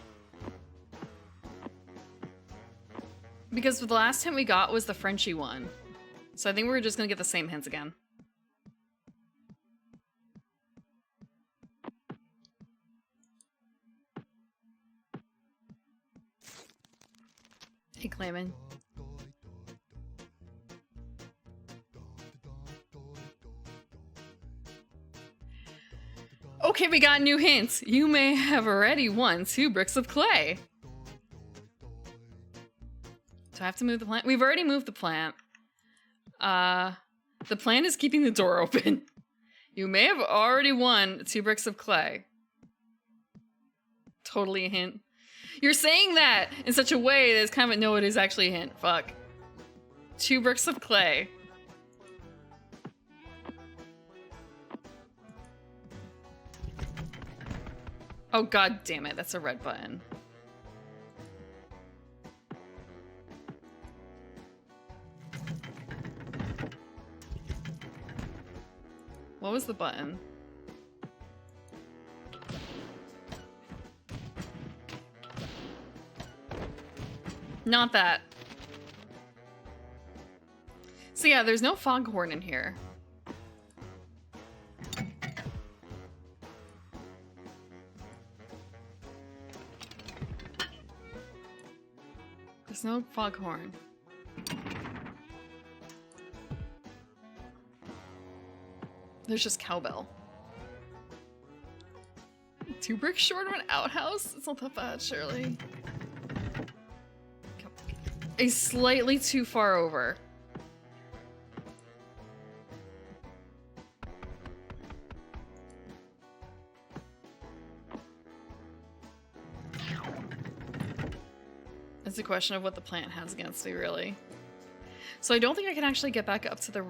[SPEAKER 1] Because the last hint we got was the Frenchy one. So I think we're just gonna get the same hints again. Hey, Clayman. Okay, we got new hints. You may have already won 2 bricks of clay. Do I have to move the plant? We've already moved the plant. The plant is keeping the door open. You may have already won 2 bricks of clay. Totally a hint. You're saying that in such a way that it's kind of no, it is actually a hint. Fuck. 2 bricks of clay. Oh god damn it, that's a red button. What was the button? Not that. So yeah, there's no foghorn in here. There's no foghorn. There's just cowbell. 2 bricks short of an outhouse? It's not that bad, surely. A slightly too far over. It's a question of what the plant has against me, really. So I don't think I can actually get back up to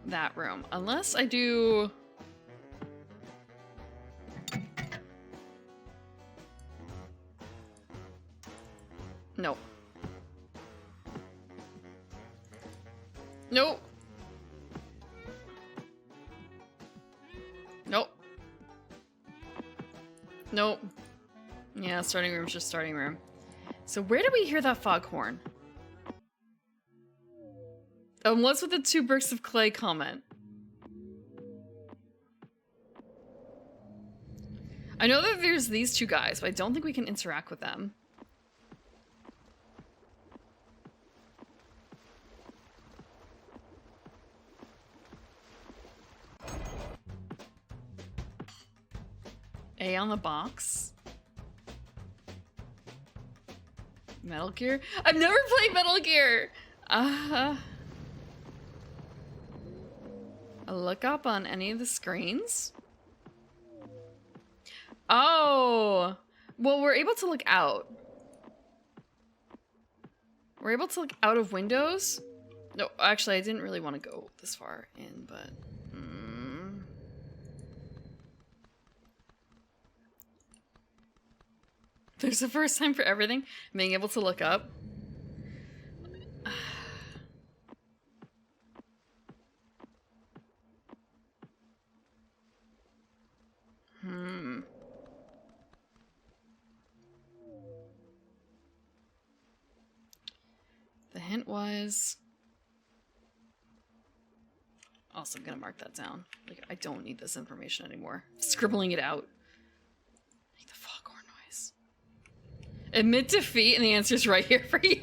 [SPEAKER 1] that room. Unless I do... Nope. Nope. Nope. Nope. Yeah, starting room's just starting room. So where did we hear that foghorn? What's with the 2 bricks of clay comment? I know that there's these 2 guys, but I don't think we can interact with them. A on the box. Metal Gear? I've never played Metal Gear! A look up on any of the screens? Oh! Well, we're able to look out. We're able to look out of windows? No, actually, I didn't really want to go this far in, but... There's a first time for everything. Being able to look up. The hint was... Also, I'm gonna mark that down. Like, I don't need this information anymore. Scribbling it out. Make the foghorn noise. Admit defeat, and the answer's right here for you.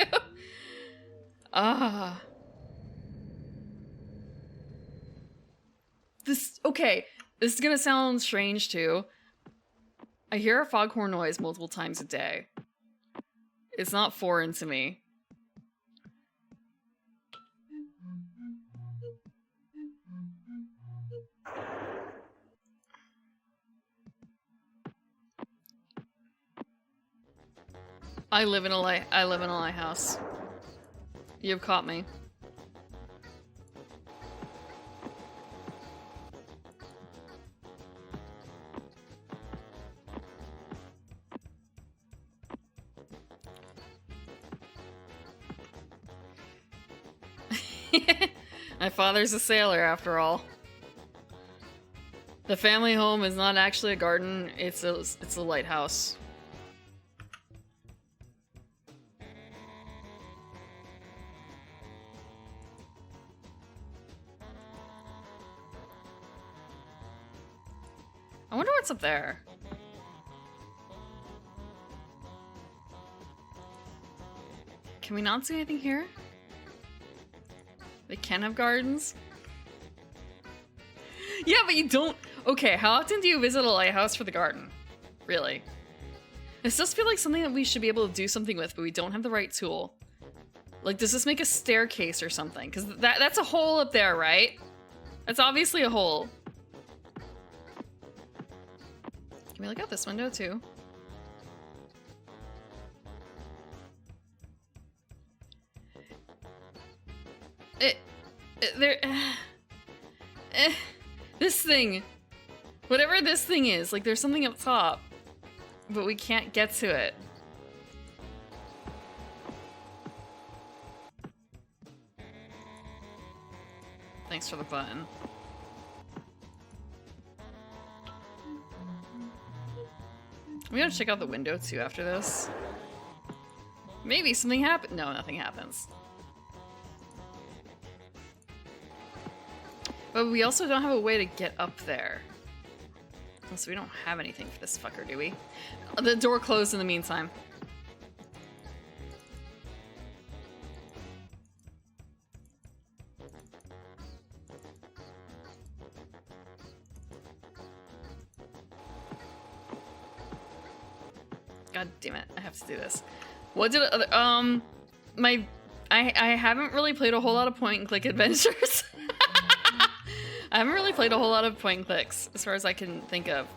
[SPEAKER 1] Okay, this is gonna sound strange too. I hear a foghorn noise multiple times a day. It's not foreign to me. I live in a lighthouse. You've caught me. My father's a sailor, after all. The family home is not actually a garden, it's a lighthouse. I wonder what's up there. Can we not see anything here? They can have gardens? Yeah, but you don't... Okay, how often do you visit a lighthouse for the garden? Really? This does feel like something that we should be able to do something with, but we don't have the right tool. Like, does this make a staircase or something? Because that's a hole up there, right? That's obviously a hole. Can we look out this window, too? This thing. Whatever this thing is, like there's something up top, but we can't get to it. Thanks for the button. We gotta check out the window too after this. Maybe something happened. No, nothing happens. But we also don't have a way to get up there. So we don't have anything for this fucker, do we? The door closed in the meantime. God damn it, I have to do this. What did other I haven't really played a whole lot of point and click adventures. I haven't really played a whole lot of point and clicks as far as I can think of.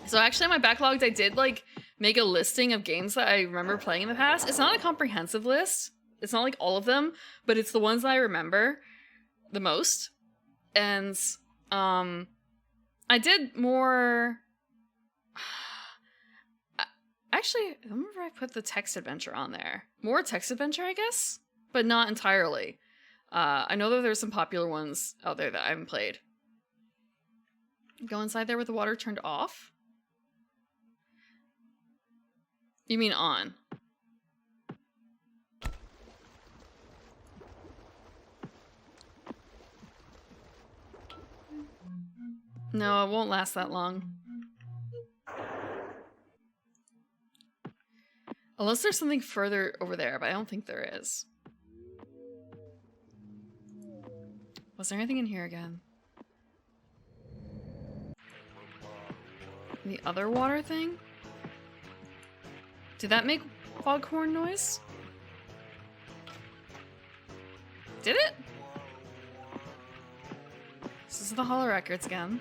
[SPEAKER 1] So actually on my backlogged I did like make a listing of games that I remember playing in the past. It's not a comprehensive list. It's not like all of them, but it's the ones that I remember the most. And I did more. Actually, I don't remember if I put the text adventure on there. More text adventure, I guess, but not entirely. I know that there's some popular ones out there that I haven't played. Go inside there with the water turned off? You mean on? No, it won't last that long. Unless there's something further over there, but I don't think there is. Was there anything in here again? The other water thing? Did that make foghorn noise? Did it? This is the Holo Records again.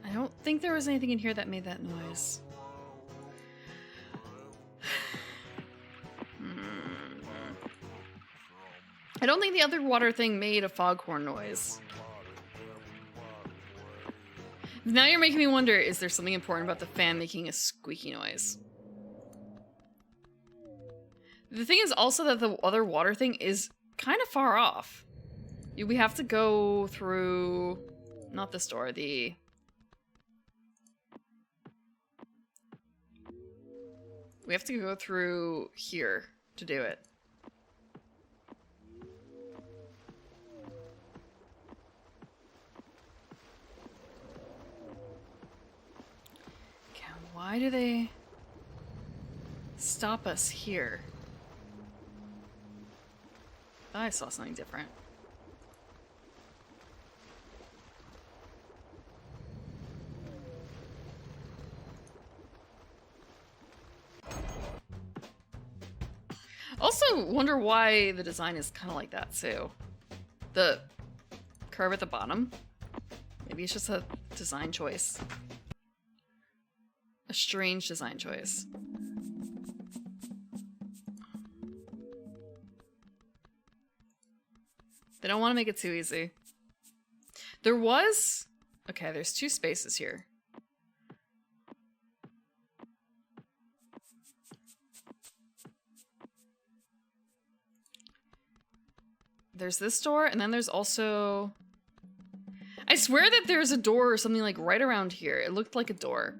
[SPEAKER 1] I don't think there was anything in here that made that noise. I don't think the other water thing made a foghorn noise. Now you're making me wonder, is there something important about the fan making a squeaky noise? The thing is also that the other water thing is kind of far off. We have to go through... not this door, the... we have to go through here to do it. Why do they stop us here? I saw something different. Also wonder why the design is kind of like that too. The curve at the bottom. Maybe it's just a design choice. A strange design choice. They don't want to make it too easy. There was... okay, there's two spaces here. There's this door, and then there's also... I swear that there's a door or something like right around here. It looked like a door.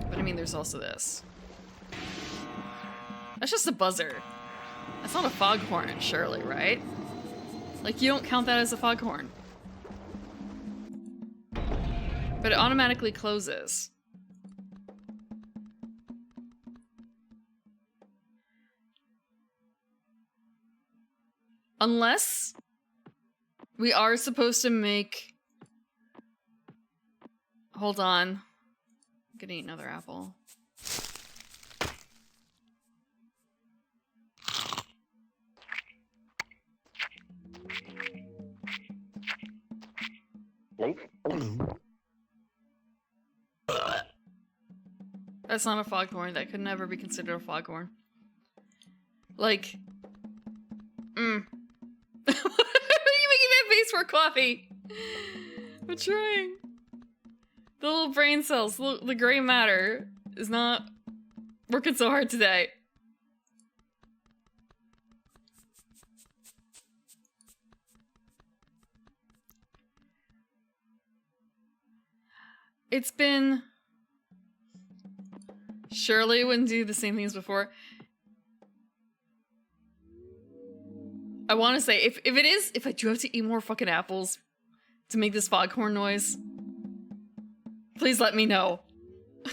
[SPEAKER 1] But I mean, there's also this. That's just a buzzer. That's not a foghorn, surely, right? Like, you don't count that as a foghorn. But it automatically closes. Unless we are supposed to make... Hold on. I'm gonna eat another apple. That's not a foghorn. That could never be considered a foghorn. Like... Are you making that face for coffee? I'm trying. The little brain cells, the gray matter, is not working so hard today. It's been... Surely it wouldn't do the same things before. I want to say, if I do have to eat more fucking apples to make this foghorn noise, please let me know. I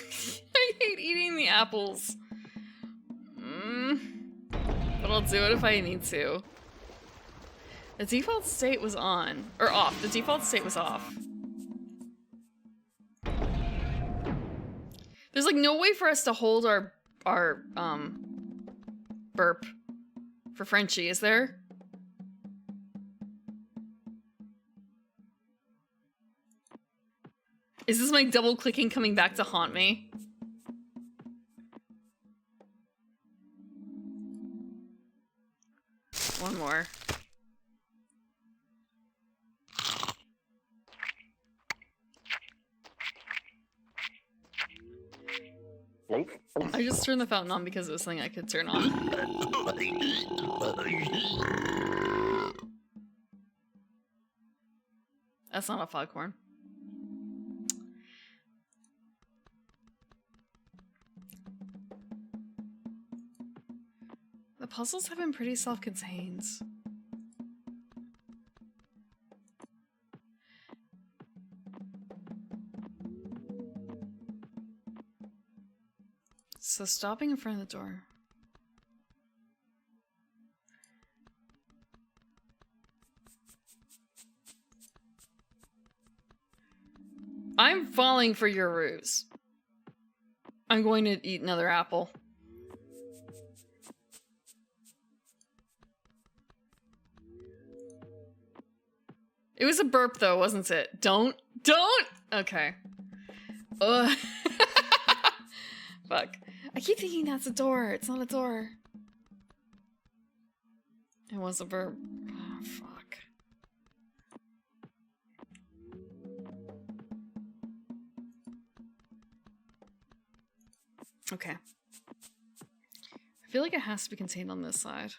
[SPEAKER 1] hate eating the apples. But I'll do it if I need to. The default state was on. Or off. The default state was off. There's like no way for us to hold our burp for Frenchie, is there? Is this my double clicking coming back to haunt me? One more. I just turned the fountain on because it was something I could turn on. That's not a foghorn. The puzzles have been pretty self-contained. So stopping in front of the door. I'm falling for your ruse. I'm going to eat another apple. It was a burp though, wasn't it? Don't! Okay. Ugh. Fuck. I keep thinking that's a door. It's not a door. It was a burp. Oh, fuck. Okay. I feel like it has to be contained on this side.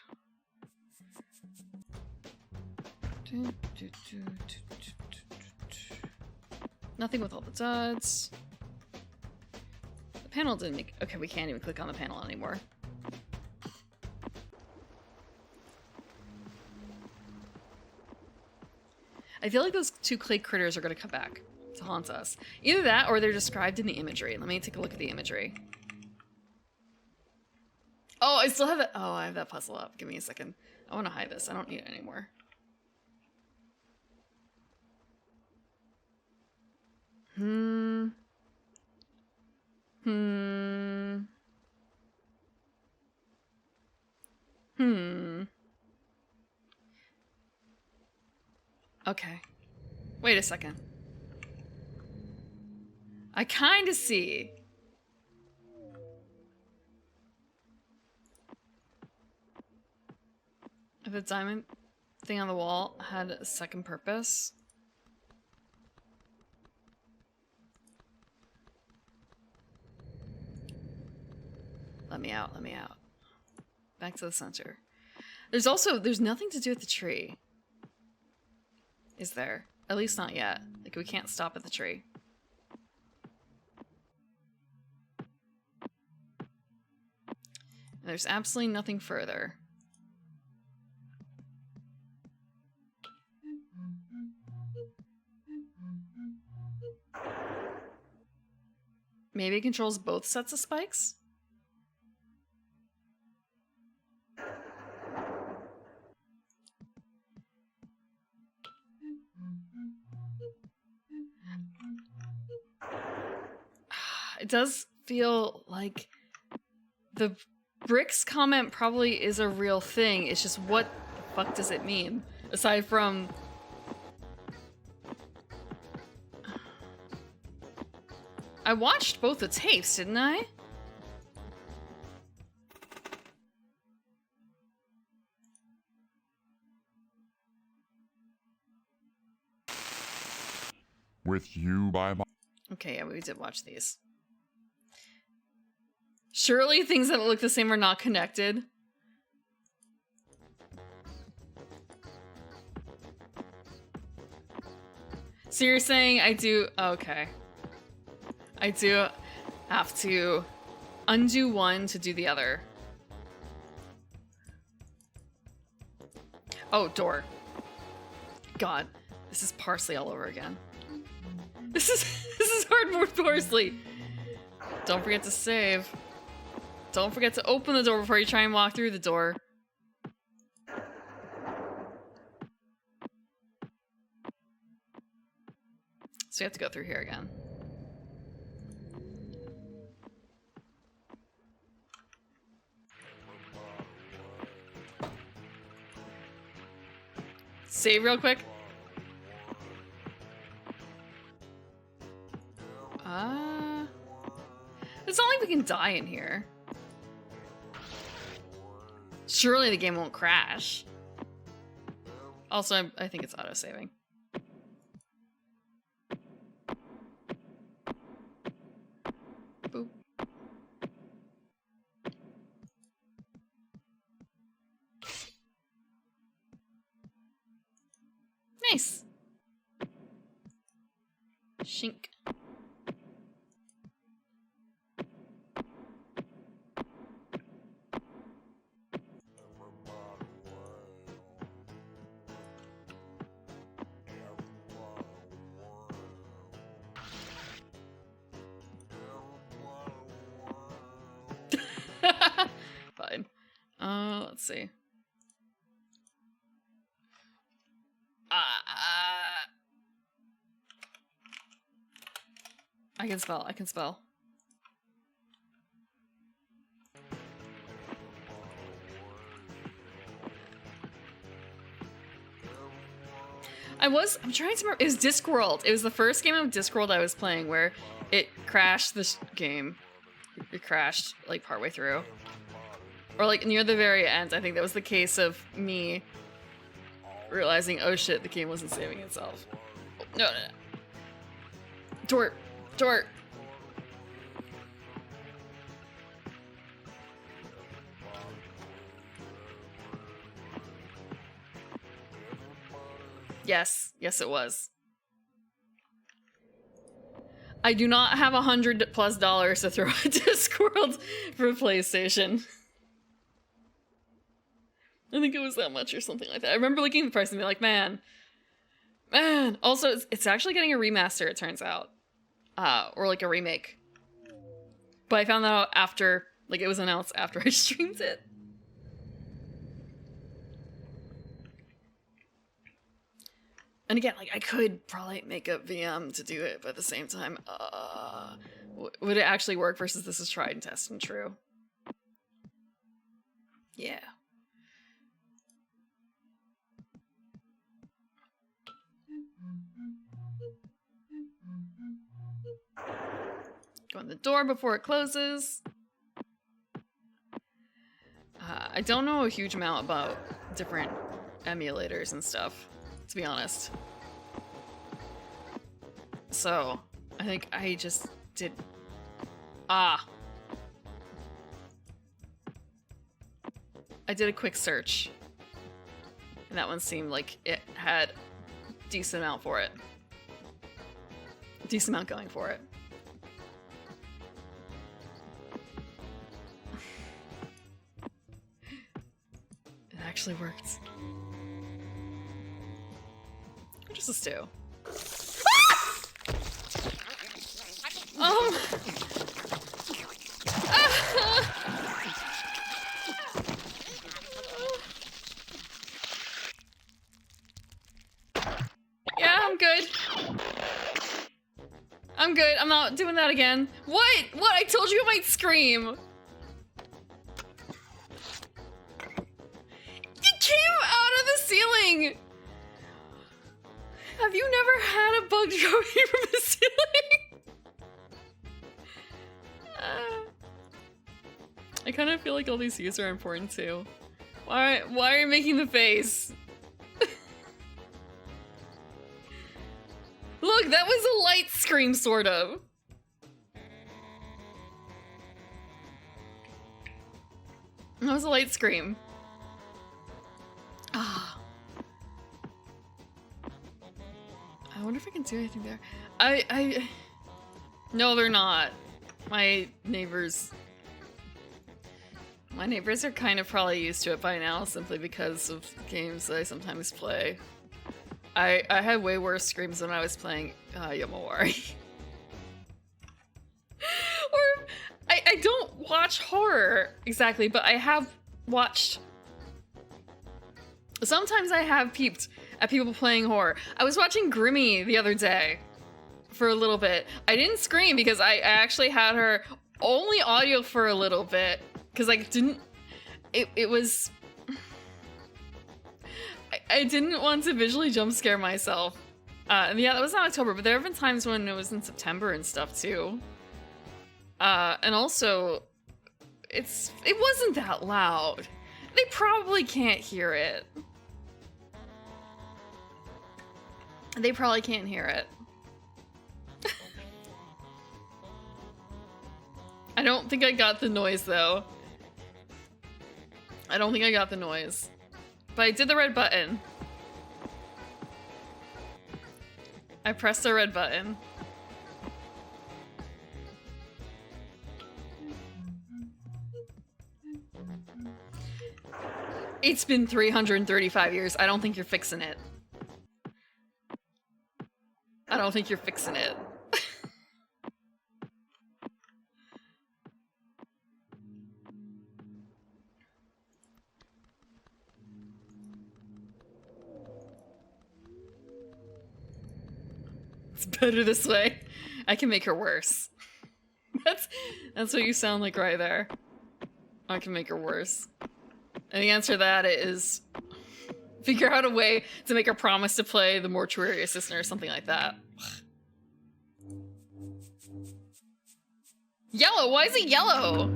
[SPEAKER 1] Nothing with all the duds. The panel didn't make... Okay, we can't even click on the panel anymore. I feel like those two clay critters are going to come back to haunt us. Either that or they're described in the imagery. Let me take a look at the imagery. Oh, I still have it. Oh, I have that puzzle up. Give me a second. I want to hide this. I don't need it anymore. Okay. Wait a second. I kind of see. If the diamond thing on the wall had a second purpose. Let me out, let me out. Back to the center. There's nothing to do with the tree. Is there? At least not yet. Like, we can't stop at the tree. There's absolutely nothing further. Maybe it controls both sets of spikes? It does feel like the bricks comment probably is a real thing. It's just what the fuck does it mean? Aside from... I watched both the tapes, didn't I?
[SPEAKER 4] With you by my
[SPEAKER 1] Okay, yeah, we did watch these. Surely things that look the same are not connected. So you're saying I do... Okay. I do have to undo one to do the other. Oh, door. God, this is parsley all over again. This is hardwood parsley. Don't forget to save. Don't forget to open the door before you try and walk through the door. So you have to go through here again. Save real quick. It's not like we can die in here. Surely the game won't crash. Also, I think it's auto-saving. Boop. Nice. Shink. Fine. Let's see. I can spell. I can spell. I'm trying to remember. It was Discworld. It was the first game of Discworld I was playing where it crashed this game. It crashed like partway through. Or like near the very end. I think that was the case of me realizing, oh shit, the game wasn't saving itself. No, no, no. Door. Door. Yes. Yes, it was. I do not have $100+ to throw at Discworld for PlayStation. I think it was that much or something like that. I remember looking at the price and being like, man. Also, it's actually getting a remaster, it turns out. Or like a remake. But I found that out after, like it was announced after I streamed it. And again, like I could probably make a VM to do it, but at the same time, would it actually work versus this is tried and tested and true? Yeah. Go in the door before it closes. I don't know a huge amount about different emulators and stuff, to be honest. So, I think I just did... I did a quick search. And that one seemed like it had a decent amount for it. Decent amount going for it. It actually worked. Just a stew. good. I'm good. I'm not doing that again. What? What? I told you I might scream. It came out of the ceiling. Have you never had a bug dropping from the ceiling? I kind of feel like all these views are important too. Why are you making the face? Look, that was a light scream, sort of. That was a light scream. Ah. I wonder if I can do anything there. No, they're not. My neighbors are kind of probably used to it by now, simply because of games that I sometimes play. I had way worse screams when I was playing Yomawari. Or, I don't watch horror exactly, but I have watched... Sometimes I have peeped at people playing horror. I was watching Grimmy the other day for a little bit. I didn't scream because I actually had her only audio for a little bit, because I didn't... It was... I didn't want to visually jump scare myself. And yeah, that was in October, but there have been times when it was in September and stuff too. And also, it wasn't that loud. They probably can't hear it. They probably can't hear it. I don't think I got the noise though. I don't think I got the noise. But I did the red button. I pressed the red button. It's been 335 years. I don't think you're fixing it. I don't think you're fixing it. It's better this way. I can make her worse. That's what you sound like right there. I can make her worse. And the answer to that is figure out a way to make her promise to play the mortuary assistant or something like that. Yellow? Why is it yellow?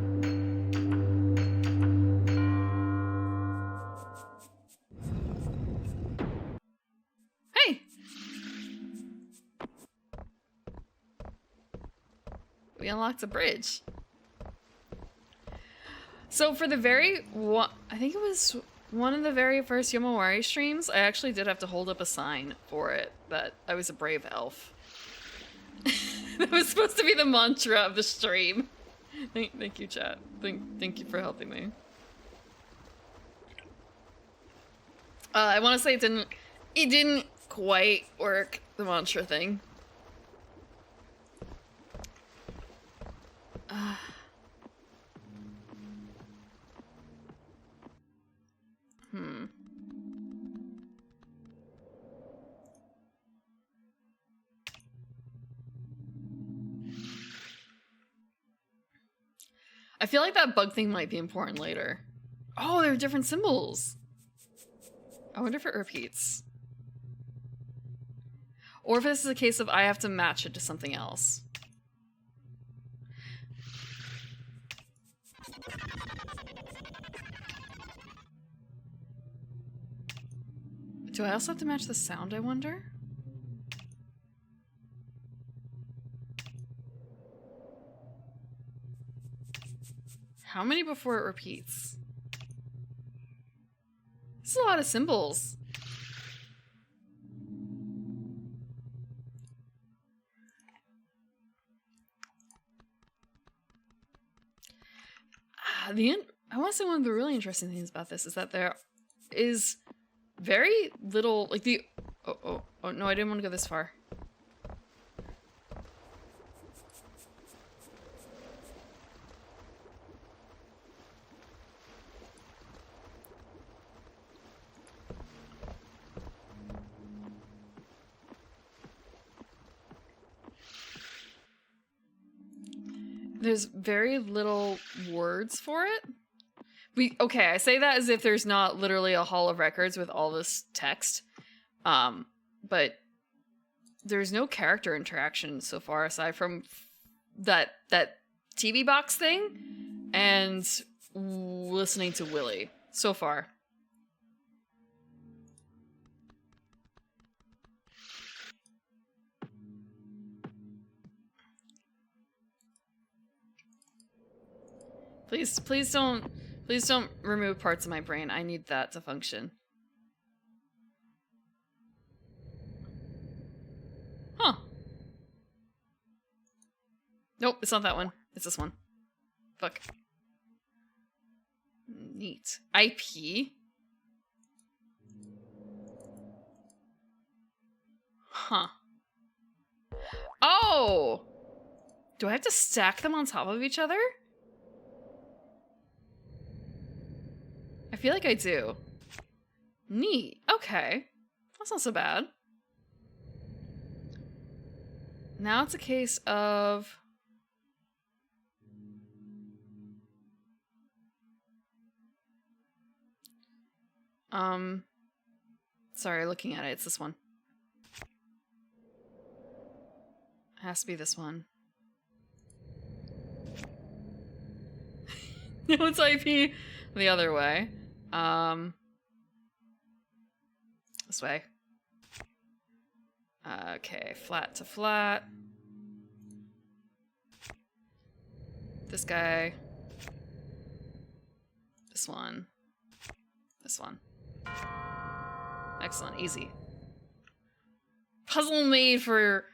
[SPEAKER 1] Hey! We unlocked a bridge. So for the I think it was one of the very first Yomawari streams, I actually did have to hold up a sign for it that I was a brave elf. That was supposed to be the mantra of the stream. Thank you, chat. Thank you for helping me. I want to say it didn't quite work, the mantra thing. I feel like that bug thing might be important later. Oh, there are different symbols. I wonder if it repeats. Or if this is a case of I have to match it to something else. Do I also have to match the sound, I wonder? How many before it repeats? This is a lot of symbols. I want to say one of the really interesting things about this is that there is very little, like the... Oh, no, I didn't want to go this far. There's very little words for it. Okay, I say that as if there's not literally a hall of records with all this text. But there's no character interaction so far aside from that TV box thing and listening to Willie so far. Please don't remove parts of my brain. I need that to function. Huh. Nope, it's not that one. It's this one. Fuck. Neat. IP? Huh. Oh! Do I have to stack them on top of each other? I feel like I do. Neat. Okay. That's not so bad. Now it's a case of... Sorry, looking at it, it's this one. It has to be this one. No, it's IP the other way. This way. Okay, flat to flat. This guy. This one. This one. Excellent, easy. Puzzle made for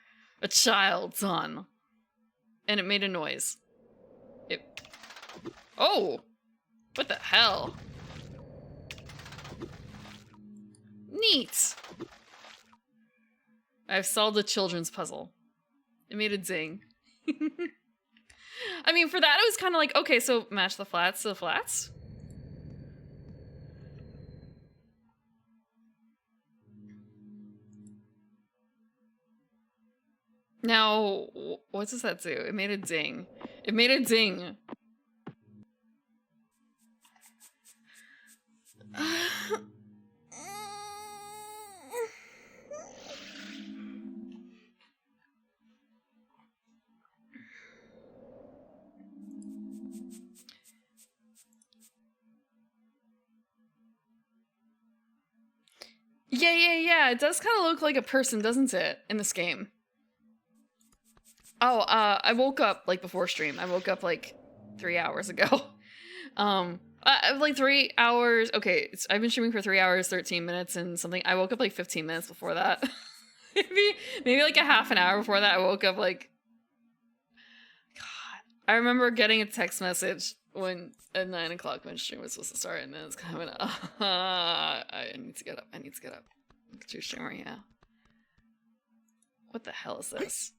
[SPEAKER 1] a child, son. And it made a noise. Oh! What the hell? Neat! I've solved a children's puzzle. It made a ding. I mean, for that, it was kind of like, okay, so match the flats to the flats? Now, what does that do? It made a ding. It made a ding. Yeah. It does kind of look like a person, doesn't it, in this game? Oh, I woke up, like, before stream. I woke up, like, 3 hours ago. Like 3 hours. Okay, I've been streaming for 3 hours, 13 minutes and something. I woke up, like, 15 minutes before that. maybe, like, a half an hour before that. I woke up, like... God. I remember getting a text message at 9 o'clock when stream was supposed to start, and then it's kind of I need to get up. Look at your streamer, yeah. What the hell is this?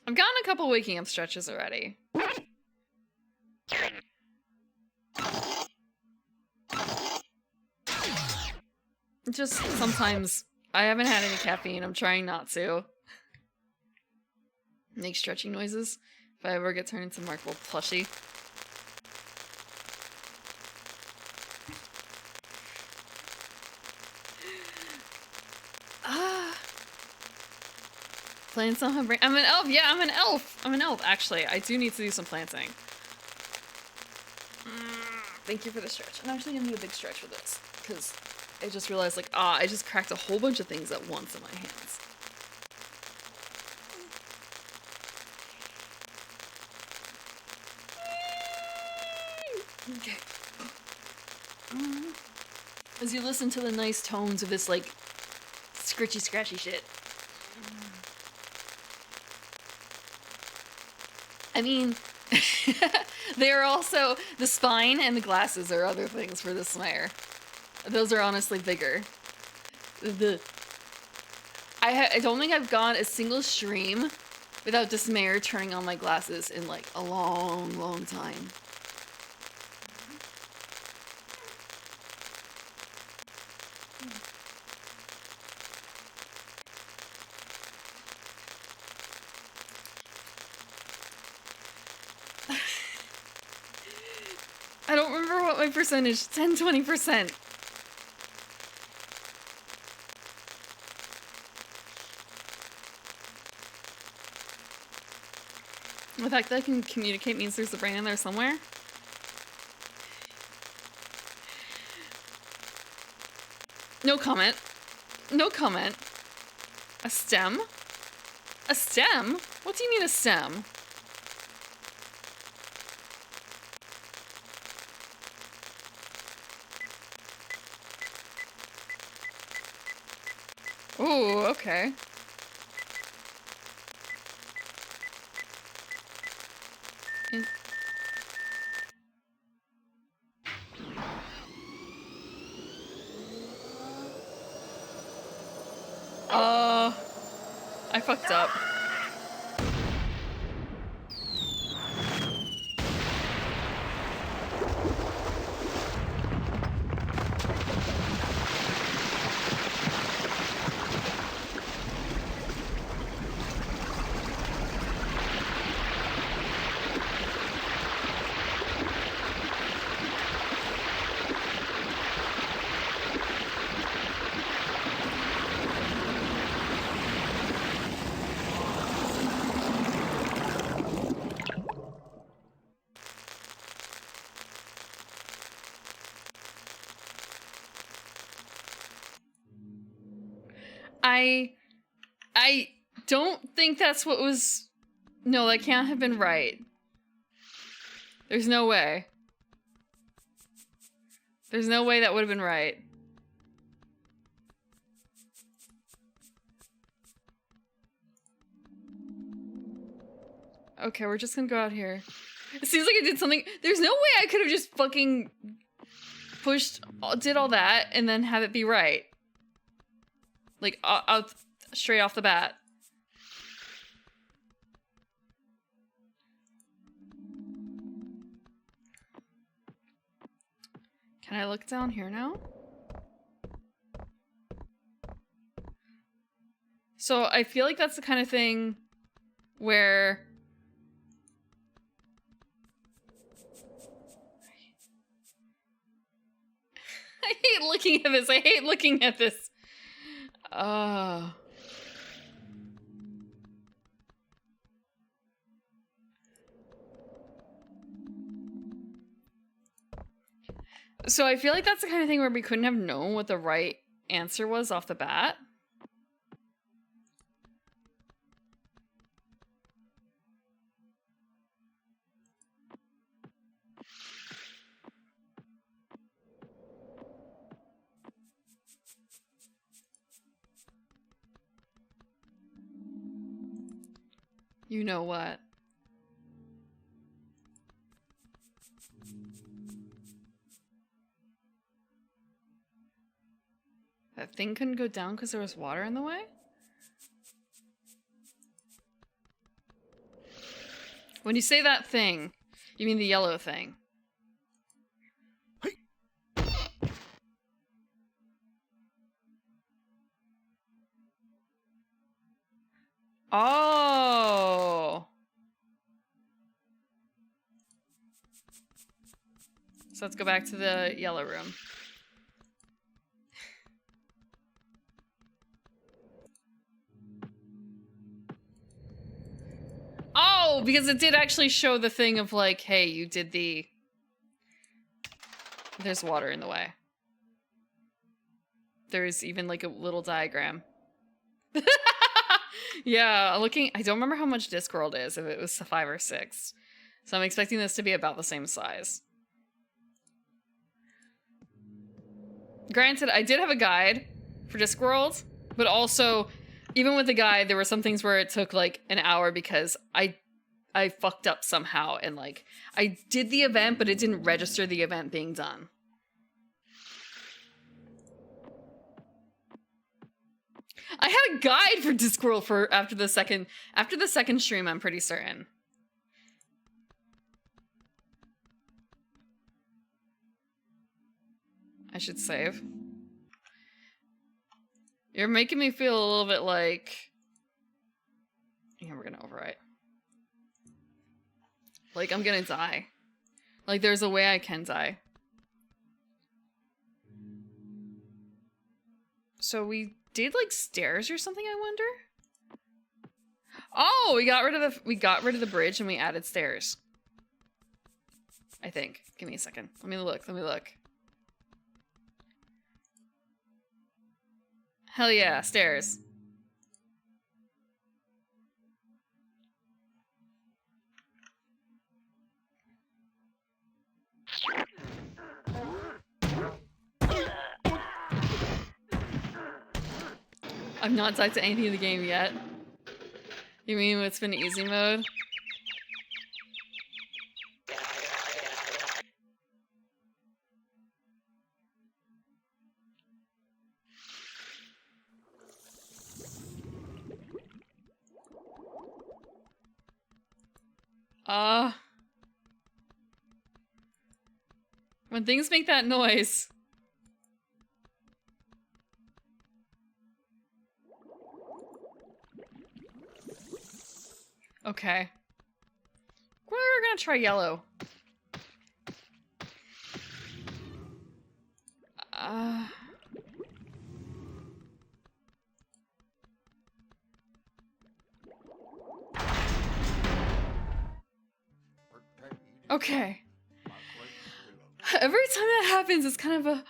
[SPEAKER 1] I've gotten a couple waking up stretches already. Just sometimes I haven't had any caffeine. I'm trying not to. Make stretching noises if I ever get turned into Markable plushie. Plants on my brain. I'm an elf. Yeah, I'm an elf. I'm an elf. Actually, I do need to do some planting. Thank you for the stretch. I'm actually gonna do a big stretch for this because I just realized, like, I just cracked a whole bunch of things at once in my hands. Okay. As you listen to the nice tones of this, like, scritchy, scratchy shit. I mean, they are also, the spine and the glasses are other things for this Smire. Those are honestly bigger. I don't think I've gone a single stream without Dismayer turning on my glasses in, like, a long, long time. my percentage. 10, 20%. The fact that I can communicate means there's a brain in there somewhere. No comment. No comment. A stem? A stem? What do you mean a stem? Ooh, okay. In I fucked up. I don't think that's what was... No, that can't have been right. There's no way. There's no way that would have been right. Okay, we're just gonna go out here. It seems like I did something... There's no way I could have just fucking did all that and then have it be right. Like, out straight off the bat. Can I look down here now? So I feel like that's the kind of thing where... I hate looking at this. I hate looking at this. So I feel like that's the kind of thing where we couldn't have known what the right answer was off the bat. You know what? That thing couldn't go down because there was water in the way? When you say that thing, you mean the yellow thing. Oh. So let's go back to the yellow room. Oh, because it did actually show the thing of like, hey, you did the... There's water in the way. There's even like a little diagram. Yeah, looking... I don't remember how much Discworld is, if it was 5 or 6. So I'm expecting this to be about the same size. Granted, I did have a guide for Discworld, but also, even with the guide, there were some things where it took like an hour because I fucked up somehow and like, I did the event, but it didn't register the event being done. I had a guide for Discworld for after the second stream, I'm pretty certain. I should save. You're making me feel a little bit like... Yeah, we're gonna overwrite. Like, I'm gonna die. Like, there's a way I can die. So we did like stairs or something, I wonder? Oh, we got rid of the bridge and we added stairs. I think. Give me a second. Let me look. Hell yeah, stairs. I've not died to anything in the game yet. You mean it's been easy mode? When things make that noise. Okay. We're gonna try yellow. Okay. Every time that happens, it's kind of a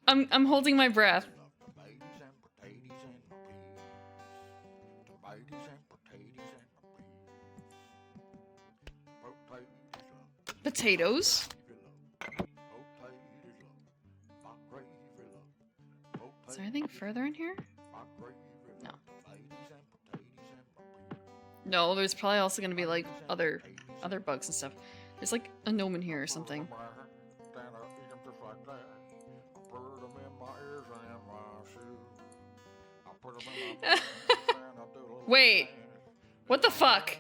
[SPEAKER 1] I'm holding my breath. Potatoes. Is there anything further in here? No. No, there's probably also gonna be like other bugs and stuff. There's like a gnome in here or something. Wait. What the fuck?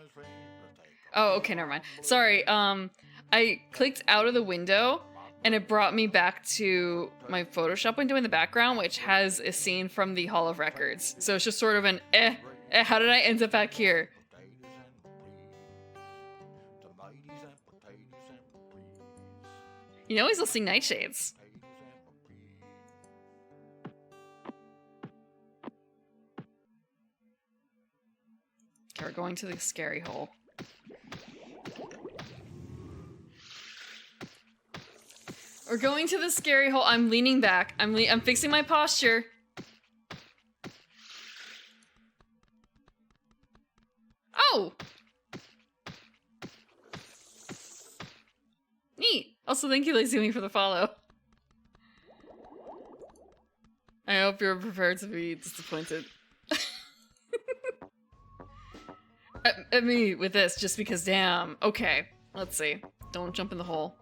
[SPEAKER 1] Oh, okay, never mind. Sorry, I clicked out of the window and it brought me back to my Photoshop window in the background, which has a scene from the Hall of Records. So it's just sort of an how did I end up back here? You know he's listening Nightshades. Okay, we're going to the scary hole. We're going to the scary hole. I'm leaning back. I'm fixing my posture. Oh! Neat. Also, thank you, Lazy Me, for the follow. I hope you're prepared to be disappointed. at me with this, just because, damn. Okay, let's see. Don't jump in the hole.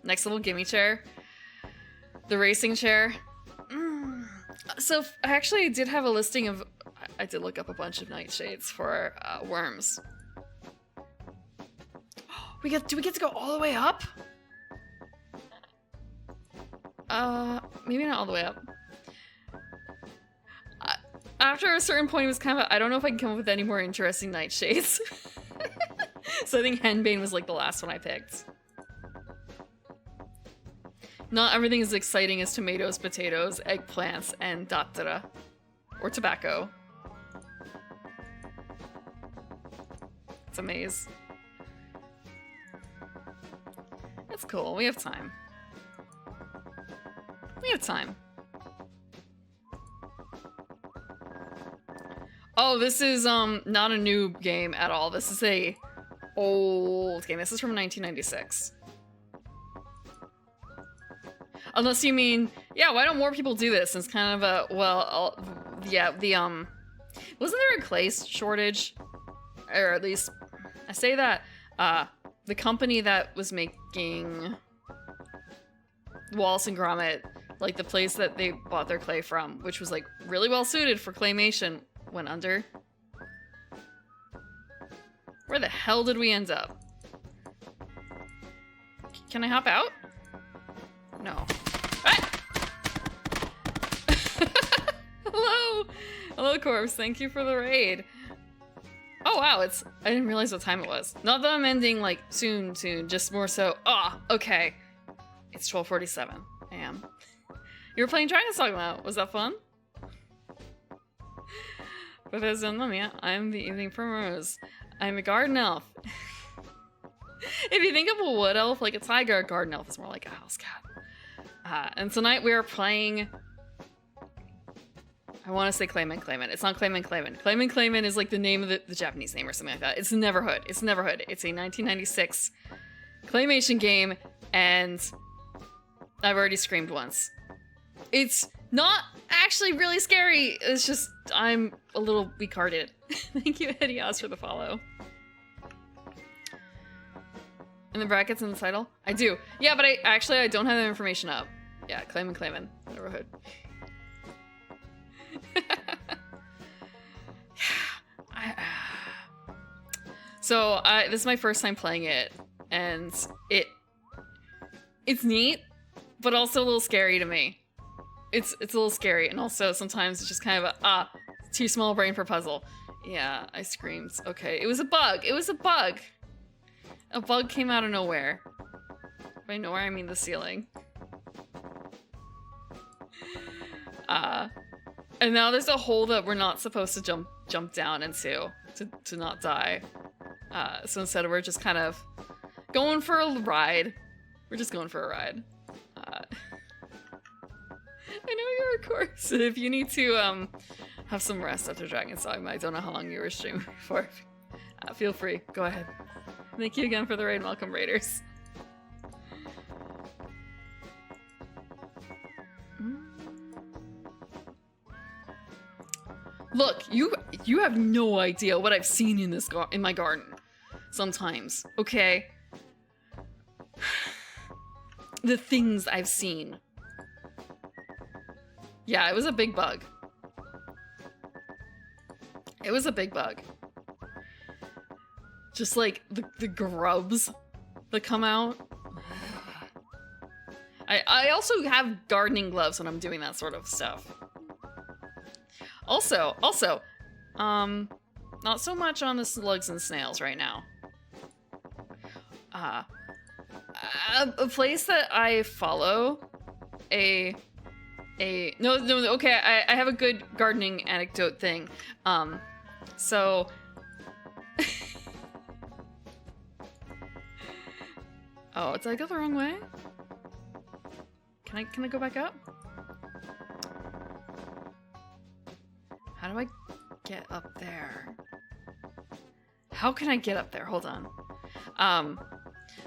[SPEAKER 1] Next level gimme chair. The racing chair. So, I actually did have a listing of... I did look up a bunch of nightshades for worms. Do we get to go all the way up? Maybe not all the way up. After a certain point, it was kind of I don't know if I can come up with any more interesting nightshades. So I think Henbane was like the last one I picked. Not everything is exciting as tomatoes, potatoes, eggplants, and datara. Or tobacco. It's a maze. It's cool, we have time. We have time. Oh, this is not a new game at all. This is a old game. This is from 1996. Unless you mean, yeah, why don't more people do this? It's kind of a, well, yeah, wasn't there a clay shortage? Or at least, I say that, the company that was making Wallace and Gromit, like the place that they bought their clay from, which was like really well suited for claymation, went under. Where the hell did we end up? Can I hop out? No. Ah! Hello! Hello, Corpse. Thank you for the raid. Oh, wow. I didn't realize what time it was. Not that I'm ending, like, soon, just more so. Ah, okay. It's 12:47. I am. You were playing Dragon's Dogma. Was that fun? Bethesda and Lumia. I'm the Evening Primrose. I'm a garden elf. If you think of a wood elf like a tiger, a garden elf is more like a house cat. And tonight we are playing... I want to say Clayman Clayman. It's not Clayman Clayman. Clayman Clayman is like the name of the Japanese name or something like that. It's Neverhood. It's Neverhood. It's a 1996 claymation game, and I've already screamed once. It's not actually really scary. It's just I'm a little weak-hearted. Thank you, Eddie Oz, for the follow. In the brackets in the title? I do. Yeah, but I don't have that information up. Yeah, Clayman Clayman. Neverhood. So this is my first time playing it, and it's neat, but also a little scary to me. It's a little scary, and also sometimes it's just kind of a too small brain for puzzle. Yeah, I screamed. Okay, it was a bug. It was a bug. A bug came out of nowhere. By nowhere, I mean the ceiling. And now there's a hole that we're not supposed to jump down into to not die. So instead we're just kind of going for a ride. We're just going for a ride. I know you're of course. If you need to have some rest after Dragon's Dogma, I don't know how long you were streaming for. Feel free. Go ahead. Thank you again for the raid. Welcome, Raiders. Look, you have no idea what I've seen in this in my garden. Sometimes, okay? The things I've seen. Yeah, it was a big bug. It was a big bug. Just like the grubs that come out. I also have gardening gloves when I'm doing that sort of stuff. Also, not so much on the slugs and snails right now. A place that I follow, okay, I have a good gardening anecdote thing. So oh, did I go the wrong way? Can I go back up? How do I get up there? How can I get up there? Hold on.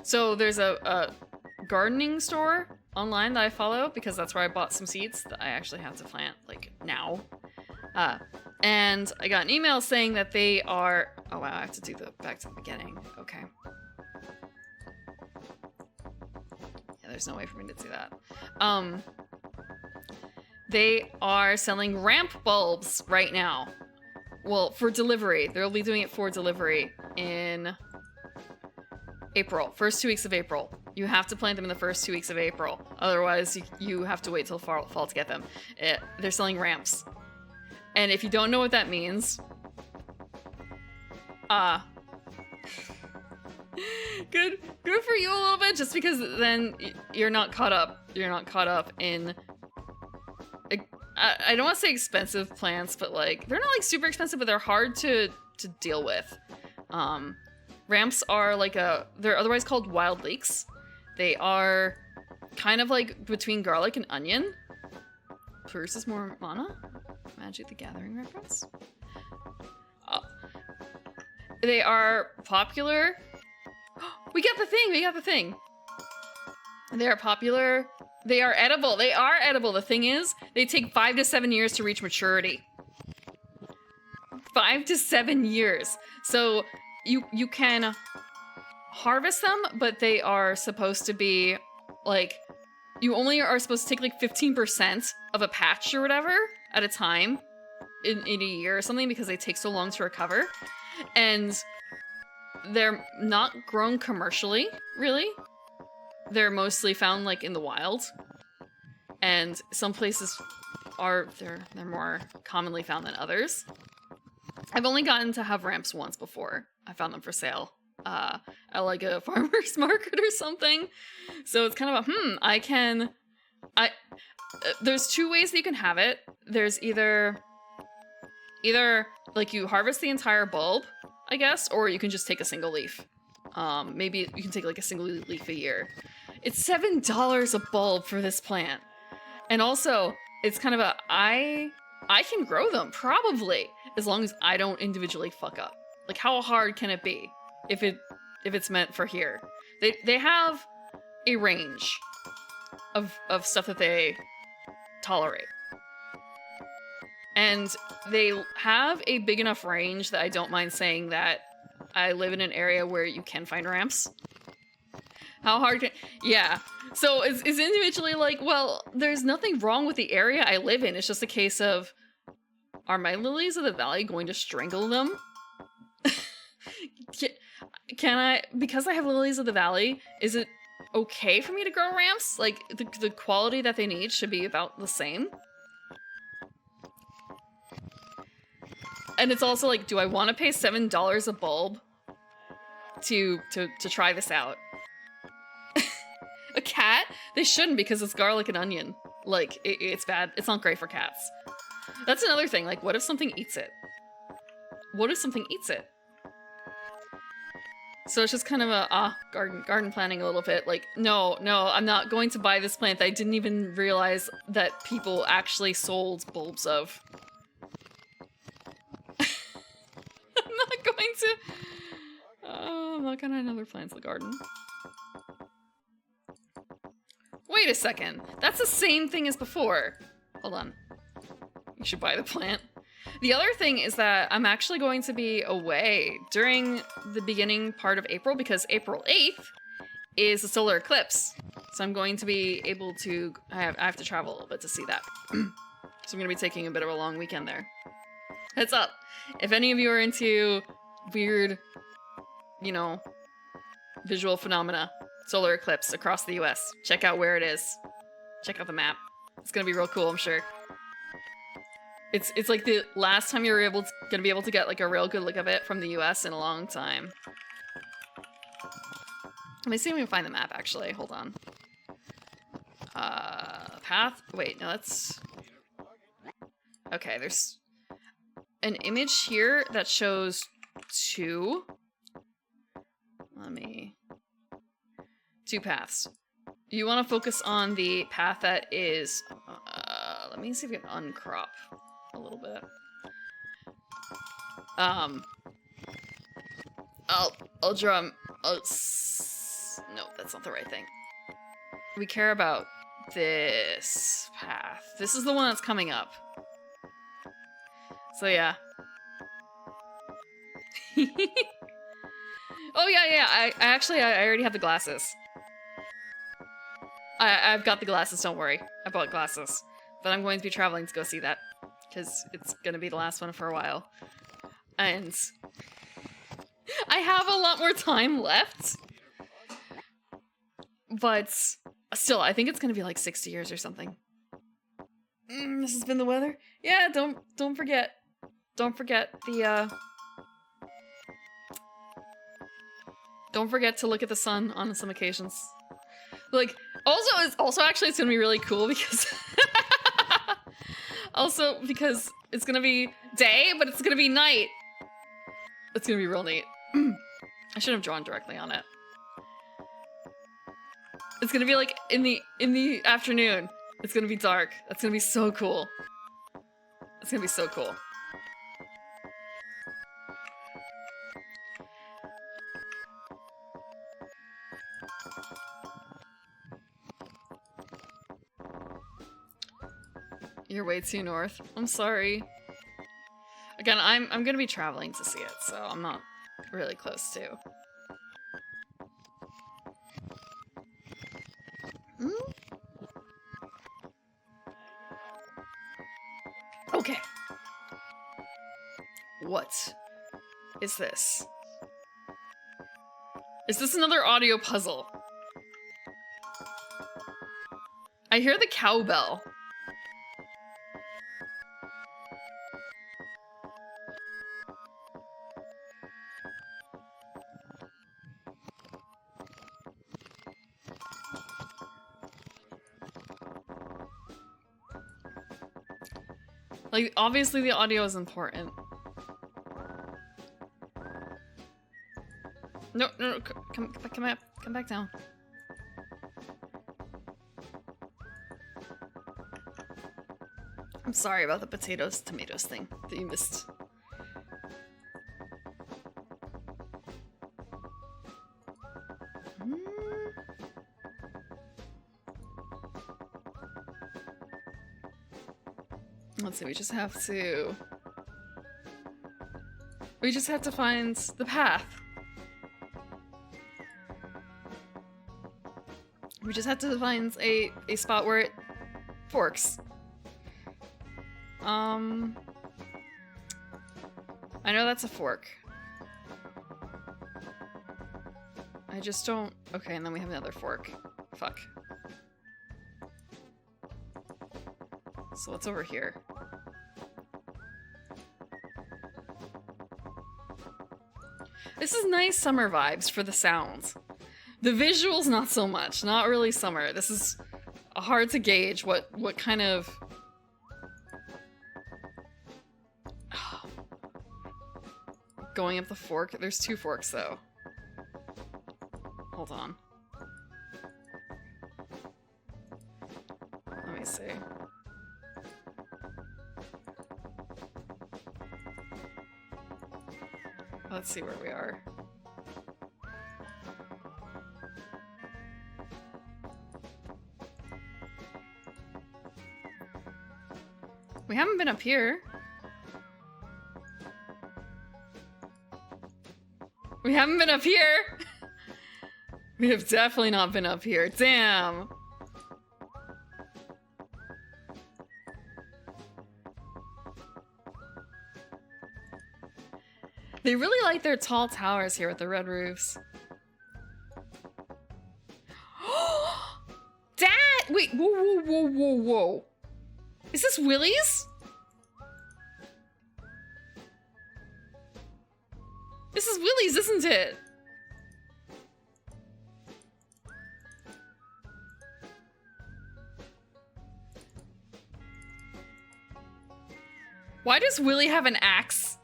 [SPEAKER 1] So there's a gardening store online that I follow because that's where I bought some seeds that I actually have to plant, like, now. And I got an email saying that they are... Oh, wow, I have to do back to the beginning. Okay. Yeah, there's no way for me to do that. They are selling ramp bulbs right now. Well, for delivery. They'll be doing it for delivery in April. First 2 weeks of April. You have to plant them in the first 2 weeks of April. Otherwise, you have to wait till fall to get them. They're selling ramps. And if you don't know what that means... Good for you a little bit, just because then you're not caught up. You're not caught up in... I don't want to say expensive plants, but like they're not like super expensive, but they're hard to deal with. Ramps are like they're otherwise called wild leeks. They are kind of like between garlic and onion. Versus more mana. Magic the Gathering reference. They are popular. We got the thing. They are popular. They are edible. They are edible. The thing is, they take 5 to 7 years to reach maturity. 5 to 7 years. So you can harvest them, but they are supposed to be like, you only are supposed to take like 15% of a patch or whatever at a time in a year or something because they take so long to recover. And they're not grown commercially, really. They're mostly found like in the wild, and some places they're more commonly found than others. I've only gotten to have ramps once before. I found them for sale at like a farmer's market or something. So it's kind of I can There's two ways that you can have it. There's either like you harvest the entire bulb, I guess, or you can just take a single leaf. Maybe you can take like a single leaf a year. It's $7 a bulb for this plant. And also, it's kind of I can grow them, probably, as long as I don't individually fuck up. Like, how hard can it be if it's meant for here? They have a range of stuff that they tolerate. And they have a big enough range that I don't mind saying that I live in an area where you can find ramps. How hard can... Yeah. So it's individually like, well, there's nothing wrong with the area I live in. It's just a case of, are my lilies of the valley going to strangle them? Can I... Because I have lilies of the valley, is it okay for me to grow ramps? Like, the quality that they need should be about the same? And it's also like, do I want to pay $7 a bulb to try this out? A cat? They shouldn't, because it's garlic and onion. Like, it's bad. It's not great for cats. That's another thing. Like, what if something eats it? What if something eats it? So it's just kind of a garden planning a little bit. Like, no, I'm not going to buy this plant that I didn't even realize that people actually sold bulbs of. I'm not gonna have another plants in the garden. Wait a second. That's the same thing as before. Hold on. You should buy the plant. The other thing is that I'm actually going to be away during the beginning part of April, because April 8th is the solar eclipse. So I'm going to be able to... I have to travel a little bit to see that. So I'm going to be taking a bit of a long weekend there. Heads up. If any of you are into weird, you know, visual phenomena, solar eclipse across the US, check out where it is. Check out the map. It's gonna be real cool, I'm sure. It's like the last time you were gonna be able to get like a real good look of it from the US in a long time. Let me see if we can find the map, actually. Hold on. Path? Wait, no, that's... Okay, there's an image here that shows two. Two paths. You want to focus on the path that is... let me see if we can uncrop a little bit. I'll draw... no, that's not the right thing. We care about this path. This is the one that's coming up. So yeah. Oh yeah, I already have the glasses. I've got the glasses, don't worry. I bought glasses. But I'm going to be traveling to go see that, because it's gonna be the last one for a while. And I have a lot more time left. But still, I think it's gonna be like 60 years or something. This has been the weather. Yeah, don't forget. Don't forget the don't forget to look at the sun on some occasions. Like, also actually it's gonna be really cool because also because it's gonna be day, but it's gonna be night. It's gonna be real neat. I should have drawn directly on it. It's gonna be like in the afternoon. It's gonna be dark. That's gonna be so cool. It's gonna be so cool. You're way too north. I'm sorry. Again, I'm gonna be traveling to see it, so I'm not really close to. Okay. What is this? Is this another audio puzzle? I hear the cowbell. Like, obviously the audio is important. No, no, no, come back down. I'm sorry about the potatoes, tomatoes thing that you missed. Let's see, we just have to find the path. We just have to find a spot where it forks. I know that's a fork. I just don't... Okay, and then we have another fork. Fuck. So what's over here? This is nice summer vibes for the sounds. The visuals, not so much. Not really summer. This is hard to gauge what kind of... Going up the fork? There's two forks, though. Hold on. Let me see. Let's see where we are. We haven't been up here. We haven't been up here! We have definitely not been up here. Damn! They really like their tall towers here with the red roofs. Dad! Wait, whoa, whoa, whoa, whoa, whoa. Is this Willie's? This is Willie's, isn't it? Why does Willie have an axe?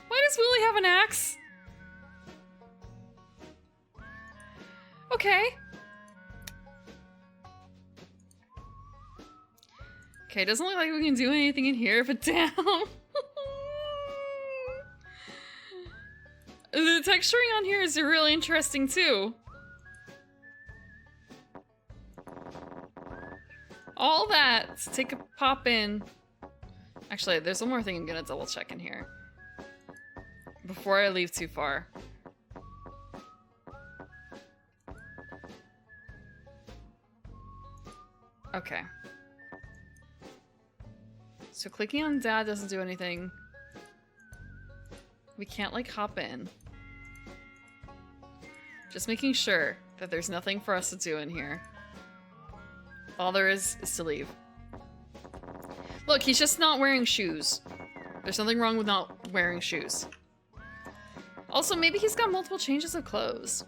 [SPEAKER 1] Why does Willie have an axe? Okay. Okay, doesn't look like we can do anything in here, but damn. The texturing on here is really interesting too. All that to take a pop in. Actually, there's one more thing I'm gonna double check in here before I leave too far. Okay. So clicking on Dad doesn't do anything. We can't, like, hop in. Just making sure that there's nothing for us to do in here. All there is to leave. Look, he's just not wearing shoes. There's nothing wrong with not wearing shoes. Also, maybe he's got multiple changes of clothes.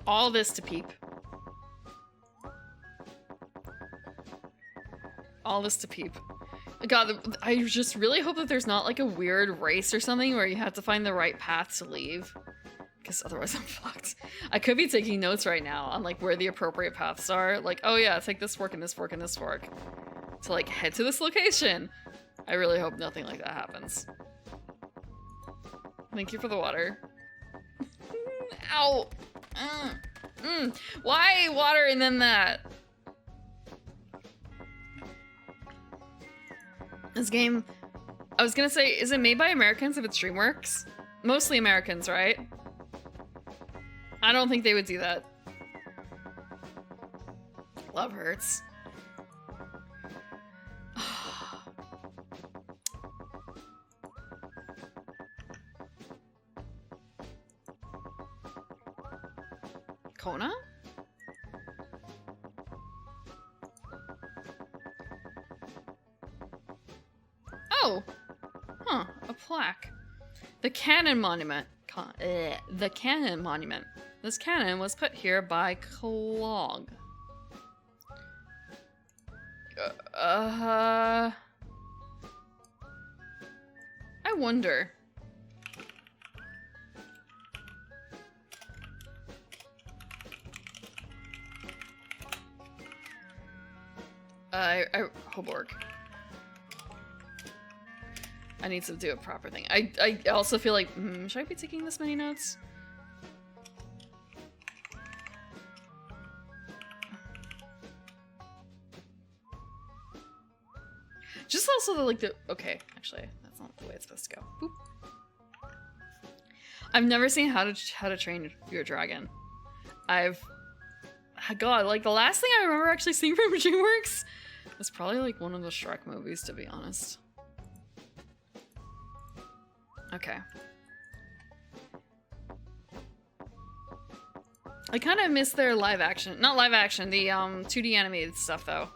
[SPEAKER 1] All this to peep. All this to peep. God, I just really hope that there's not like a weird race or something where you have to find the right path to leave. Because otherwise I'm fucked. I could be taking notes right now on like where the appropriate paths are. Like, oh yeah, take this fork and this fork and this fork. To like head to this location. I really hope nothing like that happens. Thank you for the water. Ow! Why water and then that? This game, I was gonna say, is it made by Americans if it's DreamWorks? Mostly Americans, right? I don't think they would do that. Love hurts. Kona? Oh! Huh, a plaque. The Cannon Monument. the cannon monument. This cannon was put here by Clog. I wonder. Hoborg. I need to do a proper thing. I also feel like, should I be taking this many notes? Just also okay, actually, that's not the way it's supposed to go. Boop. I've never seen How to Train Your Dragon. God, like the last thing I remember actually seeing from DreamWorks was probably like one of the Shrek movies, to be honest. Okay. I kind of miss their live action, not live action, the 2D animated stuff though.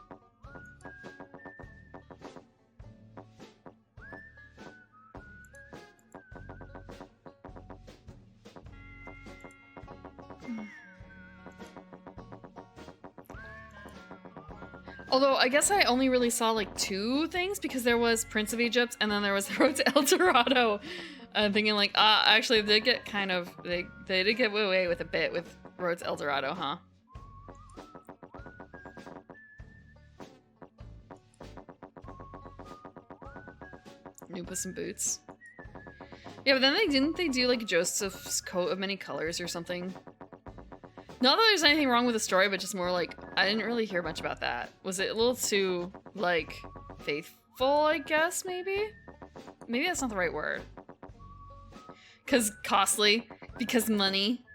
[SPEAKER 1] Although, I guess I only really saw like 2 things because there was Prince of Egypt and then there was the Road to El Dorado. I'm thinking like, actually they did get kind of, they did get away with a bit with Road to El Dorado, huh? New Puss in Boots. Yeah, but then didn't they do like Joseph's Coat of Many Colors or something? Not that there's anything wrong with the story, but just more like, I didn't really hear much about that. Was it a little too, like, faithful, I guess, maybe? Maybe that's not the right word. 'Cause costly. Because money.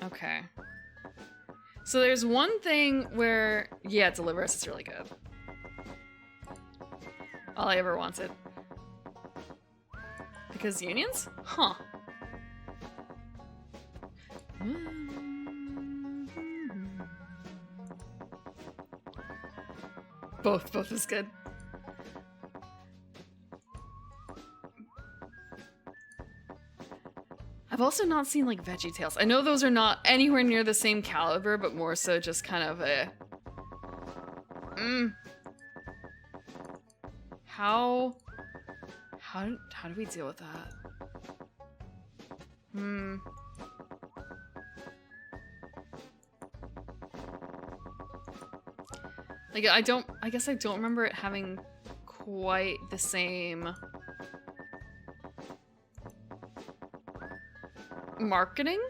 [SPEAKER 1] Okay. So there's one thing where, yeah, Deliver Us is really good. All I ever wanted. Because unions? Huh. Both is good. I've also not seen like VeggieTales. I know those are not anywhere near the same caliber, but more so just kind of a How do we deal with that? Like I guess I don't remember it having quite the same marketing?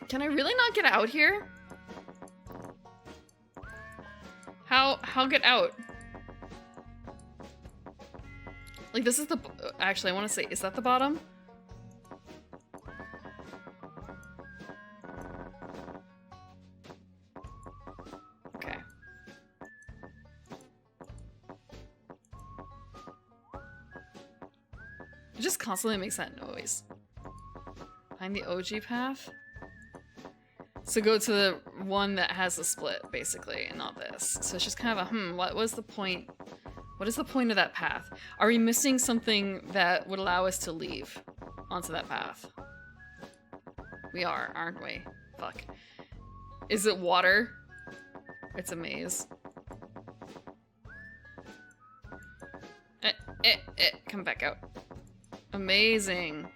[SPEAKER 1] Can I really not get out here? How get out? Like this is the, actually I want to say, is that the bottom? Okay. It just constantly makes that noise. Find the OG path? So go to the one that has a split, basically, and not this. So it's just kind of a, what was the point? What is the point of that path? Are we missing something that would allow us to leave onto that path? We are, aren't we? Fuck. Is it water? It's a maze. Come back out. Amazing.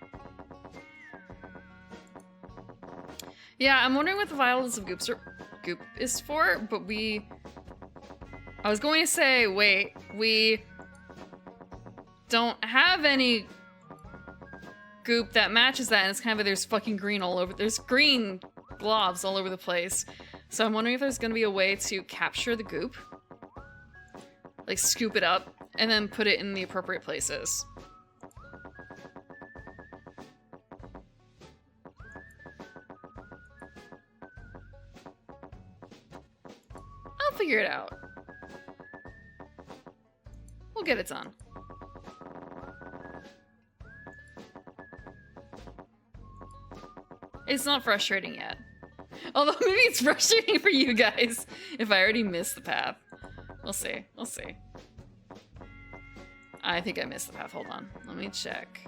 [SPEAKER 1] Yeah, I'm wondering what the Violence of Goop is for, but I was going to say, wait, we don't have any goop that matches that, and it's kind of, there's fucking green all over, there's green globs all over the place. So I'm wondering if there's gonna be a way to capture the goop, like scoop it up, and then put it in the appropriate places. I'll figure it out. We'll get it done. It's not frustrating yet. Although maybe it's frustrating for you guys if I already missed the path. We'll see. We'll see. I think I missed the path. Hold on. Let me check.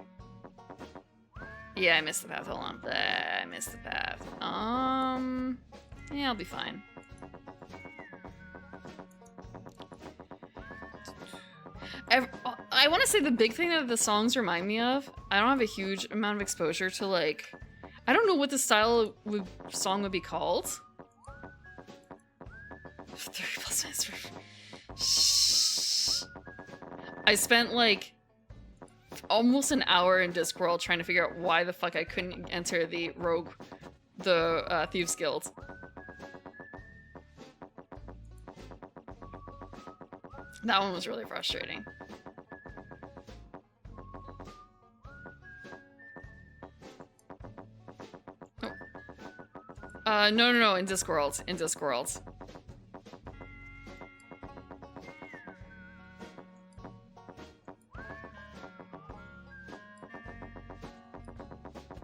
[SPEAKER 1] Yeah, I missed the path. Hold on. Blah, I missed the path. Yeah, I'll be fine. I want to say the big thing that the songs remind me of, I don't have a huge amount of exposure to, like, I don't know what the style song would be called. 30+ minutes for... Shh. I spent, like, almost an hour in Discworld trying to figure out why the fuck I couldn't enter the Thieves Guild. That one was really frustrating. Oh. No, in Discworld. In Discworld.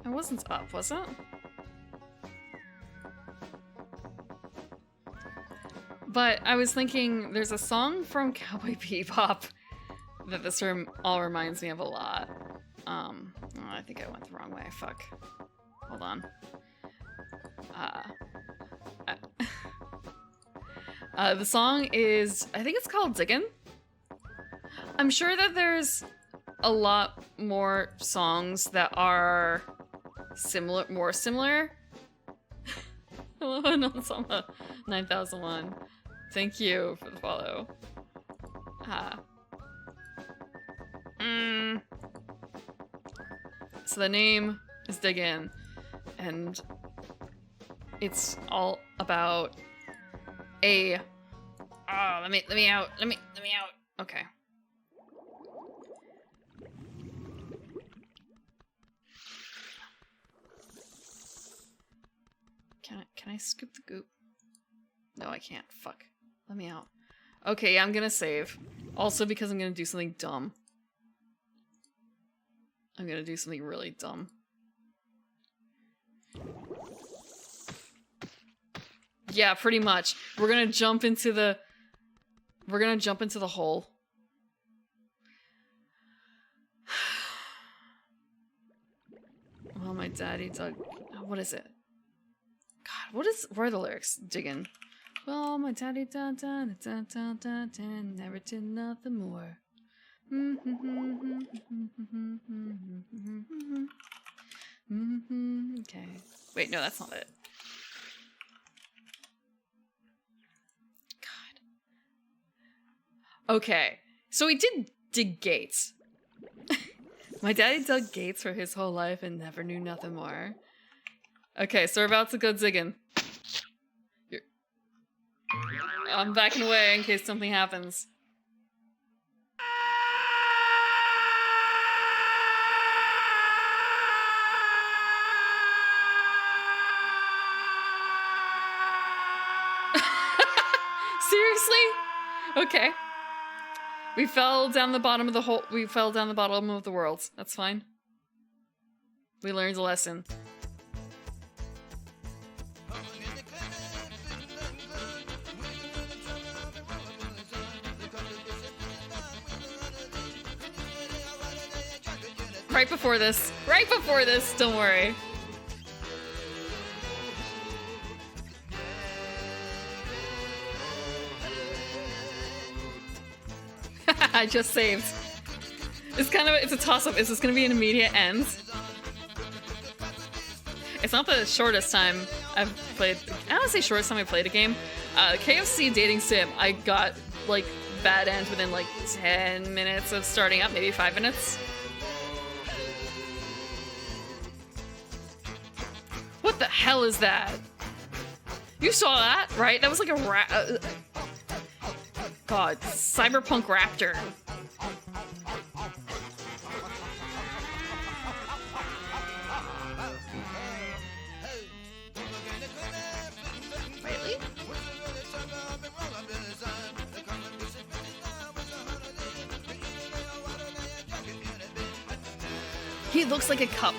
[SPEAKER 1] It wasn't up, was it? But I was thinking, there's a song from Cowboy Bebop that this all reminds me of a lot. Oh, I think I went the wrong way. Fuck. Hold on. The song is, I think it's called Diggin'. I'm sure that there's a lot more songs that are similar, more similar. Hello, Nonsama 9001. Thank you for the follow. So the name is Diggin', and it's all about a. Oh, let me out. Let me out. Okay. Can I scoop the goop? No, I can't. Fuck. Let me out. Okay, I'm gonna save. Also because I'm gonna do something dumb. I'm gonna do something really dumb. Yeah, pretty much. We're gonna jump into the hole. Well, my daddy dug. What is it? God, where are the lyrics? Diggin'. Well, my daddy dun dun dun dun dun dun never did nothing more. Okay. Wait, no, that's not it. God. Okay. So he did dig gates. My daddy dug gates for his whole life and never knew nothing more. Okay, so we're about to go digging. I'm backing away in case something happens. Seriously? Okay. We fell down the bottom of the hole. We fell down the bottom of the world. That's fine. We learned a lesson. Right before this, don't worry. I just saved. It's a toss-up. Is this gonna be an immediate end? It's not the shortest time I've played. I don't say shortest time I played a game. KFC Dating Sim, I got like bad end within like 10 minutes of starting up, maybe 5 minutes. What the hell is that? You saw that, right? That was like a God, cyberpunk raptor. Really? He looks like a cup.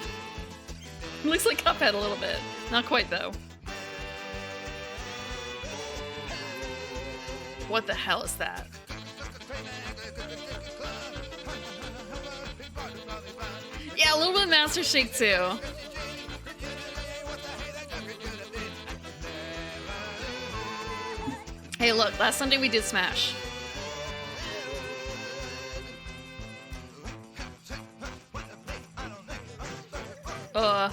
[SPEAKER 1] He looks like Cuphead a little bit. Not quite, though. What the hell is that? Yeah, a little bit of Master Shake too. Hey, look, last Sunday we did Smash. Huh.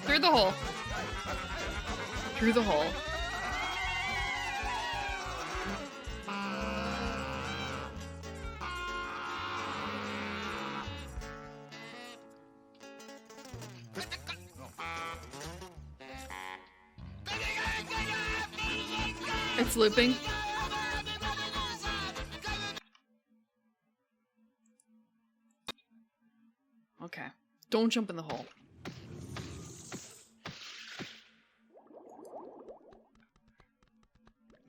[SPEAKER 1] Through the hole. Through the hole. It's looping. Okay. Don't jump in the hole.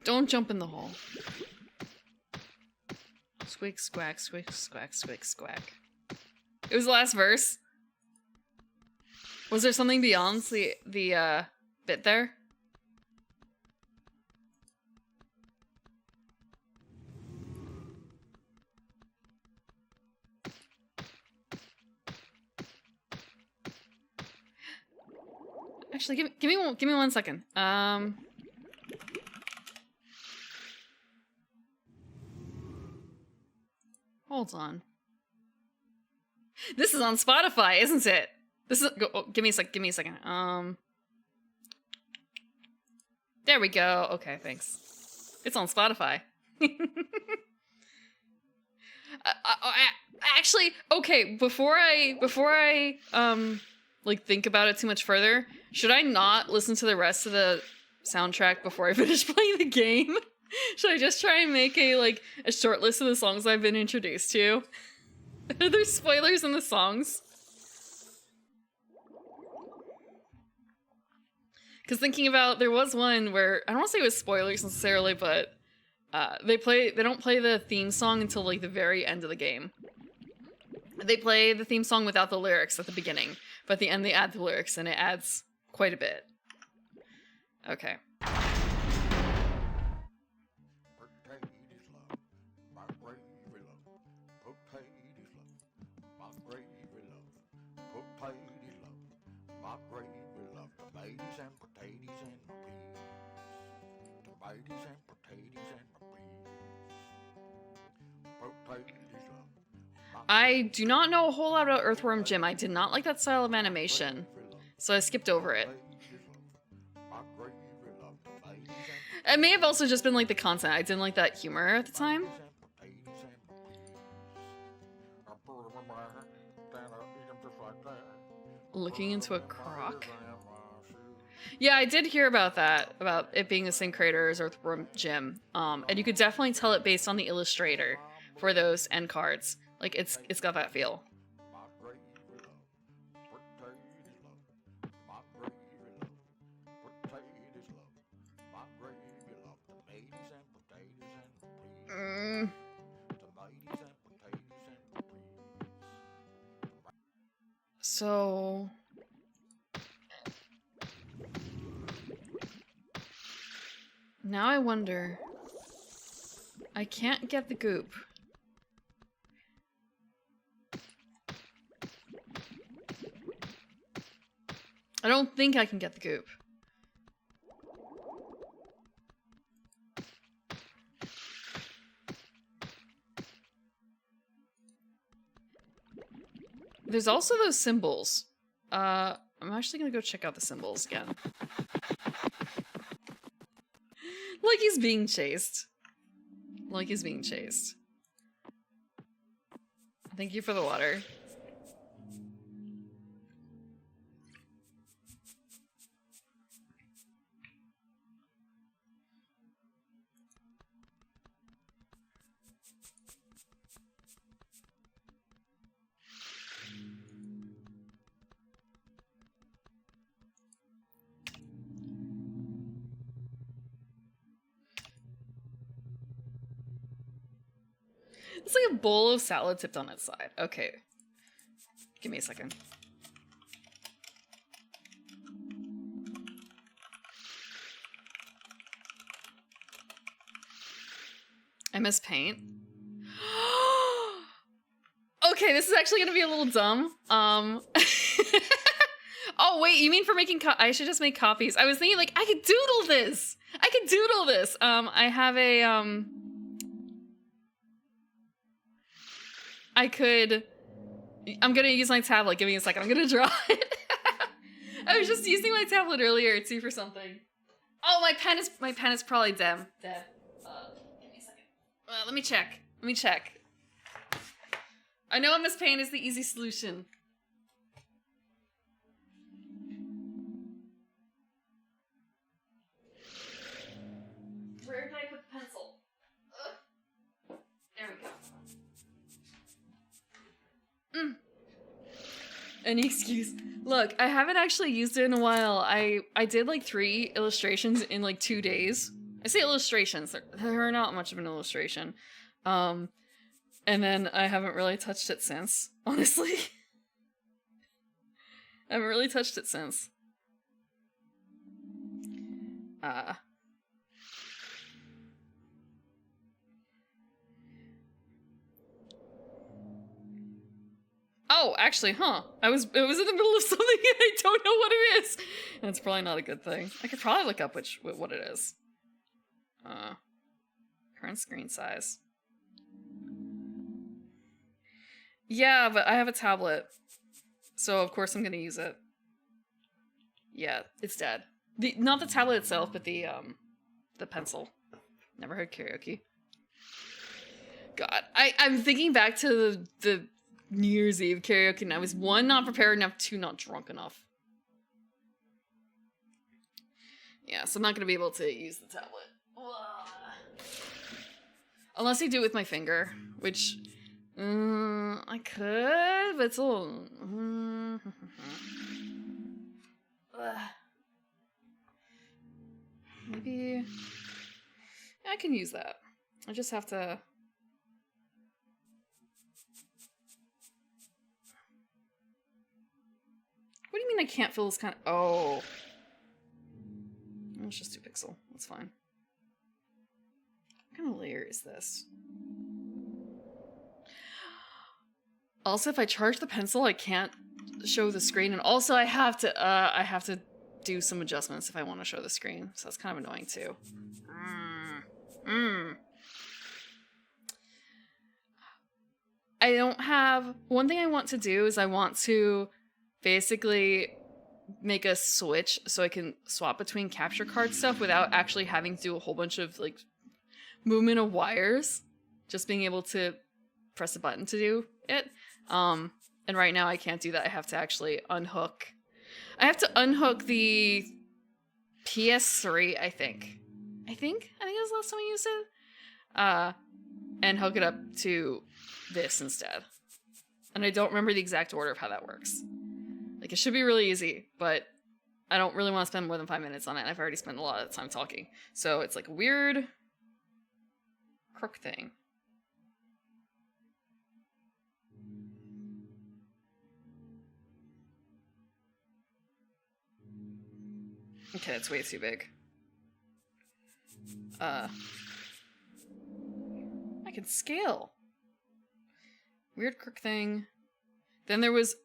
[SPEAKER 1] Don't jump in the hole. Squeak, squack, squeak, squack, squeak, squack. It was the last verse. Was there something beyond the bit there? Actually, give me 1 second. Hold on. This is on Spotify, isn't it? This is give me a second. There we go. Okay, thanks. It's on Spotify. Actually, okay, before I like think about it too much further, should I not listen to the rest of the soundtrack before I finish playing the game? Should I just try and make a short list of the songs I've been introduced to? Are there spoilers in the songs? Because thinking about, there was one where, I don't want to say it was spoilers necessarily, but they don't play the theme song until like the very end of the game. They play the theme song without the lyrics at the beginning, but at the end they add the lyrics, and it adds quite a bit. Okay. I do not know a whole lot about Earthworm Jim. I did not like that style of animation, so I skipped over it. It may have also just been like the content. I didn't like that humor at the time. Looking into a crock? Yeah, I did hear about that, about it being the same creator as Earthworm Jim. And you could definitely tell it based on the illustrator for those end cards. Like, it's got that feel. So... now I wonder... I can't get the goop. I don't think I can get the goop. There's also those symbols. I'm actually gonna go check out the symbols again. Like he's being chased. Like he's being chased. Thank you for the water. It's like a bowl of salad tipped on its side. Okay. Give me a second. I miss paint. Okay, this is actually gonna be a little dumb. Oh wait, you mean for making I should just make copies. I was thinking like I could doodle this. I have a I'm gonna use my tablet. Give me a second. I'm gonna draw it. I was just using my tablet earlier too for something. Oh, my pen is probably dead. Give me a second. Let me check. I know MS Paint is the easy solution. Where did I put the pencil? Ugh. There we go. Any excuse. Look, I haven't actually used it in a while. I did like 3 illustrations in like 2 days. I say illustrations, they're not much of an illustration. And then I haven't really touched it since, honestly. I haven't really touched it since. Oh, actually, huh? It was in the middle of something and I don't know what it is. That's probably not a good thing. I could probably look up what it is. Current screen size. Yeah, but I have a tablet. So of course I'm gonna use it. Yeah, it's dead. Not the tablet itself, but the pencil. Neverhood karaoke. God, I'm thinking back to the New Year's Eve karaoke, and I was 1, not prepared enough, 2, not drunk enough. Yeah, so I'm not gonna be able to use the tablet. Unless I do it with my finger, which I could, but it's a little. Maybe I can use that. I just have to. What do you mean I can't fill this kind of... Oh. Let's just do pixel. That's fine. What kind of layer is this? Also, if I charge the pencil, I can't show the screen. And also, I have to do some adjustments if I want to show the screen. So that's kind of annoying, too. I don't have... One thing I want to do is I want to basically make a switch so I can swap between capture card stuff without actually having to do a whole bunch of like movement of wires. Just being able to press a button to do it. And right now I can't do that. I have to actually unhook. I have to unhook the PS3, I think. I think it was the last time I used it. And hook it up to this instead. And I don't remember the exact order of how that works. Like, it should be really easy, but I don't really want to spend more than 5 minutes on it, and I've already spent a lot of time talking. So it's like a weird crook thing. Okay, that's way too big. I can scale. Weird crook thing. Then there was...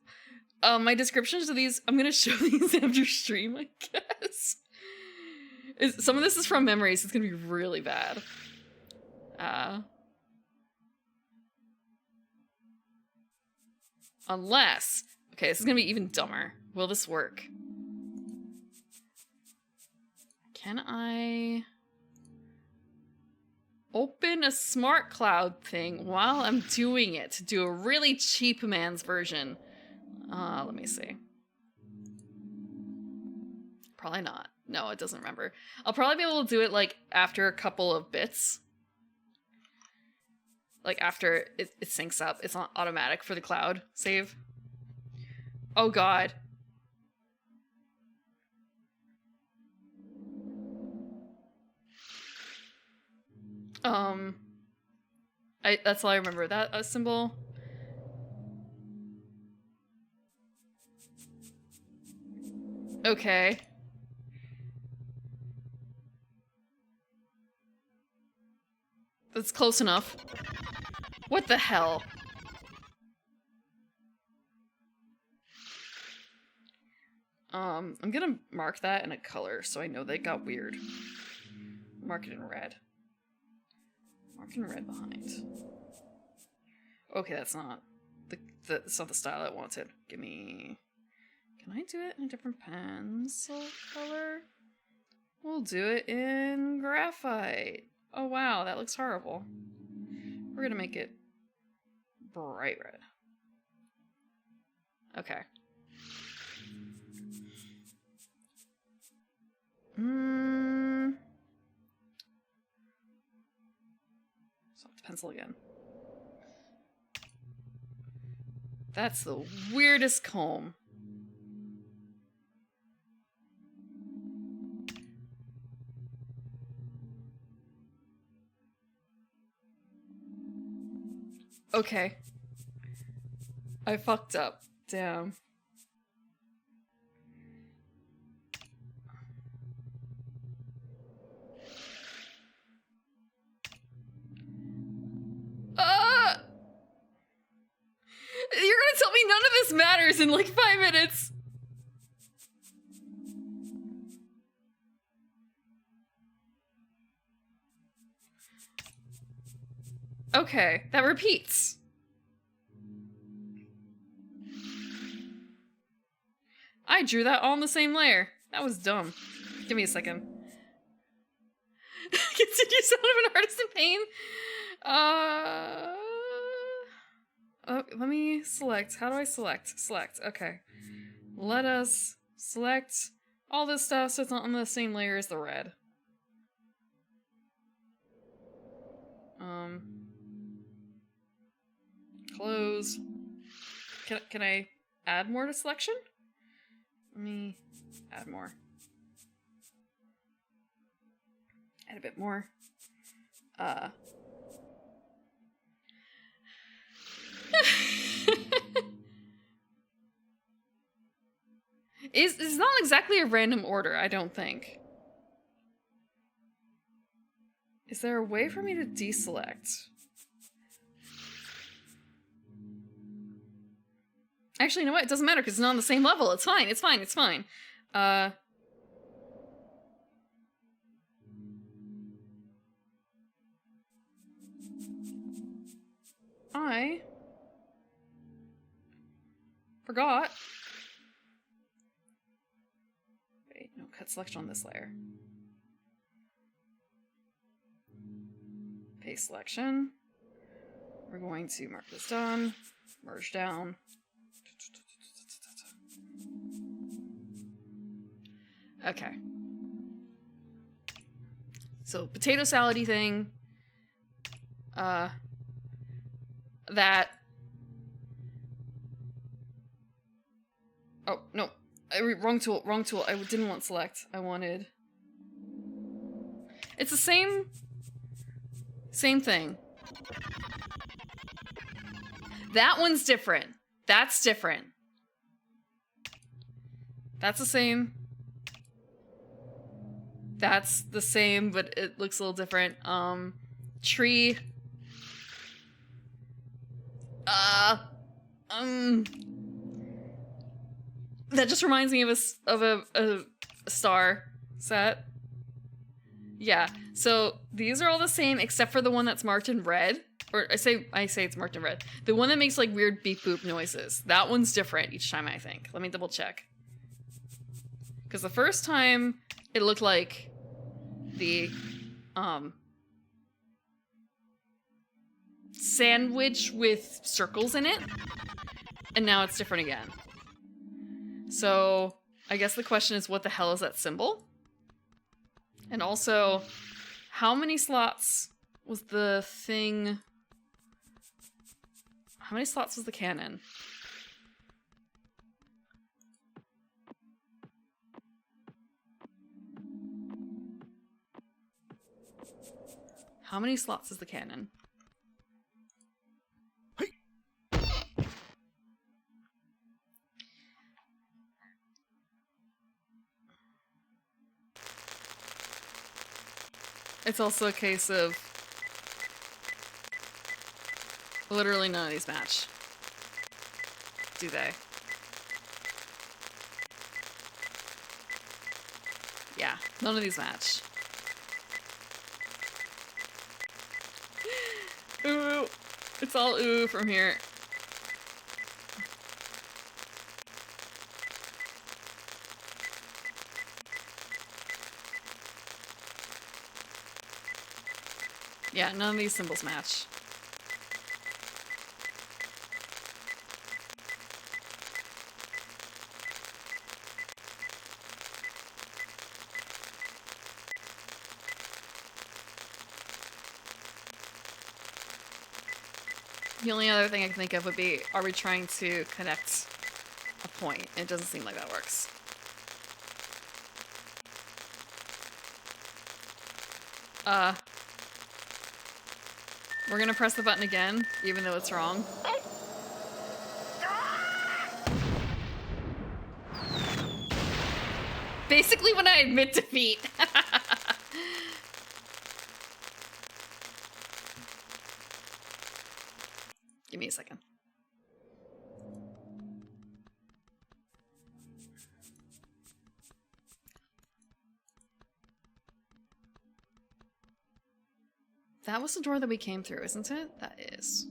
[SPEAKER 1] my descriptions of these, I'm gonna show these after stream, I guess. Some of this is from memory, so it's gonna be really bad. Unless... Okay, this is gonna be even dumber. Will this work? Can I... open a smart cloud thing while I'm doing it to do a really cheap man's version? Let me see. Probably not. No, it doesn't remember. I'll probably be able to do it, like, after a couple of bits. Like, after it syncs up. It's not automatic for the cloud save. Oh, God. That's all I remember. That symbol... Okay. That's close enough. What the hell? I'm gonna mark that in a color so I know they got weird. Mark it in red. Mark in red behind. Okay, that's not that's not the style I wanted. Give me... Can I do it in a different pencil color? We'll do it in graphite. Oh wow, that looks horrible. We're gonna make it bright red. Okay. Soft pencil again. That's the weirdest comb. Okay. I fucked up. Damn. You're gonna tell me none of this matters in like 5 minutes. Okay, that repeats. I drew that all in the same layer. That was dumb. Give me a second. Continue sound of an artist in pain. Oh, let me select. How do I select? Select. Okay. Let us select all this stuff so it's not on the same layer as the red. Close. Can I add more to selection? Let me add more. Add a bit more. It's not exactly a random order, I don't think. Is there a way for me to deselect? Actually, you know what? It doesn't matter because it's not on the same level. It's fine, it's fine, it's fine. I forgot. Wait, no, cut selection on this layer. Paste selection. We're going to mark this done. Merge down. Okay. So, potato salad-y thing. That... Oh, no. Wrong tool, wrong tool. I didn't want select. I wanted... It's the same thing. That one's different. That's different. That's the same. That's the same, but it looks a little different. Tree. That just reminds me of a star set. Yeah, so these are all the same except for the one that's marked in red. Or I say it's marked in red. The one that makes like weird beep boop noises. That one's different each time, I think. Let me double check. Because the first time it looked like the sandwich with circles in it. And now it's different again. So I guess the question is, what the hell is that symbol? And also, how many slots was the thing? How many slots was the cannon? How many slots is the cannon? It's also a case of Literally none of these match. Do they? Yeah, none of these match. Ooh, it's all ooh from here. Yeah, none of these symbols match. The only other thing I can think of would be, are we trying to connect a point? It doesn't seem like that works. We're gonna press the button again, even though it's wrong. Basically when I admit defeat. Give me a second. That was the door that we came through, isn't it? That is.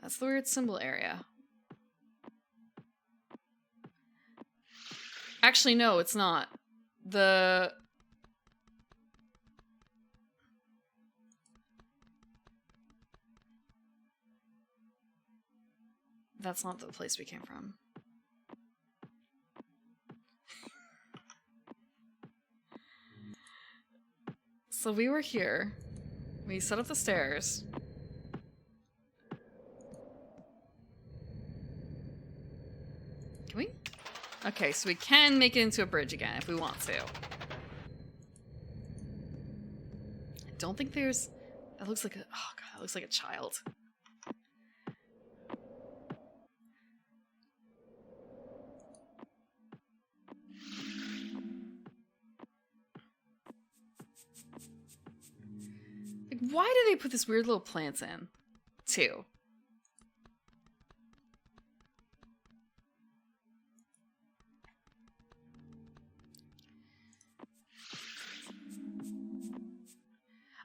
[SPEAKER 1] That's the weird symbol area. Actually, no, it's not. That's not the place we came from. So we were here. We set up the stairs. Can we? Okay, so we can make it into a bridge again if we want to. I don't think there's... That looks like a... Oh god, that looks like a child. Like, why do they put this weird little plants in, too?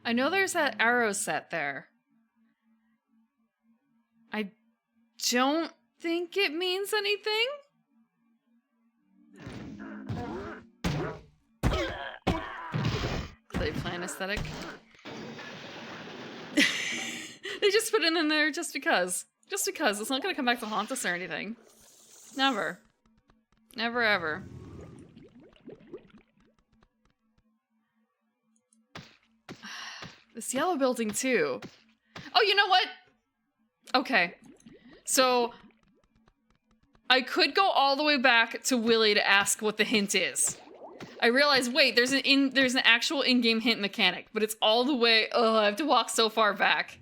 [SPEAKER 1] I know there's that arrow set there. I don't think it means anything. Play plan aesthetic. They just put it in there just because. Just because. It's not gonna come back to haunt us or anything. Never. Never ever. This yellow building too. Oh, you know what? Okay. So I could go all the way back to Willy to ask what the hint is. I realized, wait, there's an actual in-game hint mechanic, but it's all the way. Oh, I have to walk so far back.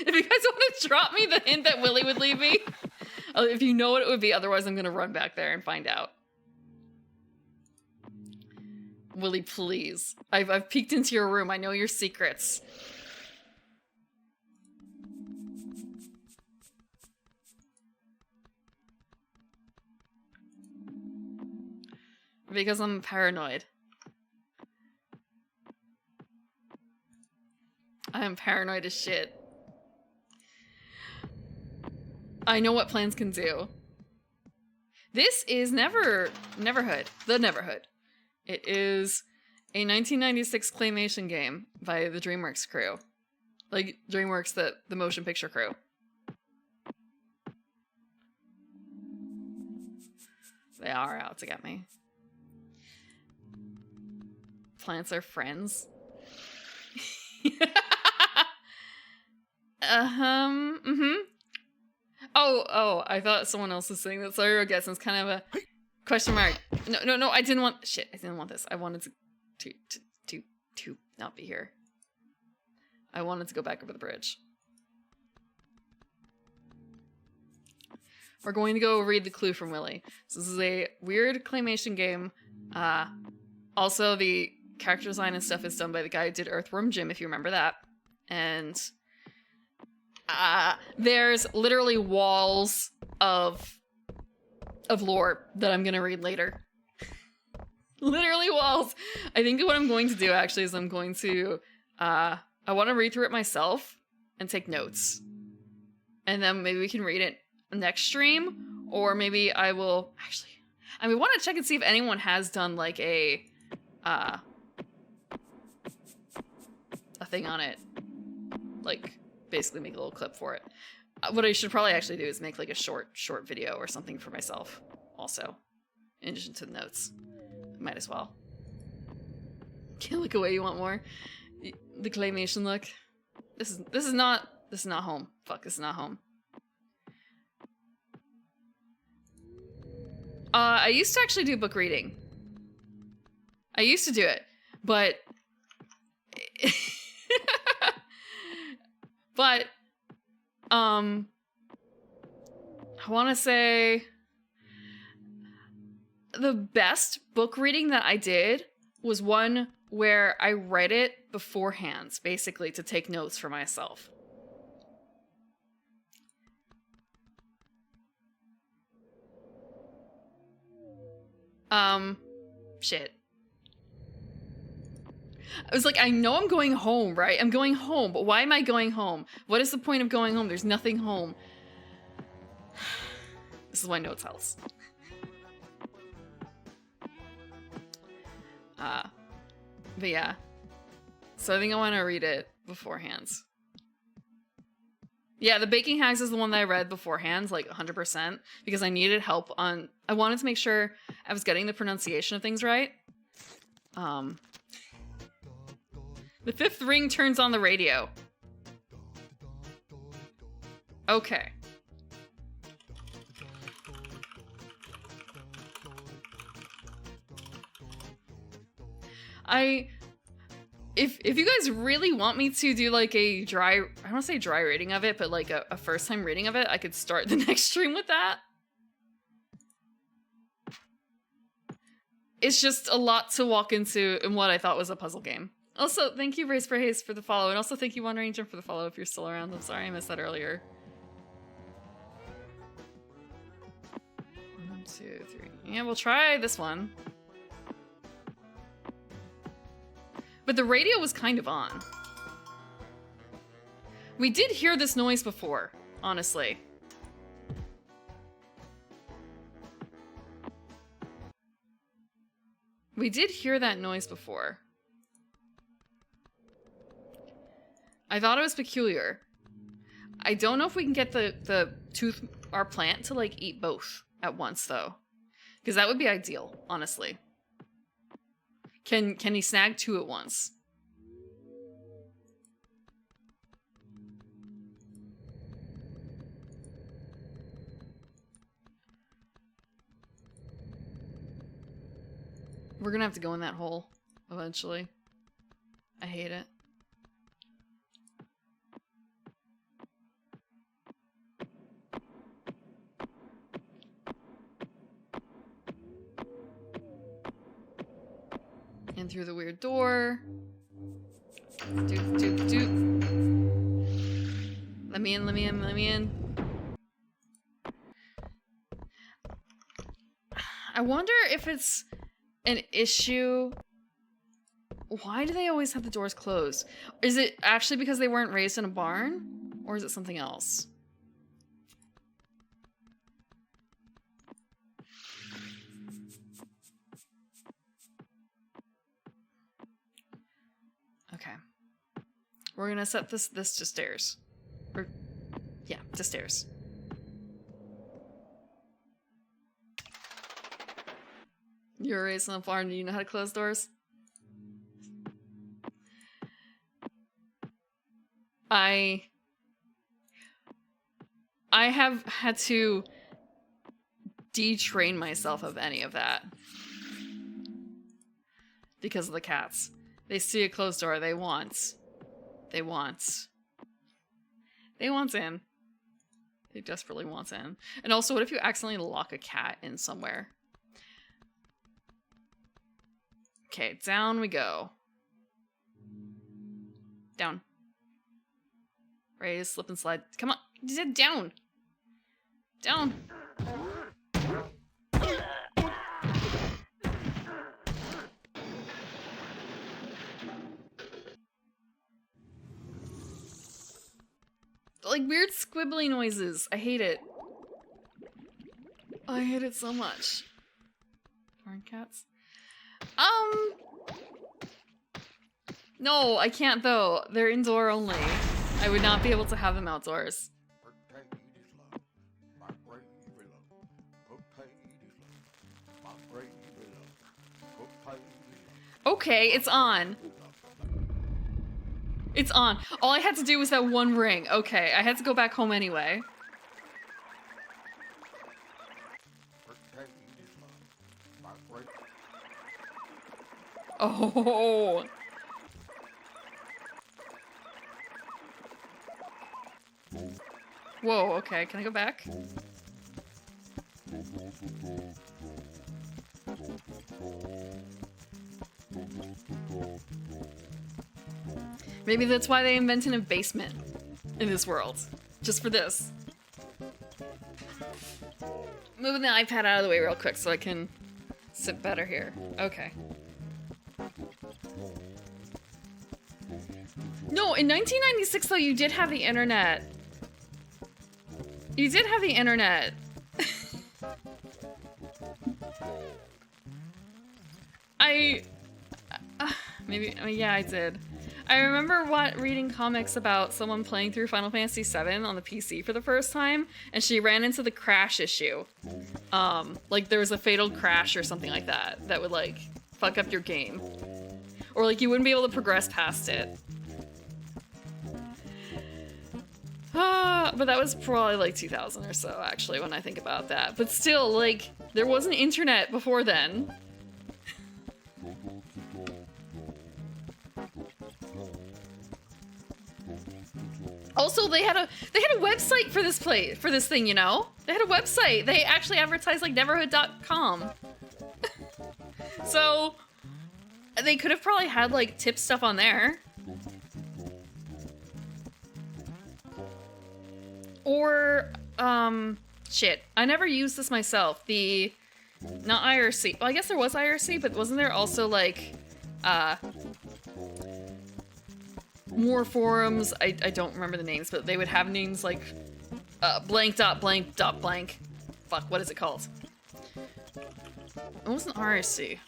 [SPEAKER 1] If you guys want to drop me the hint that Willy would leave me, if you know what it would be, otherwise I'm gonna run back there and find out. Willy, please. I've peeked into your room. I know your secrets. Because I'm paranoid. I am paranoid as shit. I know what plans can do. This is Neverhood. The Neverhood. It is a 1996 claymation game by the DreamWorks crew. Like, DreamWorks, the motion picture crew. They are out to get me. Plants are friends. Oh, I thought someone else was saying that. Sorry, I guess it's kind of a question mark. No, I didn't want... Shit, I didn't want this. I wanted to not be here. I wanted to go back over the bridge. We're going to go read the clue from Willy. So this is a weird claymation game. Also, the character design and stuff is done by the guy who did Earthworm Jim, if you remember that. And there's literally walls of lore that I'm gonna read later. Literally walls. I think what I'm going to do actually is I'm going to I want to read through it myself and take notes. And then maybe we can read it next stream, or maybe I will actually we want to check and see if anyone has done like a thing on it. Like basically make a little clip for it. What I should probably actually do is make like a short video or something for myself also, in addition to the notes. Might as well. Can't look away, you want more? The claymation look. This is not home. Fuck, this is not home. I used to actually do book reading. I used to do it, but but I want to say the best book reading that I did was one where I read it beforehand, basically to take notes for myself. Shit. I was like, I know I'm going home, right? I'm going home, but why am I going home? What is the point of going home? There's nothing home. This is why notes helps. But yeah. So I think I want to read it beforehand. Yeah, the Baking Hacks is the one that I read beforehand, like 100%, because I needed help on... I wanted to make sure I was getting the pronunciation of things right. The fifth ring turns on the radio. Okay. If you guys really want me to do like a dry, I don't want to say dry reading of it, but like a first time reading of it, I could start the next stream with that. It's just a lot to walk into in what I thought was a puzzle game. Also, thank you, Race for Haste, for the follow, and also thank you, Wandering Jim, for the follow if you're still around. I'm sorry I missed that earlier. 1, 2, 3. Yeah, we'll try this one. But the radio was kind of on. We did hear this noise before, honestly. We did hear that noise before. I thought it was peculiar. I don't know if we can get our plant to like eat both at once though. Because that would be ideal, honestly. Can he snag 2 at once? We're gonna have to go in that hole eventually. I hate it. In through the weird door. Doop, doop, doop. Let me in, let me in, let me in. I wonder if it's an issue. Why do they always have the doors closed? Is it actually because they weren't raised in a barn? Or is it something else? Okay. We're gonna set this to stairs. Or, yeah, to stairs. You were raised on a farm, do you know how to close doors? I have had to detrain myself of any of that. Because of the cats. They see a closed door, they want in. They desperately want in. And also, what if you accidentally lock a cat in somewhere? Okay, down we go. Down. Ready to slip and slide. Come on. Down. Down. Like weird squibbly noises. I hate it. I hate it so much. Barn cats. No, I can't though. They're indoor only. I would not be able to have them outdoors. Okay, it's on. It's on. All I had to do was that one ring. Okay, I had to go back home anyway. Oh. Whoa, okay, can I go back? Maybe that's why they invented a basement in this world. Just for this. Moving the iPad out of the way real quick so I can sit better here. Okay. No, in 1996 though, you did have the internet. You did have the internet. Yeah, I did. I remember reading comics about someone playing through Final Fantasy VII on the PC for the first time, and she ran into the crash issue. Like there was a fatal crash or something like that that would like fuck up your game. Or like you wouldn't be able to progress past it. But that was probably like 2000 or so actually when I think about that. But still, like, there wasn't internet before then. Also, they had a website for this thing, you know? They had a website. They actually advertised like Neverhood.com. So they could have probably had like tip stuff on there. Or shit. I never used this myself. Not IRC. Well, I guess there was IRC, but wasn't there also like more forums? I don't remember the names, but they would have names like blank dot blank dot blank. Fuck, what is it called? It wasn't IRC.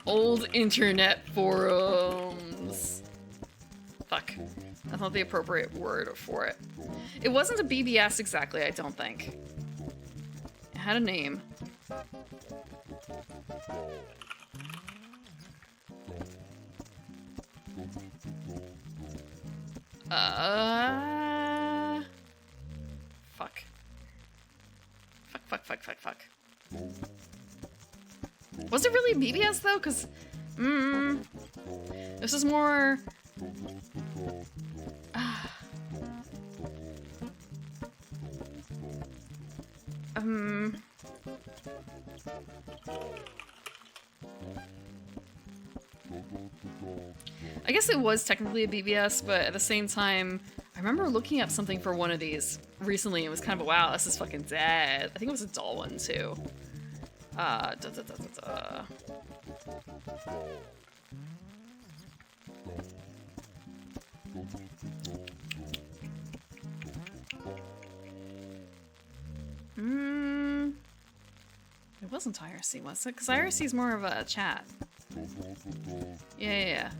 [SPEAKER 1] Old internet forums. Fuck. That's not the appropriate word for it. It wasn't a BBS exactly, I don't think. It had a name. Fuck. Fuck. Was it really BBS though? Cause, this is more... I guess it was technically a BBS, but at the same time, I remember looking up something for one of these recently. It was kind of a wow, this is fucking dead. I think it was a doll one too. It wasn't IRC, was it? Because IRC is more of a chat. Yeah.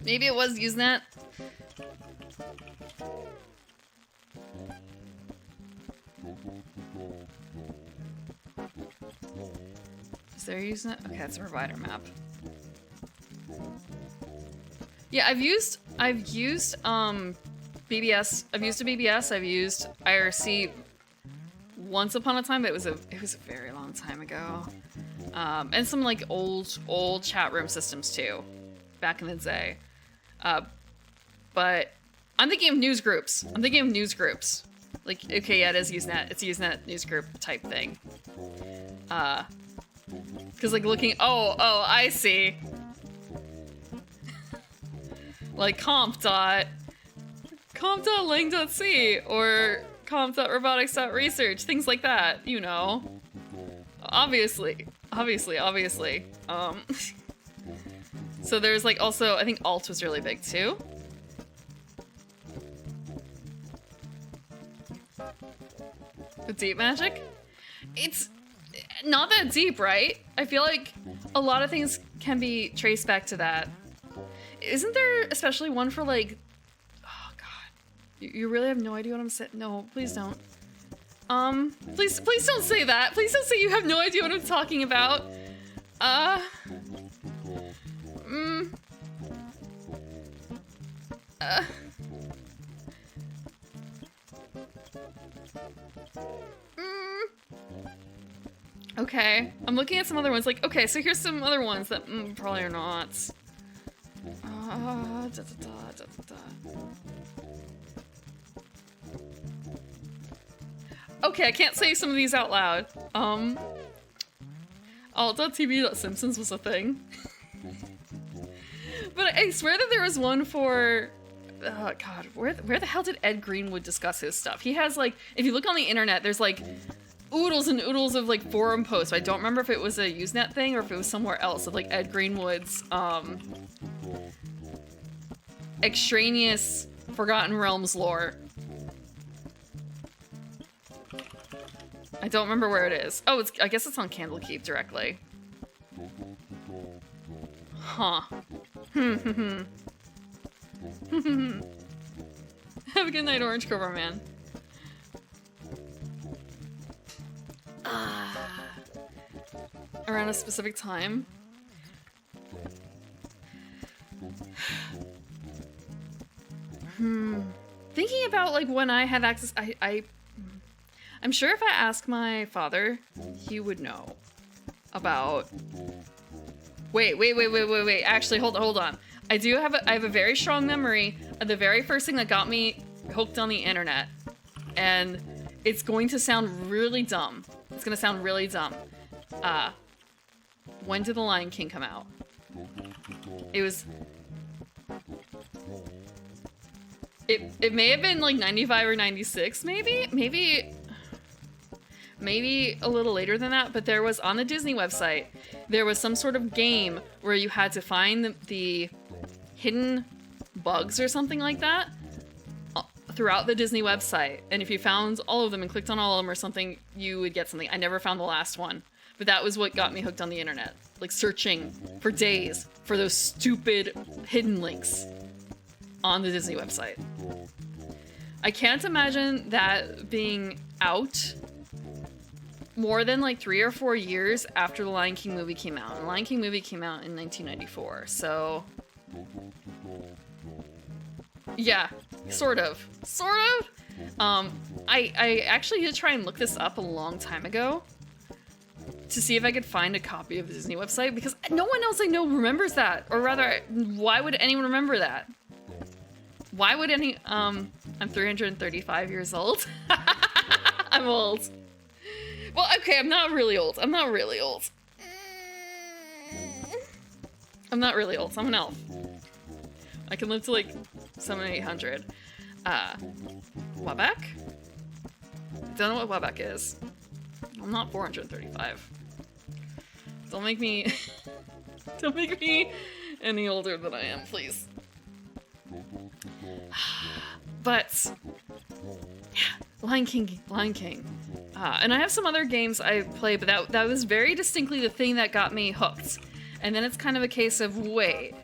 [SPEAKER 1] Maybe it was Usenet. Is there Usenet? Okay, that's a provider map. Yeah, I've used BBS. I've used a BBS. I've used IRC once upon a time, but it was a very long time ago. And some like old chat room systems too, back in the day. But I'm thinking of news groups. Like, okay, yeah, it is Usenet. It's a Usenet news group type thing. Because, like, looking... Oh, I see. Like, comp.lang.c or comp.robotics.research, things like that, you know. Obviously. So there's, like, also... I think alt was really big, too. The deep magic? It's not that deep, right? I feel like a lot of things can be traced back to that. Isn't there especially one for like... Oh god. You really have no idea what I'm saying? No, please don't. Please don't say that. Please don't say you have no idea what I'm talking about. Okay, I'm looking at some other ones. Like, okay, so here's some other ones that probably are not. Okay, I can't say some of these out loud. Alt.tv.simpsons was a thing. But I swear that there was one for... Oh god, where the hell did Ed Greenwood discuss his stuff? He has, like, if you look on the internet, there's, like, oodles and oodles of, like, forum posts. I don't remember if it was a Usenet thing or if it was somewhere else of, like, Ed Greenwood's, extraneous Forgotten Realms lore. I don't remember where it is. Oh, I guess it's on Candlekeep directly. Huh. Have a good night, Orange Cobra Man. Around a specific time. Thinking about like when I had access, I'm sure if I ask my father, he would know about. Wait. Actually, hold on. I have a very strong memory of the very first thing that got me hooked on the internet, and it's going to sound really dumb. It's gonna sound really dumb. When did The Lion King come out? It was. It may have been like 95 or 96, maybe a little later than that, but there was on the Disney website, there was some sort of game where you had to find the hidden bugs or something like that throughout the Disney website. And if you found all of them and clicked on all of them or something, you would get something. I never found the last one, but that was what got me hooked on the internet. Like searching for days for those stupid hidden links on the Disney website. I can't imagine that being out more than like 3 or 4 years after the Lion King movie came out. And the Lion King movie came out in 1994, so... Yeah, sort of. I actually did try and look this up a long time ago to see if I could find a copy of the Disney website, because no one else I know remembers that. Or rather, why would anyone remember that? Why would any, I'm 335 years old. I'm old. Well, okay, I'm not really old. I'm not really old. I'm an elf. I can live to like 700, 800. Wabak? Don't know what Wabak is. I'm not 435. Don't make me any older than I am, please. But yeah, Lion King. And I have some other games I play, but that was very distinctly the thing that got me hooked. And then it's kind of a case of wait.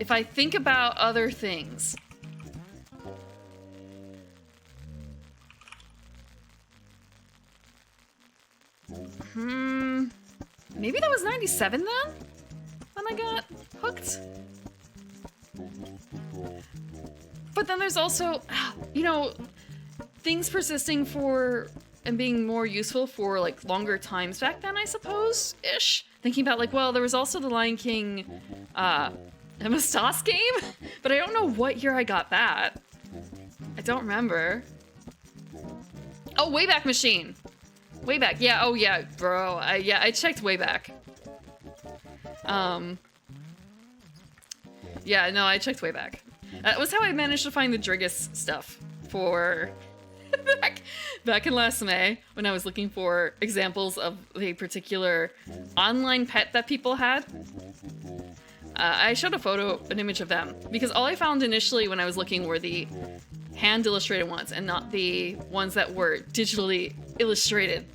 [SPEAKER 1] If I think about other things. Maybe that was 97 then? When I got hooked? But then there's also, you know, things persisting for and being more useful for like longer times back then, I suppose, ish. Thinking about like, well, there was also the Lion King MS-DOS game? But I don't know what year I got that. I don't remember. Oh, Wayback Machine. Wayback, yeah, oh yeah, bro. I checked Wayback. Yeah, no, I checked Wayback. That was how I managed to find the Drigus stuff for back in last May when I was looking for examples of a particular online pet that people had. I showed an image of them, because all I found initially when I was looking were the hand illustrated ones and not the ones that were digitally illustrated.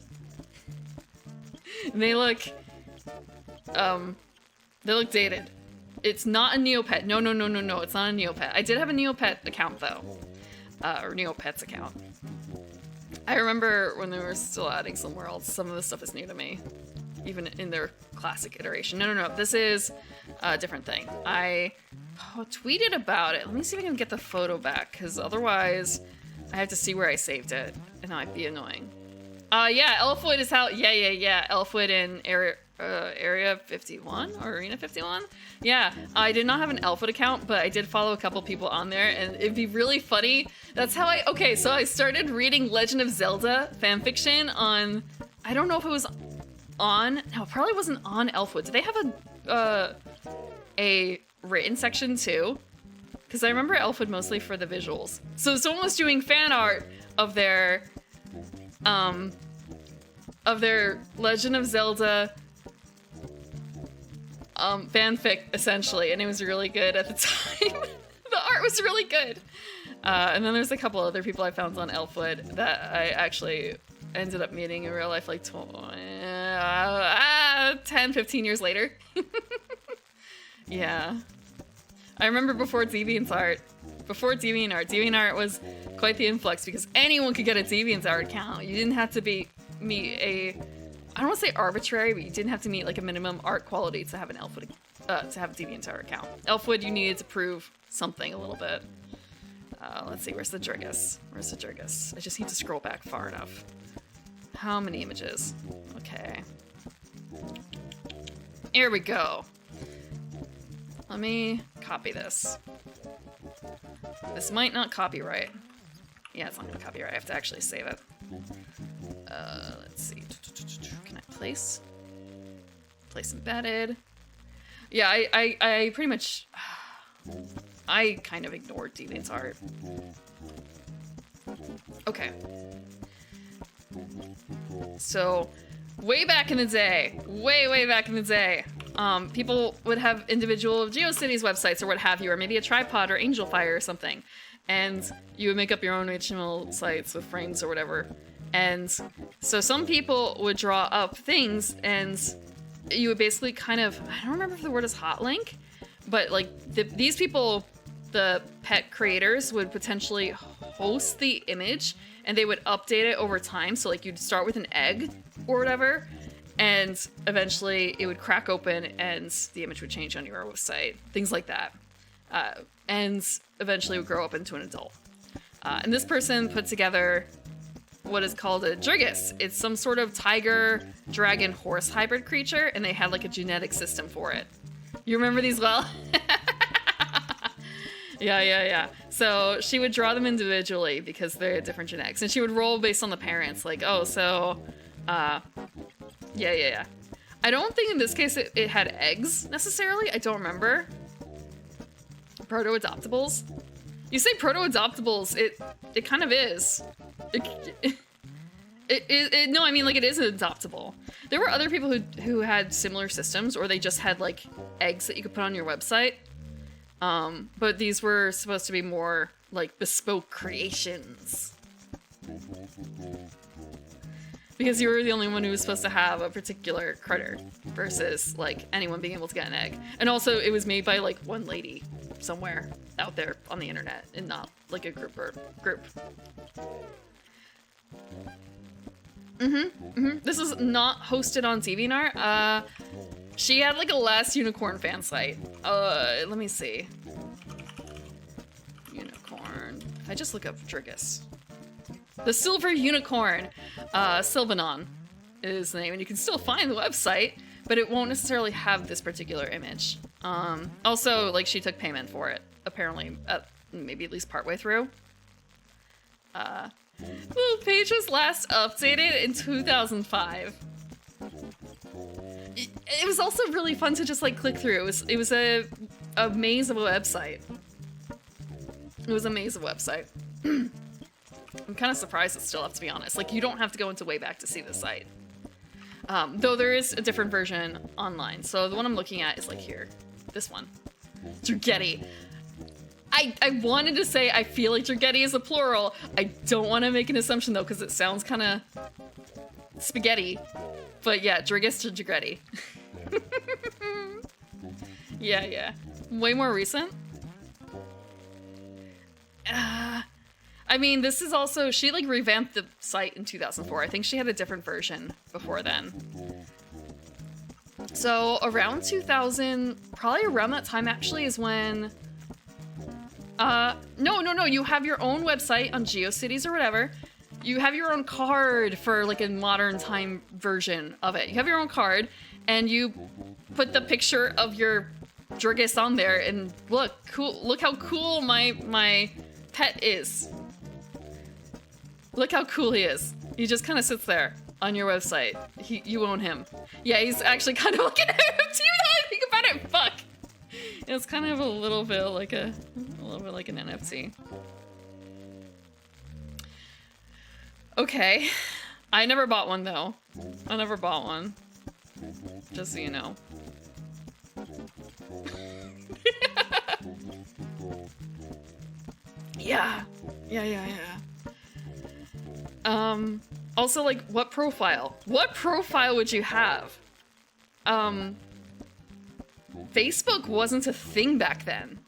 [SPEAKER 1] And they look dated. It's not a Neopet. No, it's not a Neopet. I did have a Neopet account though. Or Neopets account. I remember when they were still adding somewhere else, some of the stuff is new to me. Even in their classic iteration. No. This is a different thing. I tweeted about it. Let me see if I can get the photo back, because otherwise I have to see where I saved it, and it might be annoying. Yeah, Elfwood is how. Yeah. Elfwood in Area 51 or Arena 51. Yeah, I did not have an Elfwood account, but I did follow a couple people on there, and it'd be really funny. That's how Okay, so I started reading Legend of Zelda fanfiction on. I don't know if it was on. No, it probably wasn't on Elfwood. Did they have a written section too? Because I remember Elfwood mostly for the visuals. So someone was doing fan art of their Legend of Zelda fanfic, essentially, and it was really good at the time. The art was really good. And then there's a couple other people I found on Elfwood that I actually ended up meeting in real life like 10, 15 years later. Yeah. I remember before DeviantArt. DeviantArt was quite the influx because anyone could get a DeviantArt account. You didn't have to meet I don't want to say arbitrary, but you didn't have to meet like a minimum art quality to have an Elfwood, to have a DeviantArt account. Elfwood, you needed to prove something a little bit. Let's see, where's the Drigus? I just need to scroll back far enough. How many images? Okay. Here we go. Let me copy this. This might not copyright. Yeah, it's not gonna copyright. I have to actually save it. Let's see. Can I place? Place embedded. Yeah, I pretty much... I kind of ignored DeviantArt. Okay. So, way back in the day, way back in the day, people would have individual GeoCities websites or what have you, or maybe a tripod or Angelfire or something, and you would make up your own HTML sites with frames or whatever. And so some people would draw up things, and you would basically kind of, I don't remember if the word is hot link, but like these people, the pet creators, would potentially host the image and they would update it over time. So like you'd start with an egg or whatever, and eventually it would crack open and the image would change on your website, things like that. And eventually would grow up into an adult. And this person put together what is called a Drigus. It's some sort of tiger, dragon, horse hybrid creature, and they had like a genetic system for it. You remember these well? Yeah. So she would draw them individually because they're different genetics, and she would roll based on the parents. Like, oh, so, yeah. I don't think in this case it had eggs necessarily. I don't remember. Proto-adoptables. You say proto-adoptables, it kind of is. No, I mean, like, it is an adoptable. There were other people who had similar systems, or they just had, like, eggs that you could put on your website. But these were supposed to be more, like, bespoke creations. Because you were the only one who was supposed to have a particular critter, versus, like, anyone being able to get an egg. And also, it was made by, like, one lady somewhere out there on the internet, and not, like, a group. This is not hosted on DeviantArt. She had like a Last Unicorn fan site. Let me see. Unicorn. If I just look up Drigus. The Silver Unicorn. Sylvanon is the name, and you can still find the website, but it won't necessarily have this particular image. Also, like, she took payment for it, apparently, maybe at least partway through. The page was last updated in 2005. It was also really fun to just, like, click through. It was a maze of a website. It was a maze of a website. I'm kind of surprised it's still up, to be honest. Like, you don't have to go into Wayback to see the site. Though there is a different version online. So the one I'm looking at is, like, here. This one. Draghetti. I wanted to say I feel like Draghetti is a plural. I don't want to make an assumption, though, because it sounds kind of spaghetti. But yeah, Dragis to Draghetti. Yeah. Way more recent. I mean, this is also... She, like, revamped the site in 2004. I think she had a different version before then. So, around 2000... Probably around that time, actually, is when... No. You have your own website on GeoCities or whatever. You have your own card for, like, a modern time version of it. You have your own card, and you put the picture of your Dragis on there, and look how cool my pet is. Look how cool he is. He just kind of sits there on your website. You own him. Yeah, he's actually kind of like an NFT now I think about it. Fuck. It's kind of a little bit like an NFT. Okay. I never bought one though. I never bought one. Just so you know. Yeah. Also, like, what profile? What profile would you have? Facebook wasn't a thing back then.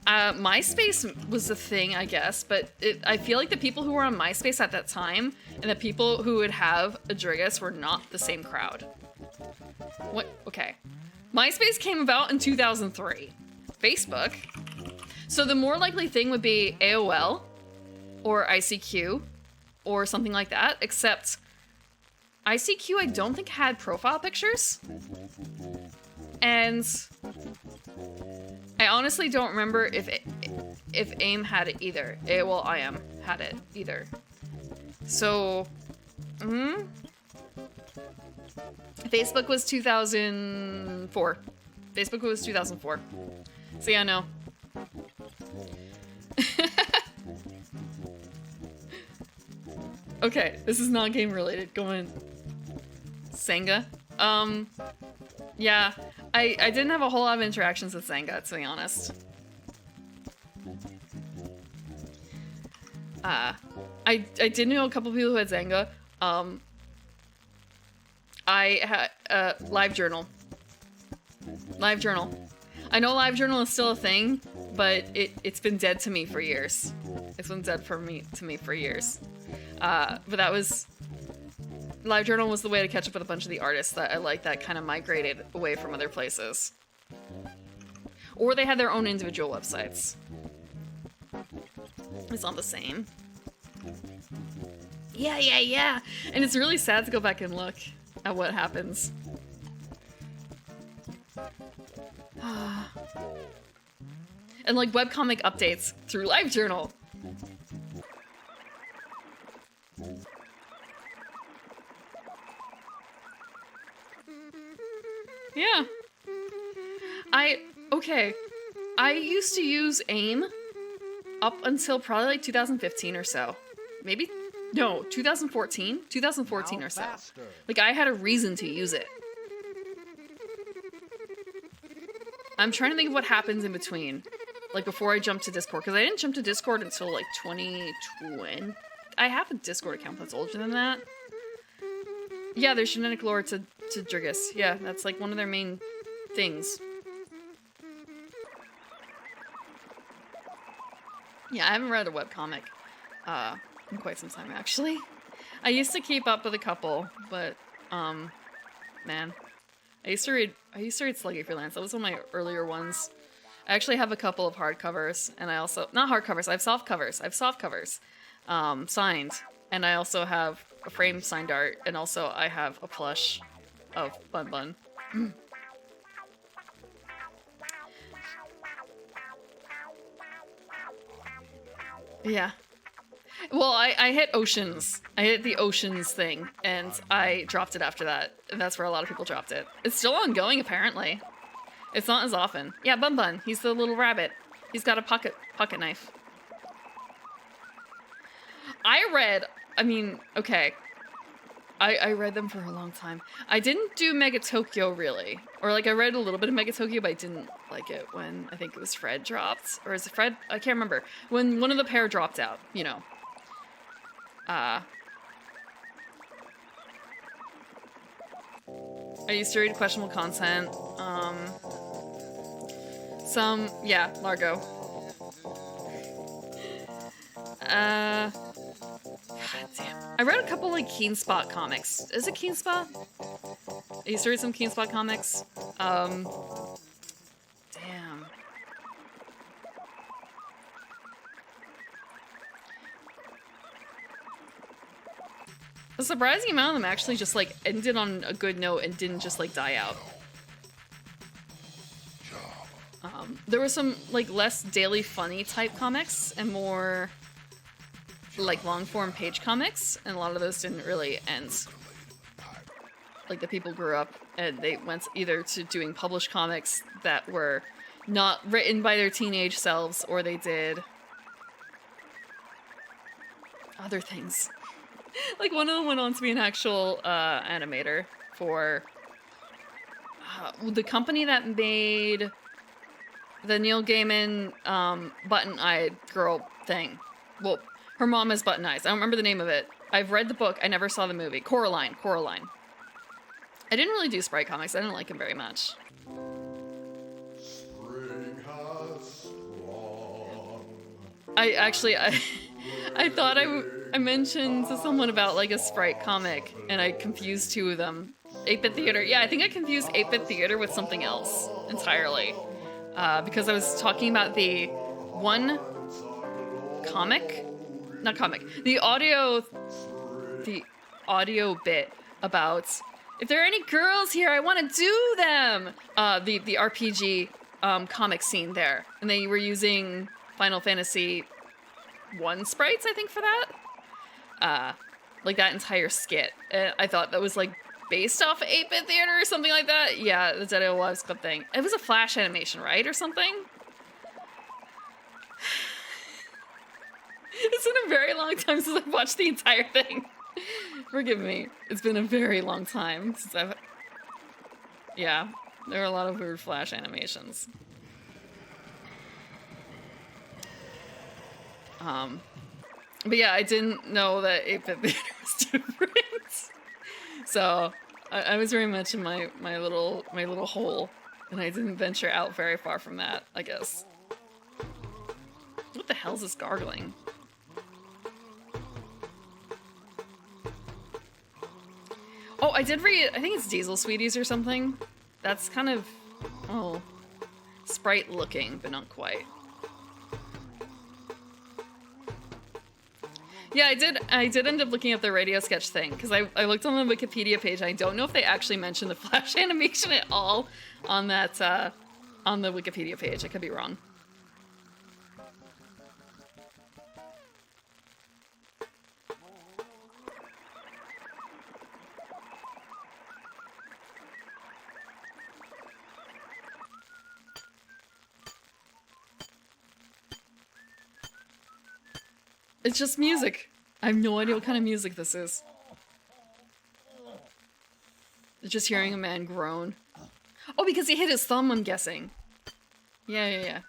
[SPEAKER 1] MySpace was a thing, I guess, but I feel like the people who were on MySpace at that time and the people who would have a Dragis were not the same crowd. What? Okay. MySpace came about in 2003. Facebook. So the more likely thing would be AOL or ICQ or something like that, except ICQ I don't think had profile pictures. And I honestly don't remember if AIM had it either. Well, IM had it either. So, Facebook was 2004. Facebook was 2004. So yeah, no. Okay, this is not game related. Going Senga. Yeah, I didn't have a whole lot of interactions with Senga, to be honest. I did know a couple people who had Zanga. I had LiveJournal. LiveJournal. I know LiveJournal is still a thing, but it's been dead to me for years. It's been dead to me for years. But that was... LiveJournal was the way to catch up with a bunch of the artists that I liked that kind of migrated away from other places. Or they had their own individual websites. It's not the same. Yeah. And it's really sad to go back and look at what happens. And like webcomic updates through LiveJournal. Yeah. Okay. I used to use AIM up until probably like 2015 or so. Maybe, no, 2014? 2014 or so. Like, I had a reason to use it. I'm trying to think of what happens in between. Like, before I jumped to Discord. Because I didn't jump to Discord until, like, 2020. I have a Discord account that's older than that. Yeah, there's genetic lore to Dragis. Yeah, that's, like, one of their main things. Yeah, I haven't read a webcomic in quite some time, actually. I used to keep up with a couple, but, man. I used to read Sluggy Freelance. That was one of my earlier ones. I actually have a couple of hardcovers, and I also... Not hardcovers, I have softcovers. Signed. And I also have a framed signed art, and also I have a plush of Bun Bun. Yeah. Well, I hit Oceans. I hit the Oceans thing, and I dropped it after that. And that's where a lot of people dropped it. It's still ongoing, apparently. It's not as often. Yeah, Bun Bun. He's the little rabbit. He's got a pocket knife. Okay. I read them for a long time. I didn't do Mega Tokyo, really. Or, like, I read a little bit of Mega Tokyo, but I didn't like it when, I think it was Fred dropped. Or is it Fred? I can't remember. When one of the pair dropped out, you know. I used to read questionable content. Yeah, Largo. God damn. I read a couple, like, Keen Spot comics. Is it Keen Spot? I used to read some Keen Spot comics. Damn. A surprising amount of them actually just, like, ended on a good note and didn't just, like, die out. There were some, like, less daily funny type comics and more, like, long-form page comics, and a lot of those didn't really end. Like, the people grew up and they went either to doing published comics that were not written by their teenage selves, or they did other things. Like, one of them went on to be an actual animator for the company that made the Neil Gaiman button-eyed girl thing. Well, her mom has button eyes. I don't remember the name of it. I've read the book. I never saw the movie. Coraline. I didn't really do Sprite comics. I didn't like him very much. I thought I mentioned to someone about, like, a Sprite comic, and I confused two of them. 8-Bit Theater. Yeah, I think I confused 8-Bit Theater with something else entirely. Because I was talking about the one comic? Not comic. The audio bit about, if there are any girls here, I want to do them! The RPG comic scene there. And they were using Final Fantasy 1 sprites, I think, for that. Like, that entire skit. I thought that was, like, based off 8-Bit Theater or something like that. Yeah, the Dead Wives Club thing. It was a Flash animation, right? Or something? It's been a very long time since I've watched the entire thing. Forgive me. It's been a very long time since I've... Yeah, there are a lot of weird Flash animations. But yeah, I didn't know that 8-Bit Theater was different. So I was very much in my little hole, and I didn't venture out very far from that, I guess. What the hell is this gargling? Oh, I did read, I think it's Diesel Sweeties or something. That's kind of, oh, Sprite looking, but not quite. Yeah, I did end up looking at the radio sketch thing, because I looked on the Wikipedia page, and I don't know if they actually mentioned the Flash animation at all on that, on the Wikipedia page. I could be wrong. It's just music. I have no idea what kind of music this is. It's just hearing a man groan. Oh, because he hit his thumb, I'm guessing. Yeah.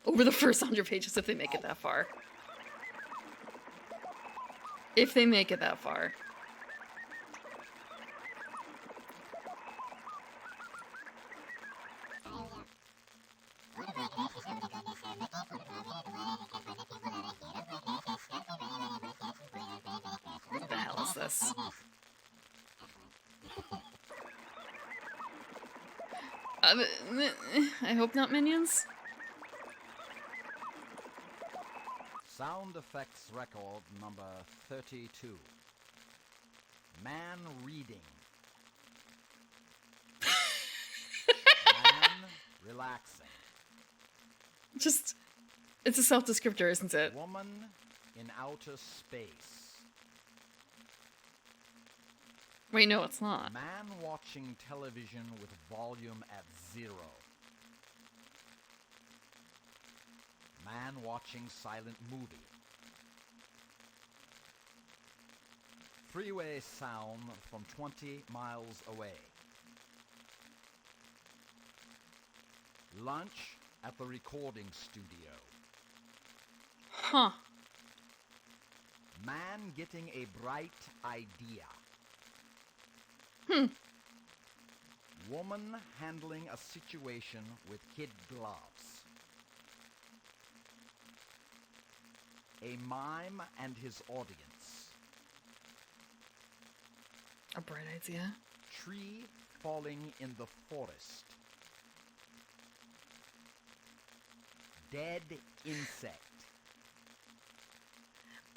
[SPEAKER 1] Over the first 100 pages, if they make it that far. If they make it that far. What the hell is this? I hope not minions.
[SPEAKER 5] Sound effects record number 32. Man reading. Man relaxing.
[SPEAKER 1] Just It's a self-descriptor, isn't it?
[SPEAKER 5] Woman in outer space.
[SPEAKER 1] Wait, no, it's not.
[SPEAKER 5] Man watching television with volume at 0. Man watching silent movie. Freeway sound from 20 miles away. Lunch at the recording studio.
[SPEAKER 1] Huh.
[SPEAKER 5] Man getting a bright idea.
[SPEAKER 1] Hmm.
[SPEAKER 5] Woman handling a situation with kid gloves. A mime and his audience.
[SPEAKER 1] A bright idea.
[SPEAKER 5] Tree falling in the forest. Dead insect.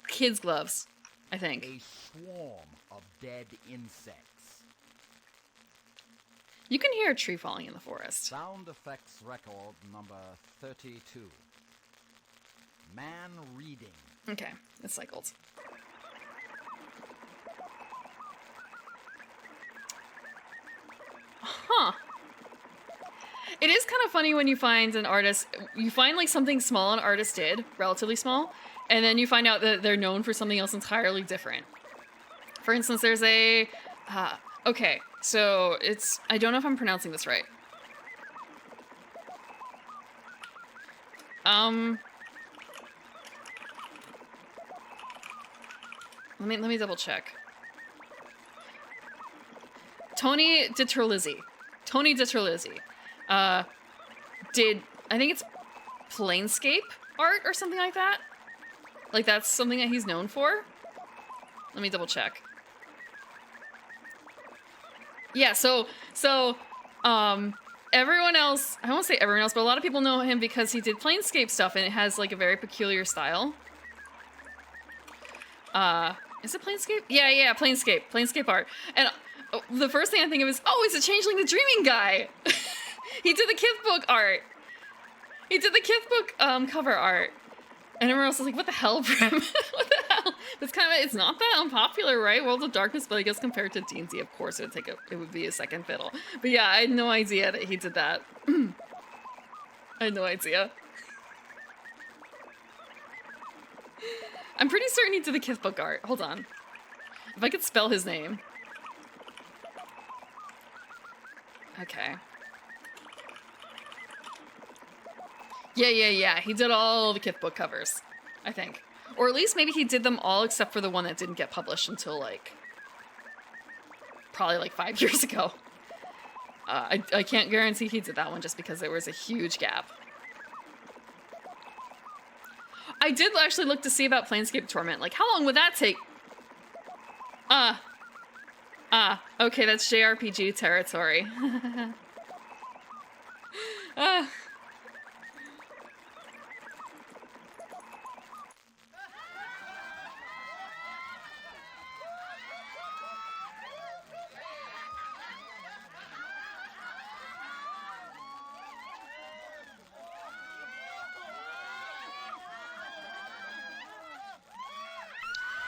[SPEAKER 1] Kids' gloves, I think.
[SPEAKER 5] A swarm of dead insects.
[SPEAKER 1] You can hear a tree falling in the forest.
[SPEAKER 5] Sound effects record number 32. Man reading.
[SPEAKER 1] Okay, it's cycled. Huh. It is kind of funny when you find an artist, you find like something small an artist did, relatively small, and then you find out that they're known for something else entirely different. For instance, there's a, okay, so it's, I don't know if I'm pronouncing this right. Let me double check. Tony DiTerlizzi. Tony DiTerlizzi. Did, I think it's Planescape art or something like that? Like that's something that he's known for? Let me double check. Yeah, so, everyone else, I won't say everyone else, but a lot of people know him because he did Planescape stuff and it has like a very peculiar style. Is it Planescape? Yeah, Planescape. Planescape art. And the first thing I think of is, oh, it's a Changeling the Dreaming guy! He did the Kith book art! He did the Kith book cover art. And everyone else is like, what the hell, Brim? What the hell? It's kind of, it's not that unpopular, right? World of Darkness, but I guess compared to D&D, of course, it would be a second fiddle. But yeah, I had no idea that he did that. I had no idea. I'm pretty certain he did the Kith book art. Hold on. If I could spell his name. Okay. Yeah. He did all the Kith book covers, I think. Or at least maybe he did them all except for the one that didn't get published until, like, probably like 5 years ago. I can't guarantee he did that one just because there was a huge gap. I did actually look to see about Planescape Torment. Like, how long would that take? Okay, that's JRPG territory.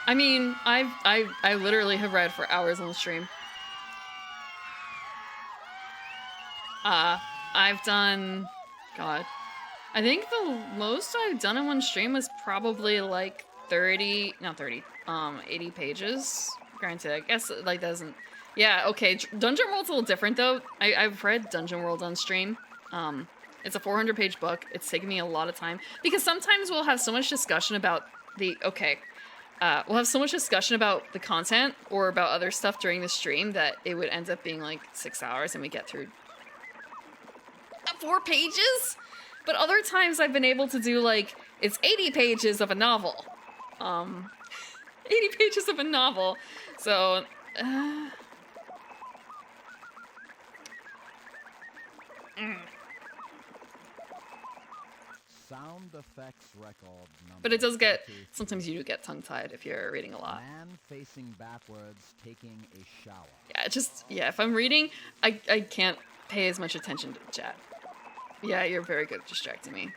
[SPEAKER 1] I mean, I literally have read for hours on the stream. I've done, God, I think the most I've done in one stream was probably like 80 pages. Granted, I guess like doesn't, yeah, okay, Dungeon World's a little different though. I've read Dungeon World on stream. It's a 400-page book. It's taken me a lot of time because sometimes we'll have so much discussion about the, we'll have so much discussion about the content or about other stuff during the stream that it would end up being like 6 hours and we get through 4 pages? But other times I've been able to do like, it's 80 pages of a novel. 80 pages of a novel. So,
[SPEAKER 5] Sound effects record number
[SPEAKER 1] But it does get,
[SPEAKER 5] 33.
[SPEAKER 1] sometimes you do get tongue-tied if you're reading a lot.
[SPEAKER 5] Man facing backwards taking a shower.
[SPEAKER 1] Yeah, it just, yeah, if I'm reading, I can't pay as much attention to the chat. Yeah, you're very good at distracting me.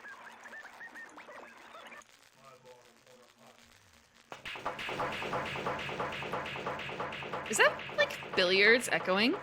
[SPEAKER 1] Is that like billiards echoing?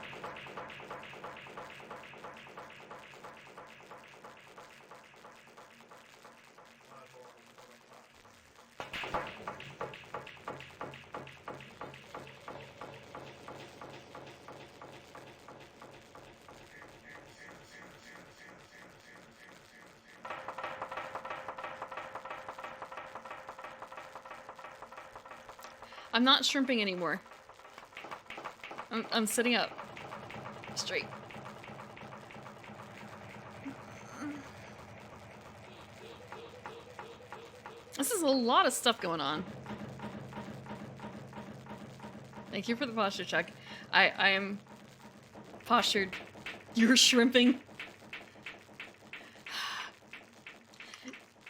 [SPEAKER 1] I'm not shrimping anymore. I'm sitting up. Straight. This is a lot of stuff going on. Thank you for the posture check. I am postured. You're shrimping.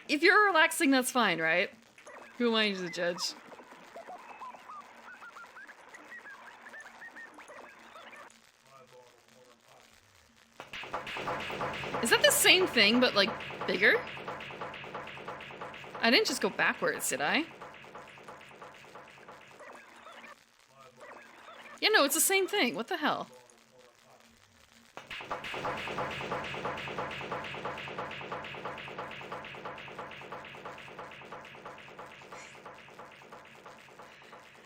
[SPEAKER 1] If you're relaxing, that's fine, right? Who am I to judge? Is that the same thing, but like bigger? I didn't just go backwards, did I? Yeah, no, it's the same thing. What the hell?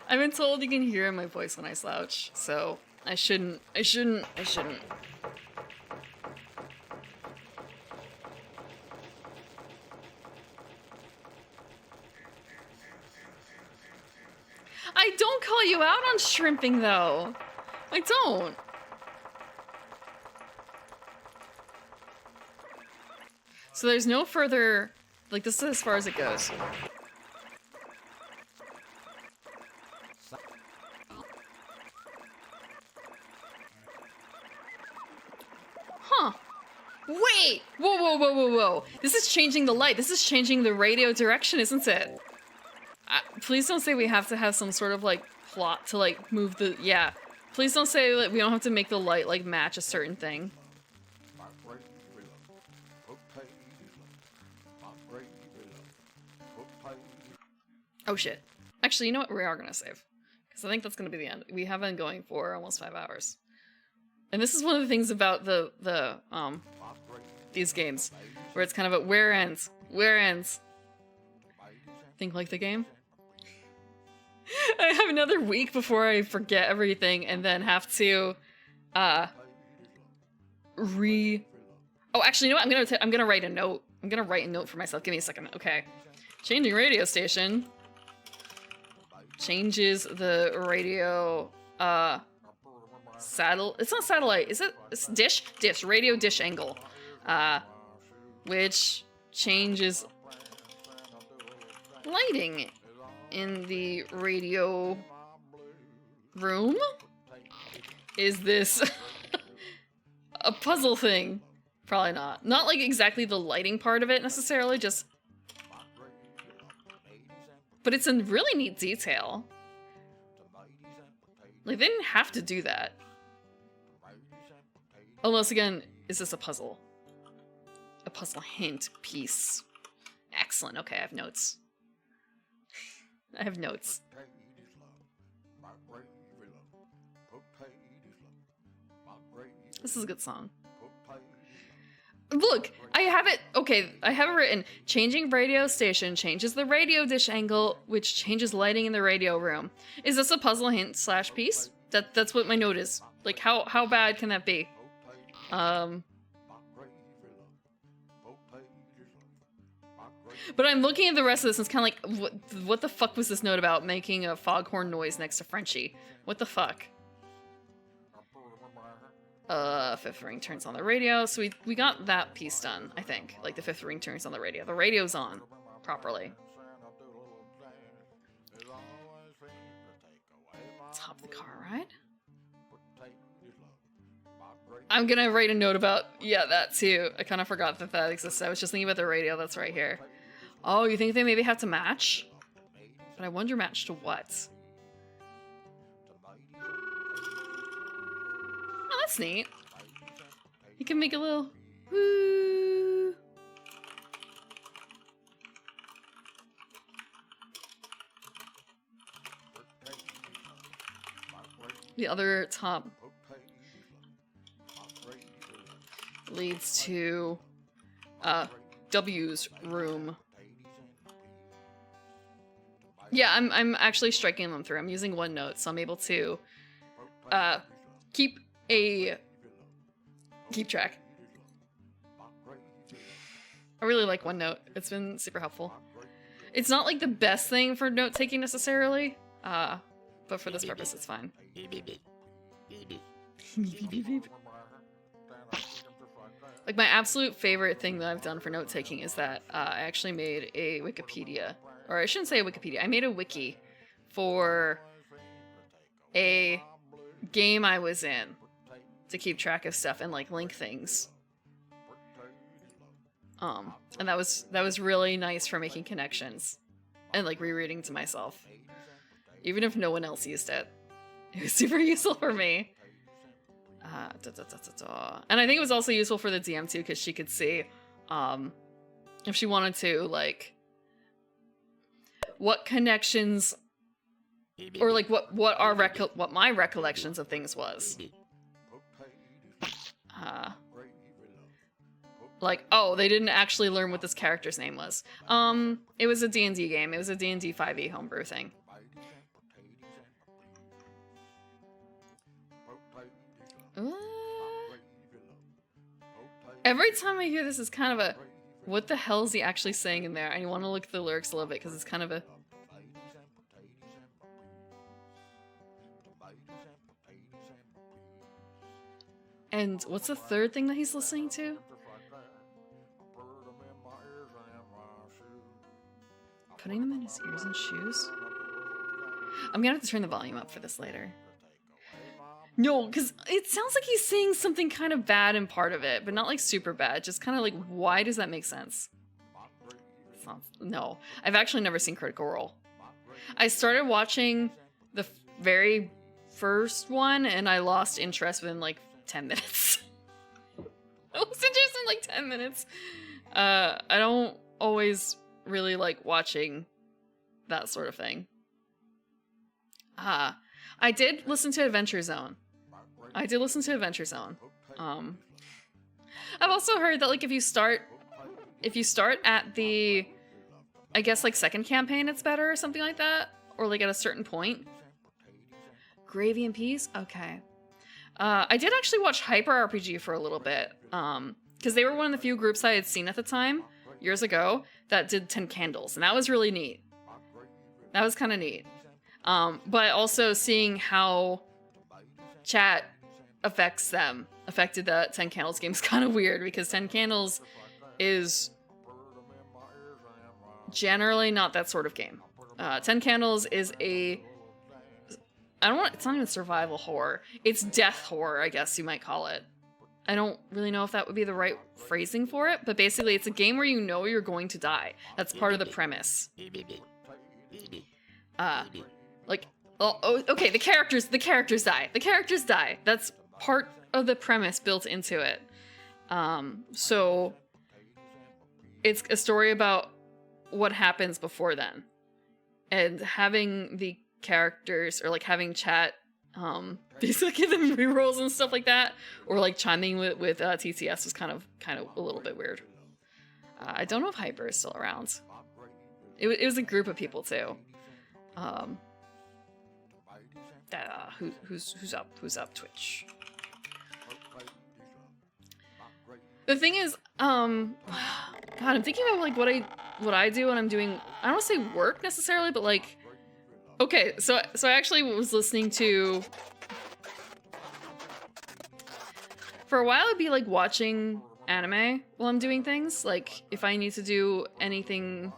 [SPEAKER 1] I've been told you can hear my voice when I slouch, so I shouldn't. I don't call you out on shrimping, though. I don't. So there's no further... Like, this is as far as it goes. Huh. Wait! Whoa, whoa, whoa, whoa, whoa. This is changing the light. This is changing the radio direction, isn't it? Please don't say we have to have some sort of, like, plot to, like, move the... Yeah. Please don't say that we don't have to make the light, like, match a certain thing. Oh, shit. Actually, you know what? We are gonna save. Because I think that's gonna be the end. We have been going for almost 5 hours. And this is one of the things about these games. Where it's kind of a where ends? Where ends? Think like the game? I have another week before I forget everything and then have to, Oh, actually, you know what? I'm gonna write a note. I'm gonna write a note for myself. Give me a second. Okay. Changing radio station. Changes the radio, it's not satellite, is it? It's dish? Dish. Radio dish angle. Which changes lighting in the radio room? Is this a puzzle thing? Probably not. Not like exactly the lighting part of it necessarily, just... But it's in really neat detail. Like, they didn't have to do that. Unless, again, is this a puzzle? A puzzle hint piece. Excellent. Okay, I have notes. I have notes. This is a good song. Look, I have it. Okay, I have it written. Changing radio station changes the radio dish angle, which changes lighting in the radio room. Is this a puzzle hint / piece? That's what my note is. Like, how bad can that be? But I'm looking at the rest of this and it's kind of like, what the fuck was this note about? Making a foghorn noise next to Frenchie. What the fuck? Fifth ring turns on the radio. So we got that piece done, I think. Like, the fifth ring turns on the radio. The radio's on properly. Top the car ride? I'm gonna write a note about, yeah, that too. I kind of forgot that existed. I was just thinking about the radio that's right here. Oh, you think they maybe have to match? But I wonder match to what? Oh, that's neat. You can make a little woo. the other top leads to W's room. Yeah, I'm actually striking them through. I'm using OneNote, so I'm able to keep track. I really like OneNote. It's been super helpful. It's not like the best thing for note taking necessarily, but for this purpose, it's fine. Like, my absolute favorite thing that I've done for note taking is that I actually made a Wikipedia, or I shouldn't say a Wikipedia. I made a wiki for a game I was in to keep track of stuff and like link things. And that was really nice for making connections and like rereading to myself, even if no one else used it. It was super useful for me. And I think it was also useful for the DM too, because she could see if she wanted to, like, what connections or like what my recollections of things was. Like, oh, they didn't actually learn what this character's name was. It was a D&D game. It was a D&D 5e homebrew thing. Every time I hear this, it's kind of a, what the hell is he actually saying in there? I want to look at the lyrics a little bit because it's kind of a... And what's the third thing that he's listening to? Putting them in his ears and shoes? I'm gonna have to turn the volume up for this later. No, because it sounds like he's saying something kind of bad in part of it, but not like super bad. Just kind of like, why does that make sense? No, I've actually never seen Critical Role. I started watching the very first one and I lost interest within like 10 minutes. I lost interest in like 10 minutes. I don't always really like watching that sort of thing. I did listen to Adventure Zone. I've also heard that like if you start at the, I guess like second campaign, it's better or something like that, or like at a certain point. Gravy and Peas? Okay. I did actually watch Hyper RPG for a little bit, because they were one of the few groups I had seen at the time, years ago, that did 10 Candles, and that was really neat. That was kind of neat. But also seeing how chat affected the 10 Candles game is kind of weird, because 10 Candles is generally not that sort of game. 10 Candles is a... it's not even survival horror. It's death horror, I guess you might call it. I don't really know if that would be the right phrasing for it, but basically it's a game where you know you're going to die. That's part of the premise. Okay, the characters die. The characters die. That's part of the premise built into it. So it's a story about what happens before then. And having the characters, or like having chat basically give them rerolls and stuff like that, or like chiming with TTS was kind of a little bit weird. I don't know if Hyper is still around. It was a group of people too. Who's up Twitch? The thing is, God, I'm thinking about like what I do when I'm doing, I don't want to say work necessarily, but like, okay, so I actually was listening to, for a while I'd be like watching anime while I'm doing things. Like if I need to do anything,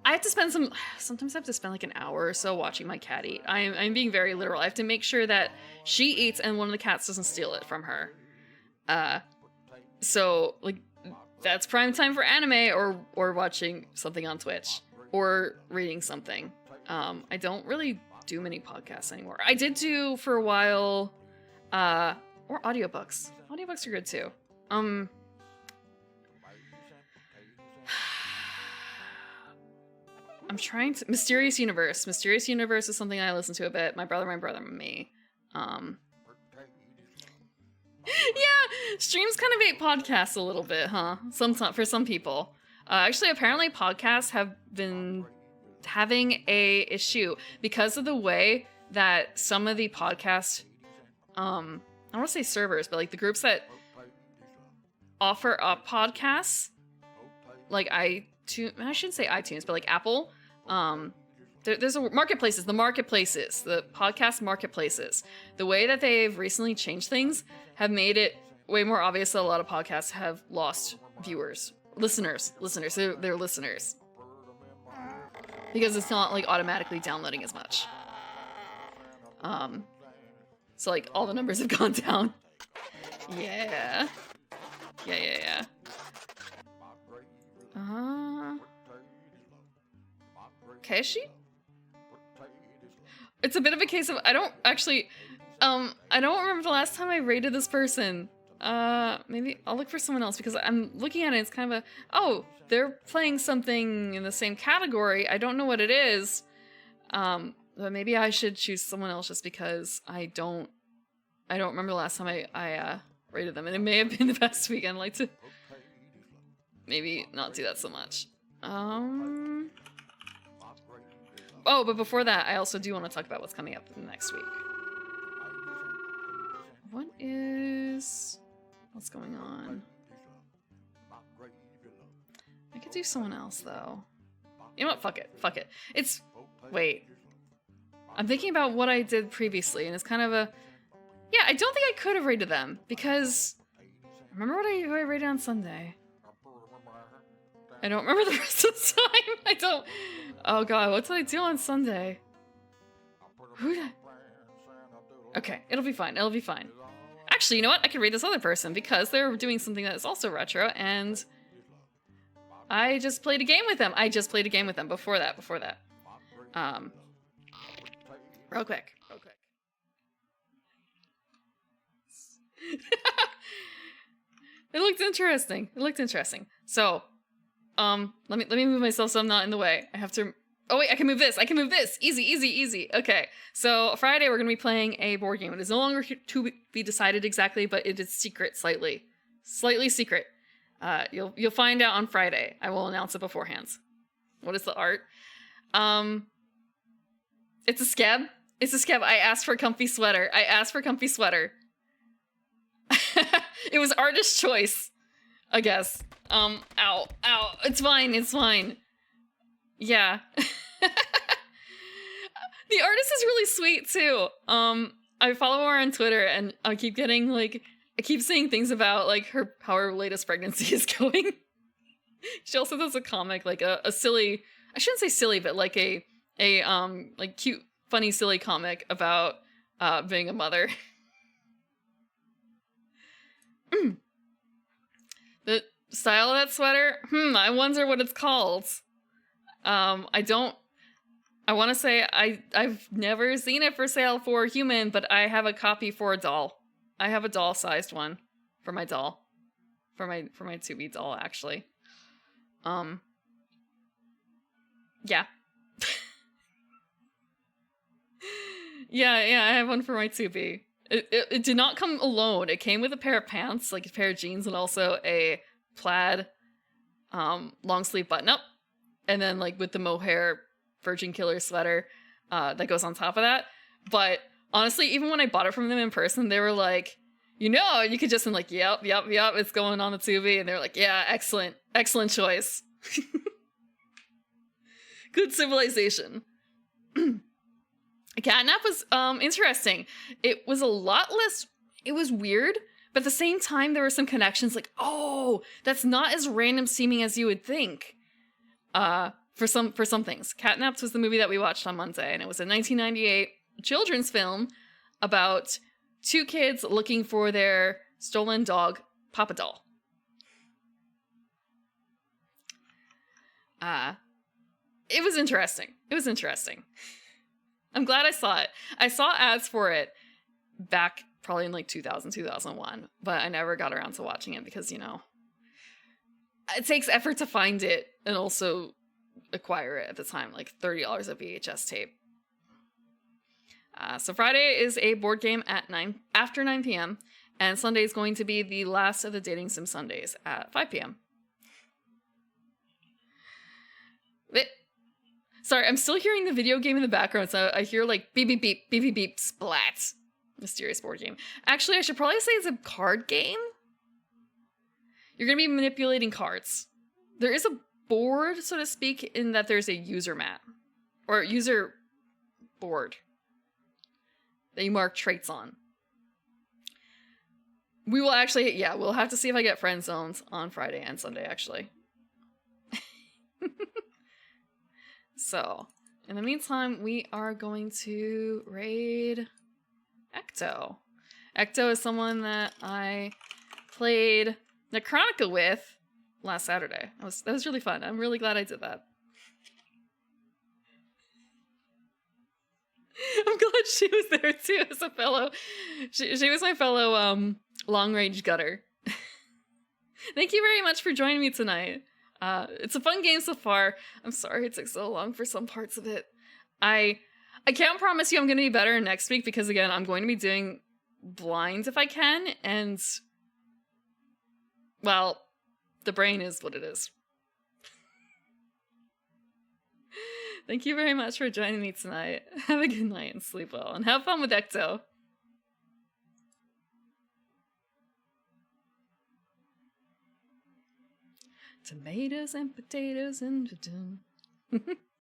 [SPEAKER 1] I have to spend sometimes I have to spend like an hour or so watching my cat eat. I'm being very literal. I have to make sure that she eats and one of the cats doesn't steal it from her. So like that's prime time for anime or watching something on Twitch or reading something. I don't really do many podcasts anymore. I did do for a while, or audiobooks. Audiobooks are good too. I'm trying to... Mysterious Universe. Mysterious Universe is something I listen to a bit. My brother, and me. Yeah, streams kind of ate podcasts a little bit, huh? For some people. Actually, apparently podcasts have been having a issue because of the way that some of the podcast, I don't want to say servers, but like the groups that offer up podcasts, like I shouldn't say iTunes, but like Apple, there's the marketplaces, the podcast marketplaces. The way that they've recently changed things have made it way more obvious that a lot of podcasts have lost listeners. They're listeners. Because it's not like automatically downloading as much. So like all the numbers have gone down. Yeah. Keshi? It's a bit of a case of I don't remember the last time I rated this person. Maybe I'll look for someone else because I'm looking at it. It's kind of they're playing something in the same category. I don't know what it is. But maybe I should choose someone else just because I don't remember the last time I rated them, and it may have been the past week. I'd like to maybe not do that so much. Oh, but before that, I also do want to talk about what's coming up next week. What's going on? I could do someone else, though. You know what? Fuck it. Wait. I'm thinking about what I did previously, and it's kind of a... Yeah, I don't think I could have rated them, because... Remember who I rated on Sunday? I don't remember the rest of the time. I don't... Oh god, what did I do on Sunday? Okay, it'll be fine. Actually, you know what? I can rate this other person, because they're doing something that is also retro, and... I just played a game with them. Before that. Real quick. It looked interesting. So, let me move myself so I'm not in the way. I have to... Oh wait, I can move this. Easy. Okay, so Friday we're going to be playing a board game. It is no longer to be decided exactly, but it is secret slightly secret. You'll find out on Friday. I will announce it beforehand. What is the art? It's a skeb. I asked for a comfy sweater. It was artist choice, I guess. Ow. It's fine. Yeah. The artist is really sweet too. I follow her on Twitter and I keep seeing things about how her latest pregnancy is going. She also does a comic, a silly, I shouldn't say silly, but a cute, funny, silly comic about being a mother. The style of that sweater? I wonder what it's called. I want to say I've never seen it for sale for a human, but I have a copy for a doll. I have a doll-sized one for my doll. For my 2B doll, actually. Yeah. yeah, I have one for my 2B. It did not come alone. It came with a pair of pants, a pair of jeans, and also a plaid long sleeve button-up. And then, with the mohair Virgin Killer sweater that goes on top of that. But honestly, even when I bought it from them in person, they were like, you could just yep, it's going on the 2B. And they're like, yeah, excellent choice. Good civilization. Catnap was interesting. It was a lot less, it was weird, but at the same time, there were some connections that's not as random seeming as you would think. For some things. Catnaps was the movie that we watched on Monday, and it was a 1998 children's film about two kids looking for their stolen dog, Papa Doll. It was interesting. I'm glad I saw it. I saw ads for it back probably in 2000, 2001, but I never got around to watching it because, it takes effort to find it and also acquire it at the time, $30 a VHS tape. So Friday is a board game at after 9 p.m. and Sunday is going to be the last of the Dating Sim Sundays at 5 p.m. Sorry, I'm still hearing the video game in the background, so I hear like beep beep beep beep beep beep splat. Mysterious board game. Actually, I should probably say it's a card game. You're gonna be manipulating cards. There is a board, so to speak, in that there's a user mat or user board that you mark traits on. We will actually, yeah, we'll have to see if I get friend zones on Friday and Sunday, actually. So, in the meantime, we are going to raid Ecto. Ecto is someone that I played Necronica with last Saturday. That was really fun. I'm really glad I did that. I'm glad she was there too as a fellow. She was my fellow long range gutter. Thank you very much for joining me tonight. It's a fun game so far. I'm sorry it took so long for some parts of it. I can't promise you I'm going to be better next week because again, I'm going to be doing blind if I can, and well, the brain is what it is. Thank you very much for joining me tonight. Have a good night and sleep well, and have fun with Ecto. Tomatoes and potatoes and